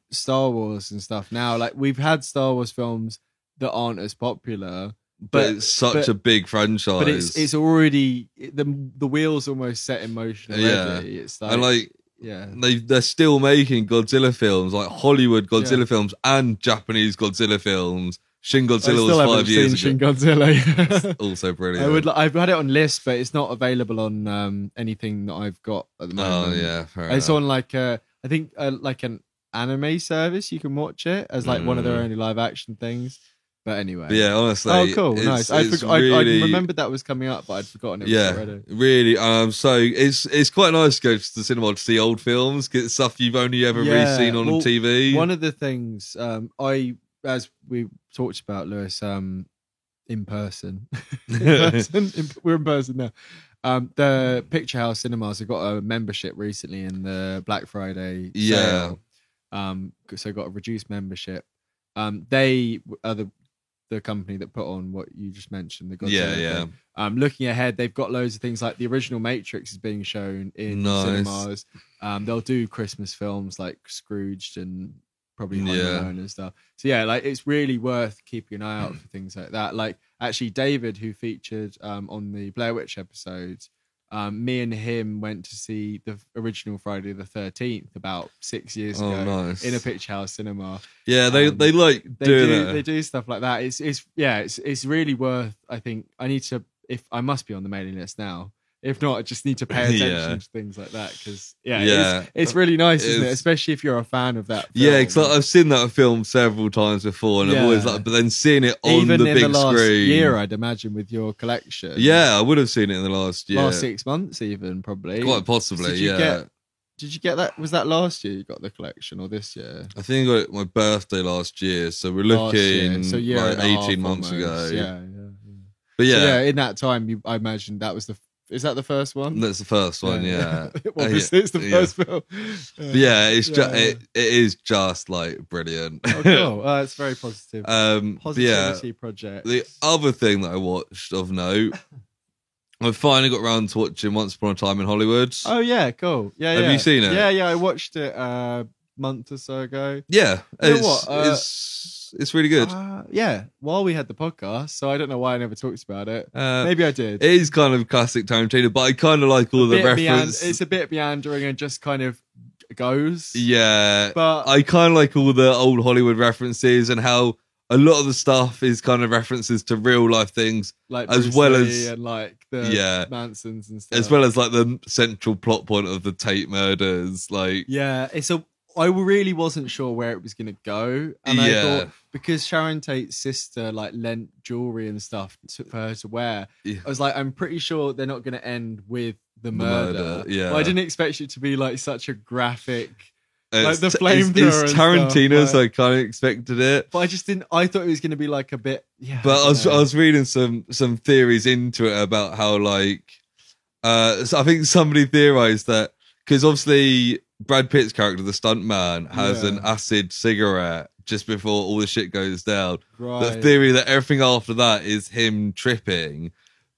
Star Wars and stuff. Now, like we've had Star Wars films that aren't as popular, but it's such a big franchise. But it's already the wheels almost set in motion already. It's like, and like they're still making Godzilla films, like Hollywood Godzilla films and Japanese Godzilla films. Shin Godzilla was 5 years ago. Shin Godzilla. Also brilliant. I've had it on list, but it's not available on anything that I've got at the moment. Oh yeah, it's on like I think like an anime service. You can watch it as like one of their only live action things. But anyway. Yeah, honestly. Oh, cool. Nice. I remembered that was coming up, but I'd forgotten it was already. Really. So it's quite nice to go to the cinema to see old films, get stuff you've only ever really seen on TV. One of the things as we talked about, Lewis, in person. We're in person now. The Picture House Cinemas have got a membership recently in the Black Friday sale. So got a reduced membership. They are the company that put on what you just mentioned, the Godzilla thing. Looking ahead, they've got loads of things like the original Matrix is being shown in cinemas. They'll do Christmas films like Scrooged and probably Home Alone and stuff. So like it's really worth keeping an eye out for things like that. Like actually David, who featured on the Blair Witch episodes, me and him went to see the original Friday the 13th about 6 years ago in a Picture House cinema. Yeah, they like doing it. They do stuff like that. It's really worth. I think I need to. If I must be on the mailing list now If not, I just need to pay attention to things like that because it's really nice, isn't it? Especially if you're a fan of that film. Yeah, because I've seen that film several times before, and I've always like, but then seeing it on even the in big the last screen. year, I'd imagine with your collection. Yeah, I would have seen it in the last year, last 6 months, even probably. Quite possibly, Did you get that? Was that last year you got the collection or this year? I think I got it my birthday last year, so we're looking like 18 months ago. Yeah. But in that time, I imagine that was is that the first one? That's the first one, yeah. Obviously, it's the first film. It is just like brilliant. Oh, cool. It's very positive. Positivity project. The other thing that I watched of note, I finally got around to watching Once Upon a Time in Hollywood. Oh yeah, cool. Yeah, Have you seen it? Yeah. I watched it a month or so ago. Yeah, you know what? It's really good. While we had the podcast, so I don't know why I never talked about it. Maybe I did. It is kind of classic Tarantino, but I kind of like all the references. It's a bit meandering and just kind of goes. Yeah, but I kind of like all the old Hollywood references and how a lot of the stuff is kind of references to real life things, like as Bruce well Lee as and like the Mansons and stuff, as well as like the central plot point of the Tate murders. Like, I really wasn't sure where it was going to go. And I thought, because Sharon Tate's sister like lent jewelry and stuff for her to wear, I was like, I'm pretty sure they're not going to end with the murder. Yeah. Well, I didn't expect it to be like such a graphic, like the flamethrower. It's Tarantino, so I kind of expected it. But I just didn't. I thought it was going to be like a bit. Yeah. But I was reading some theories into it about how like, so I think somebody theorized that because obviously Brad Pitt's character, the stuntman, has an acid cigarette just before all the shit goes down. Right. The theory that everything after that is him tripping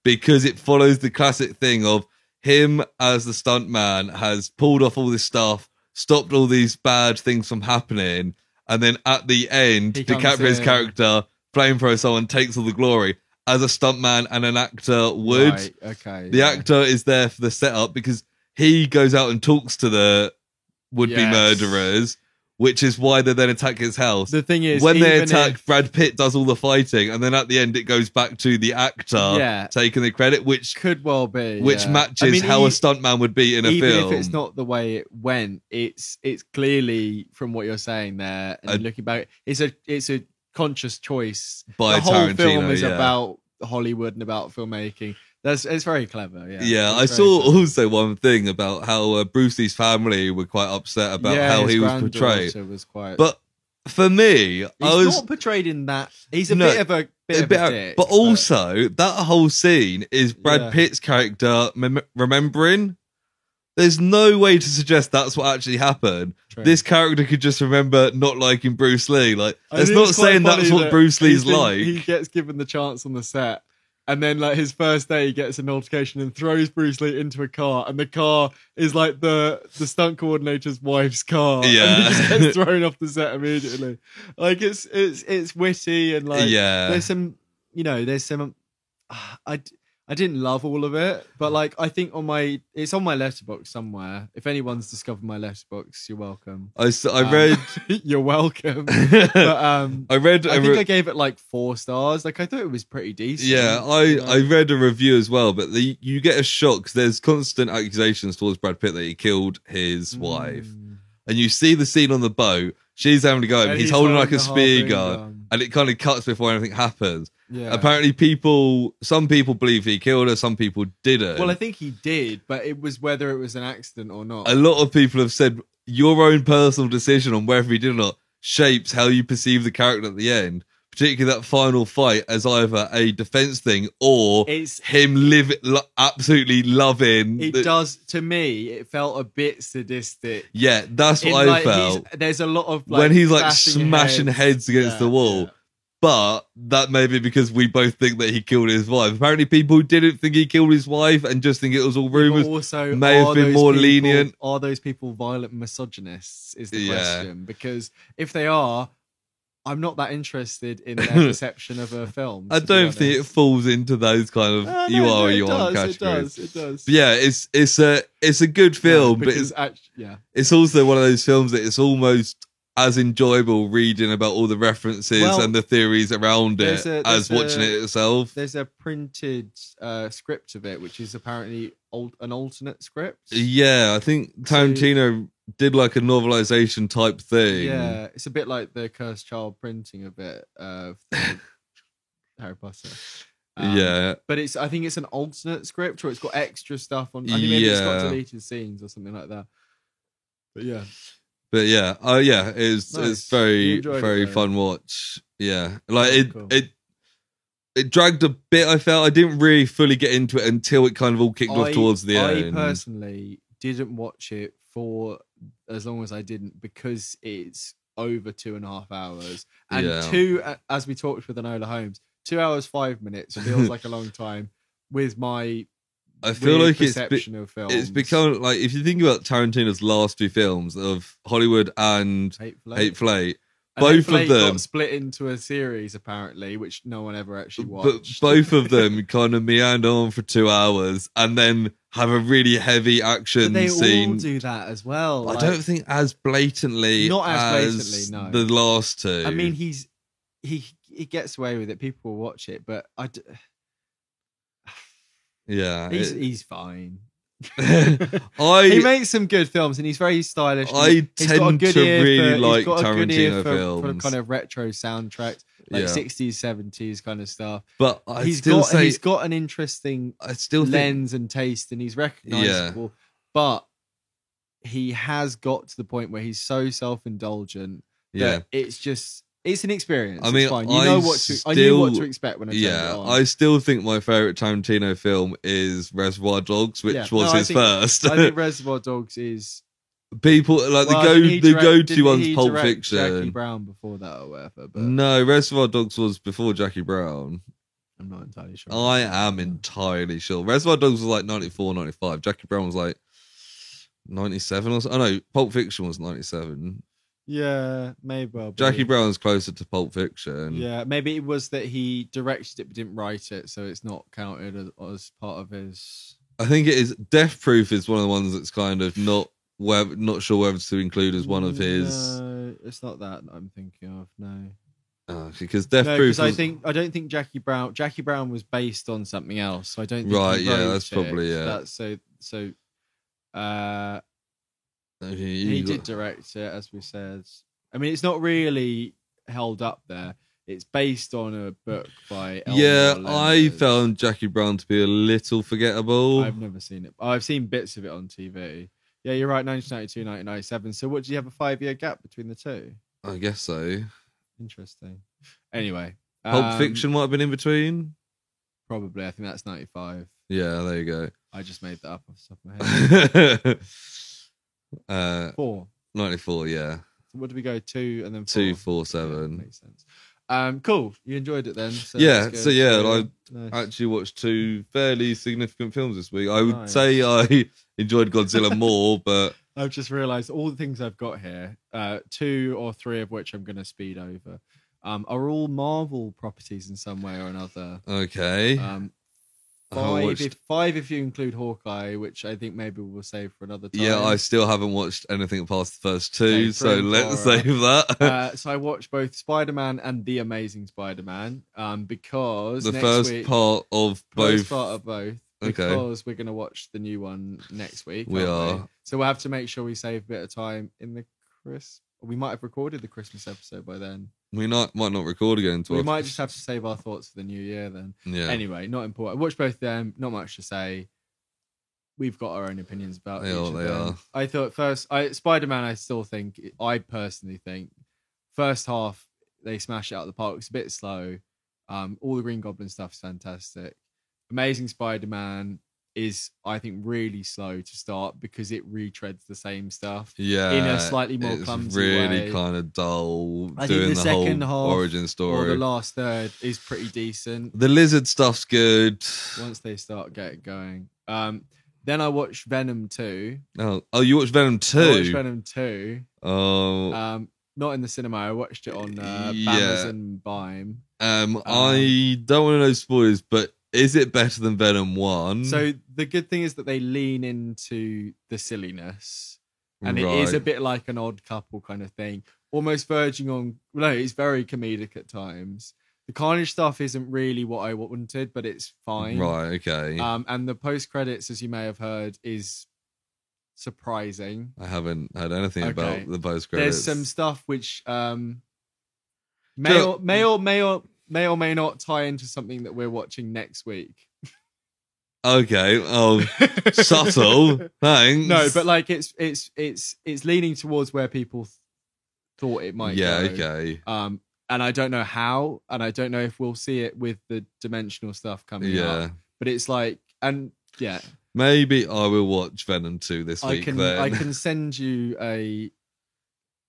because it follows the classic thing of him as the stuntman has pulled off all this stuff, stopped all these bad things from happening, and then at the end, DiCaprio's character, flamethrower someone, takes all the glory as a stuntman and an actor would. Right, okay. The actor is there for the setup because he goes out and talks to the would-be murderers, which is why they then attack his house. The thing is, when they attack, Brad Pitt does all the fighting, and then at the end it goes back to the actor taking the credit, which could well be, which matches how a stuntman would be in a film. Even if it's not the way it went, it's clearly from what you're saying there and looking back, it's a conscious choice. By the whole Tarantino, film is about Hollywood and about filmmaking. It's very clever. Yeah. I saw also one thing about how Bruce Lee's family were quite upset about how he was portrayed. But for me, he's not portrayed in that. He's a bit of a dick. But also, that whole scene is Brad Pitt's character remembering. There's no way to suggest that's what actually happened. True. This character could just remember not liking Bruce Lee. Like, it's not saying that's what Bruce Lee's like. He gets given the chance on the set. And then, like, his first day, he gets an altercation and throws Bruce Lee into a car. And the car is, like, the stunt coordinator's wife's car. Yeah. And he just gets thrown off the set immediately. Like, it's witty and, like, there's some, I didn't love all of it, but like I think it's on my letterbox somewhere. If anyone's discovered my letterbox, you're welcome. I read you're welcome. But, I think I gave it like 4 stars. Like I thought it was pretty decent. Yeah, I read a review as well, but you get a shock because there's constant accusations towards Brad Pitt that he killed his wife, and you see the scene on the boat. She's having to go, and he's holding like a spear gun, and it kind of cuts before anything happens. Yeah. Apparently, some people believe he killed her, some people didn't. Well, I think he did, but it was whether it was an accident or not. A lot of people have said your own personal decision on whether he did or not shapes how you perceive the character at the end, particularly that final fight, as either a defense thing or it's him absolutely loving. It does, to me, it felt a bit sadistic. Yeah, that's what I felt. There's a lot of when he's like smashing heads against the wall. Yeah. But that may be because we both think that he killed his wife. Apparently, people who didn't think he killed his wife and just think it was all rumors also, may have been more lenient. Are those people violent misogynists? Is the question. Because if they are, I'm not that interested in their perception of a film. I don't think it falls into those kind of you are or you aren't categories. It does. But yeah, it's a good film, but it's also one of those films that it's almost as enjoyable reading about all the references and the theories around it as watching it itself. There's a printed script of it, which is apparently an alternate script. Yeah, I think Tarantino did like a novelization type thing. Yeah, it's a bit like the Cursed Child printing of it of Harry Potter. Yeah, but I think it's an alternate script, or it's got extra stuff on. I think maybe it's got deleted scenes or something like that. But yeah. It's very fun watch. Yeah, like it dragged a bit. I felt I didn't really fully get into it until it kind of all kicked off towards the end. I personally didn't watch it for as long as I didn't, because it's over 2.5 hours, and as we talked with Enola Holmes, 2 hours 5 minutes feels like a long time. With my I feel like it's become like, if you think about Tarantino's last 2 films of Hollywood and Hateful Eight, both of them got split into a series apparently, which no one ever actually watched. But both of them kind of meander on for 2 hours and then have a really heavy action but they scene. All do that as well. I don't think as blatantly, not as blatantly, no. The last 2. I mean, he gets away with it. People will watch it, but yeah, he's fine. He makes some good films, and he's very stylish. I tend to really like Tarantino films for kind of retro soundtracks, like 60s, 70s kind of stuff. But he's got an interesting lens and taste, and he's recognizable. But he has got to the point where he's so self-indulgent that it's an experience. I mean, it's fine. I knew what to expect when I turned it on. I still think my favorite Tarantino film is Reservoir Dogs, which was his first. I think Reservoir Dogs is people like the go-to one's Pulp Fiction. Jackie Brown before that or whatever. But no, Reservoir Dogs was before Jackie Brown. I'm not entirely sure. I am entirely sure. Reservoir Dogs was like 94, 95. Jackie Brown was like 97 or something. Oh no, Pulp Fiction was 97. Yeah, maybe. Well, Jackie Brown's closer to Pulp Fiction. Yeah, maybe it was that he directed it but didn't write it, so it's not counted as part of his. I think it is. Death Proof is one of the ones that's kind of not sure whether to include as one of his. No, it's not that I'm thinking of. No, because Death Proof. Because I don't think Jackie Brown was based on something else. So I don't think right. He yeah, that's probably That's so. He did direct it, as we said. I mean, it's not really held up there. It's based on a book by Elmore I found Jackie Brown to be a little forgettable. I've never seen it. I've seen bits of it on TV. Yeah, you're right, 1992, 1997. So what, do you have a 5-year gap between the two? I guess so. Interesting. Anyway. Pulp Fiction might have been in between? Probably. I think that's 95. Yeah, there you go. I just made that up off the top of my head. 4. 94, yeah. So what do we go? 2 and then 4? 2, 4, 7. Yeah, makes sense. Cool. You enjoyed it then? So I actually watched 2 fairly significant films this week. I would say I enjoyed Godzilla more, but I've just realised all the things I've got here, 2 or 3 of which I'm going to speed over, are all Marvel properties in some way or another. Okay. 5 if you include Hawkeye, which I think maybe we'll save for another time. Yeah, I still haven't watched anything past the first 2, so let's save that. So I watched both Spider-Man and The Amazing Spider-Man, because the first part of both. Because we're going to watch the new one next week. We are. So we'll have to make sure we save a bit of time in the we might have recorded the Christmas episode by then. We might not record again. We might just have to save our thoughts for the new year then. Yeah. Anyway, not important. I watched both of them. Not much to say. We've got our own opinions about each of them. I thought Spider-Man, I personally think, first half, they smash it out of the park. It's a bit slow. All the Green Goblin stuff is fantastic. Amazing Spider-Man is, I think, really slow to start because it retreads the same stuff in a slightly more clumsy way. It's really kind of dull. I think the second whole half origin story, or the last third, is pretty decent. The lizard stuff's good once they start getting going. Then I watched Venom 2. Oh, you watched Venom 2? I watched Venom 2. Oh. Not in the cinema. I watched it on Amazon Prime. I don't want to know spoilers, but is it better than Venom 1? So the good thing is that they lean into the silliness. And it is a bit like an Odd Couple kind of thing. almost verging on. No, it's very comedic at times. The Carnage stuff isn't really what I wanted, but it's fine. Right, okay. And the post credits, as you may have heard, is surprising. I haven't heard anything about the post credits. There's some stuff which may or may not tie into something that we're watching next week. Okay. Oh, subtle. Thanks. No, but like it's leaning towards where people thought it might. Yeah. Go. Okay. And I don't know how, and I don't know if we'll see it with the dimensional stuff coming up. But it's like, and yeah. Maybe I will watch Venom 2 this week. I can send you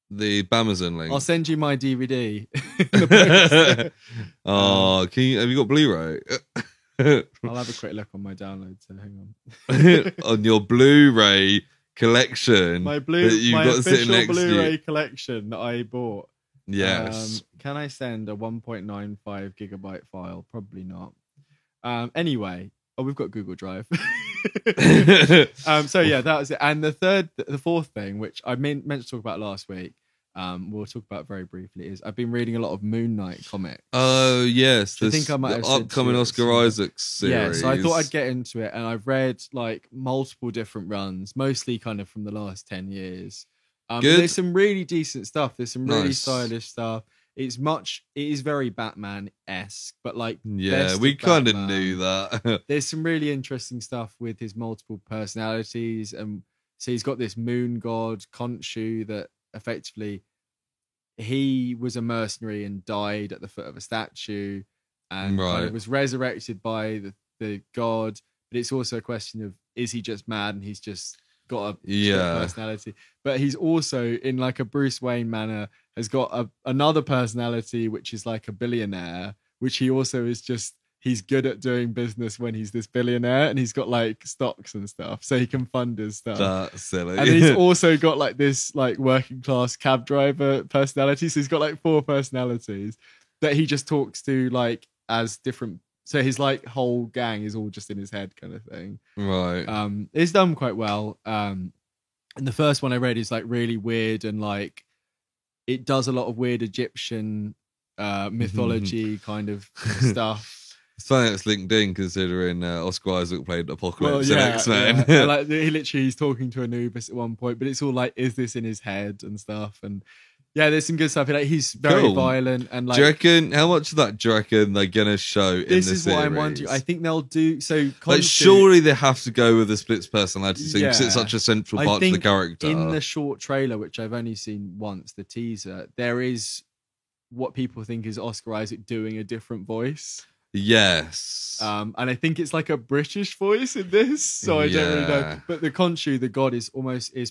the Amazon link. I'll send you my DVD. Have you got Blu-ray? I'll have a quick look on my download. So hang on. On your Blu-ray collection, my official Blu-ray collection that I bought. Yes. Can I send a 1.95 gigabyte file? Probably not. Anyway, we've got Google Drive. So yeah, that was it. And the fourth thing, which I meant to talk about last week, we'll talk about very briefly, is I've been reading a lot of Moon Knight comics. Oh yes, I think I might have upcoming Oscar Isaac series. Yeah, so I thought I'd get into it, and I've read like multiple different runs, mostly kind of from the last 10 years. There's some really decent stuff. There's some really stylish stuff. It is very Batman-esque, but like, yeah, we kind of knew that. There's some really interesting stuff with his multiple personalities, and so he's got this moon god Khonshu that effectively he was a mercenary and died at the foot of a statue, and kind of was resurrected by the god. But it's also a question of, is he just mad and he's just got a personality? But he's also, in like a Bruce Wayne manner, has got another personality which is like a billionaire, which he also is just, he's good at doing business when he's this billionaire, and he's got like stocks and stuff, so he can fund his stuff. That's silly. And he's also got like this like working class cab driver personality, so he's got like 4 personalities that he just talks to like as different. So his like whole gang is all just in his head, kind of thing. Right. It's done quite well. And the first one I read is like really weird, and like it does a lot of weird Egyptian mythology kind of stuff. It's funny it's linked in, considering Oscar Isaac played Apocalypse in X-Men. Yeah. Like he's talking to Anubis at one point, but it's all like, is this in his head and stuff? And yeah, there's some good stuff. Like, he's very violent, and like, do you reckon, how much of that do you reckon they're gonna show in the series? This is what I'm wondering. I think they'll do so. Like, surely they have to go with the splits personality thing, because it's such a central part to the character. In the short trailer, which I've only seen once, the teaser, there is what people think is Oscar Isaac doing a different voice. Yes. And I think it's like a British voice in this, so I don't really know. But the Khonshu, the god, is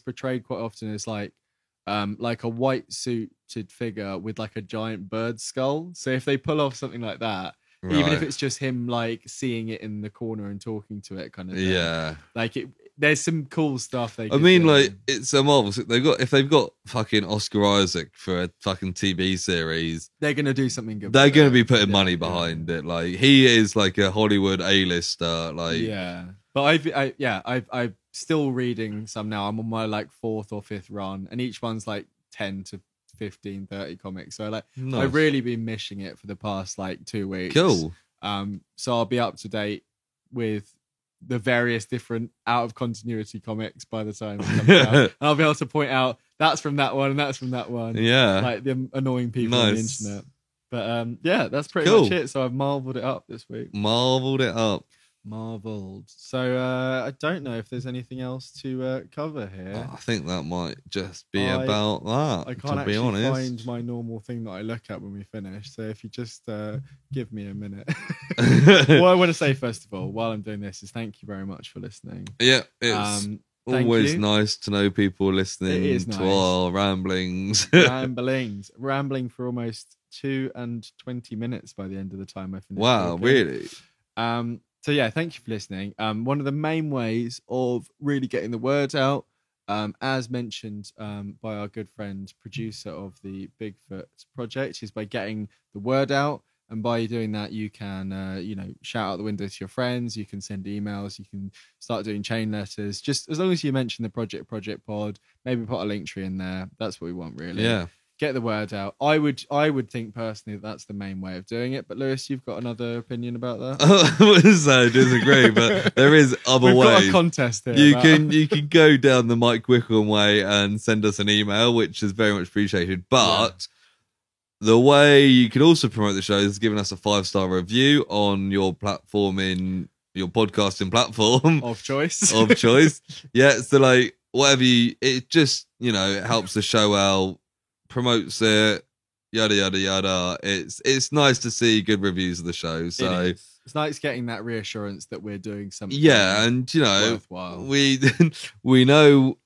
portrayed quite often as like a white suited figure with like a giant bird skull. So if they pull off something like that, even if it's just him like seeing it in the corner and talking to it, kind of thing, like there's some cool stuff they. I mean, like, it's a Marvel. If they've got fucking Oscar Isaac for a fucking TV series, they're gonna do something good. They're gonna be putting money behind it. Like, he is like a Hollywood A-lister. Like, but I've still reading some now. I'm on my like 4th or 5th run, and each one's like 10 to 15, 30 comics. So like, I've really been missing it for the past like 2 weeks. Cool. So I'll be up to date with the various different out of continuity comics by the time it comes out. And I'll be able to point out that's from that one and that's from that one. Yeah. Like the annoying people on the internet. But that's pretty much it. So I've marveled it up this week. Marveled. So I don't know if there's anything else to cover here. I think that might just be about that. I can't actually find my normal thing that I look at when we finish. So if you just give me a minute. What I want to say first of all, while I'm doing this, is thank you very much for listening. Yeah, it's always nice to know people listening to our ramblings. Rambling for almost 2 and 20 minutes by the end of the time I finished. Wow, really? So yeah, thank you for listening. One of the main ways of really getting the word out, as mentioned by our good friend, producer of the Bigfoot Project, is by getting the word out. And by doing that, you can, shout out the window to your friends. You can send emails. You can start doing chain letters. Just as long as you mention the Project Pod, maybe put a link tree in there. That's what we want, really. Yeah. Get the word out. I would think personally that's the main way of doing it. But Lewis, you've got another opinion about that? I disagree, but there is other We've ways. Got a contest here. You can go down the Mike Wickham way and send us an email, which is very much appreciated. But the way you can also promote the show is giving us a 5-star review on your platform in your podcasting platform of choice. Yeah, so like whatever it just it helps the show out, promotes it, yada yada yada. It's nice to see good reviews of the show. So it's nice getting that reassurance that we're doing something. Yeah, and worthwhile. We know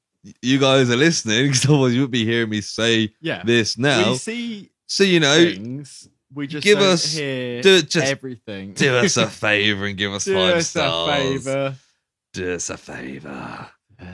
you guys are listening because otherwise you wouldn't be hearing me say this now. We see things. We just give don't us hear everything. Do us a favor and give us 5 stars. Do us a favor.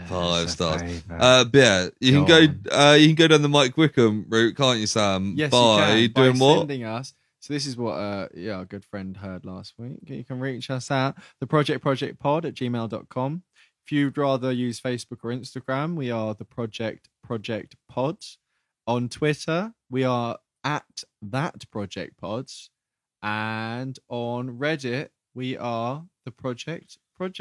5 stars. But yeah, you can go down the Mike Wickham route, can't you, Sam? Yes, by you can. Doing by what? Sending us. So this is what our good friend heard last week. You can reach us at theprojectpod@gmail.com. If you'd rather use Facebook or Instagram, we are the Project Pod. On Twitter, we are at that Project Pods, and on Reddit, we are the Project. But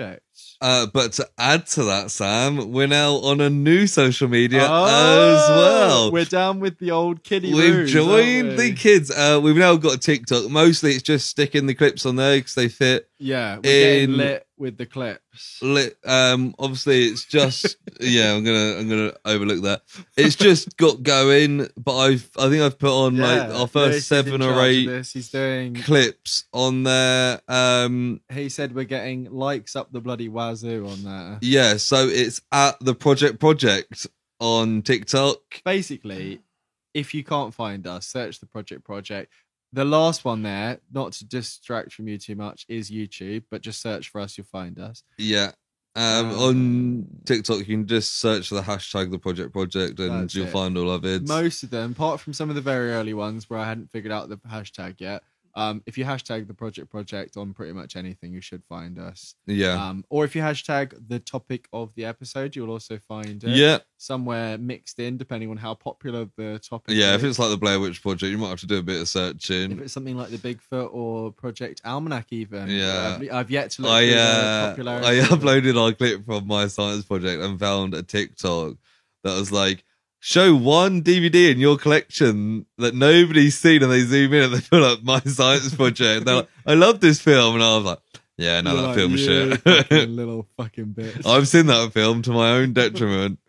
to add to that, Sam, we're now on a new social media as well. We're down with the old kiddie We've roos, joined the kids. We've now got a TikTok. Mostly it's just sticking the clips on there because they fit. Yeah, we're getting lit with the clips. Obviously it's just I'm gonna overlook that. It's just got going, but I think I've put on like our first 7 or 8 He's doing clips on there. He said we're getting likes up the bloody wazoo on there. Yeah, so it's at the Project on TikTok. Basically, if you can't find us, search the Project. The last one there, not to distract from you too much, is YouTube, but just search for us, you'll find us. Yeah. On TikTok, you can just search the hashtag the Project and you'll find all of it. Most of them, apart from some of the very early ones where I hadn't figured out the hashtag yet. If you hashtag the Project on pretty much anything, you should find us. Yeah. Or if you hashtag the topic of the episode, you'll also find it somewhere mixed in, depending on how popular the topic is. Yeah, if it's like the Blair Witch Project, you might have to do a bit of searching. If it's something like the Bigfoot or Project Almanac even. Yeah. I've yet to look through the popularity. I uploaded our clip from my science project and found a TikTok that was like, show one DVD in your collection that nobody's seen, and they zoom in and they pull up my science project. They're like, I love this film. And I was like, yeah, no, that film's shit. Little fucking bitch. I've seen that film to my own detriment.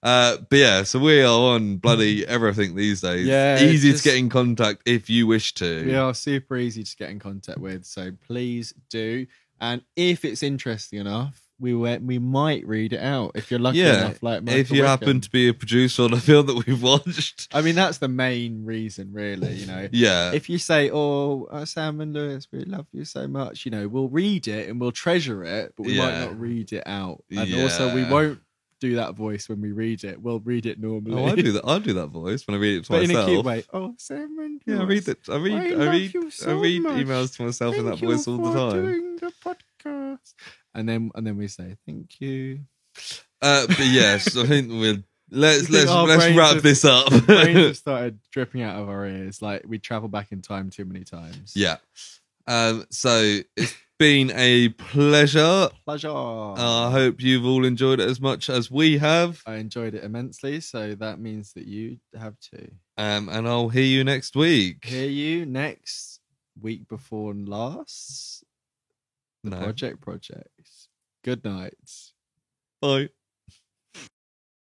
But yeah, so we are on bloody everything these days. Yeah, easy to get in contact if you wish to. We are super easy to get in contact with, so please do. And if it's interesting enough, we might read it out if you're lucky enough. Like Michael if you Wickham. happen to be a producer on a film that we've watched. I mean, that's the main reason, really. Yeah. If you say, "Oh, Sam and Lewis, we love you so much," we'll read it and we'll treasure it, but we might not read it out. And also, we won't do that voice when we read it. We'll read it normally. Oh, I do that voice when I read it to myself. But in a cute way. Oh, Sam and Lewis, I read it. I read emails to myself in that voice all the time. Doing the podcast. And then we say thank you. But yes, I think let's wrap this up. Brains have started dripping out of our ears, like we travel back in time too many times. Yeah. So it's been a pleasure. I hope you've all enjoyed it as much as we have. I enjoyed it immensely, so that means that you have too. And I'll hear you next week. Hear you next week before last. The Project. Good night. Bye.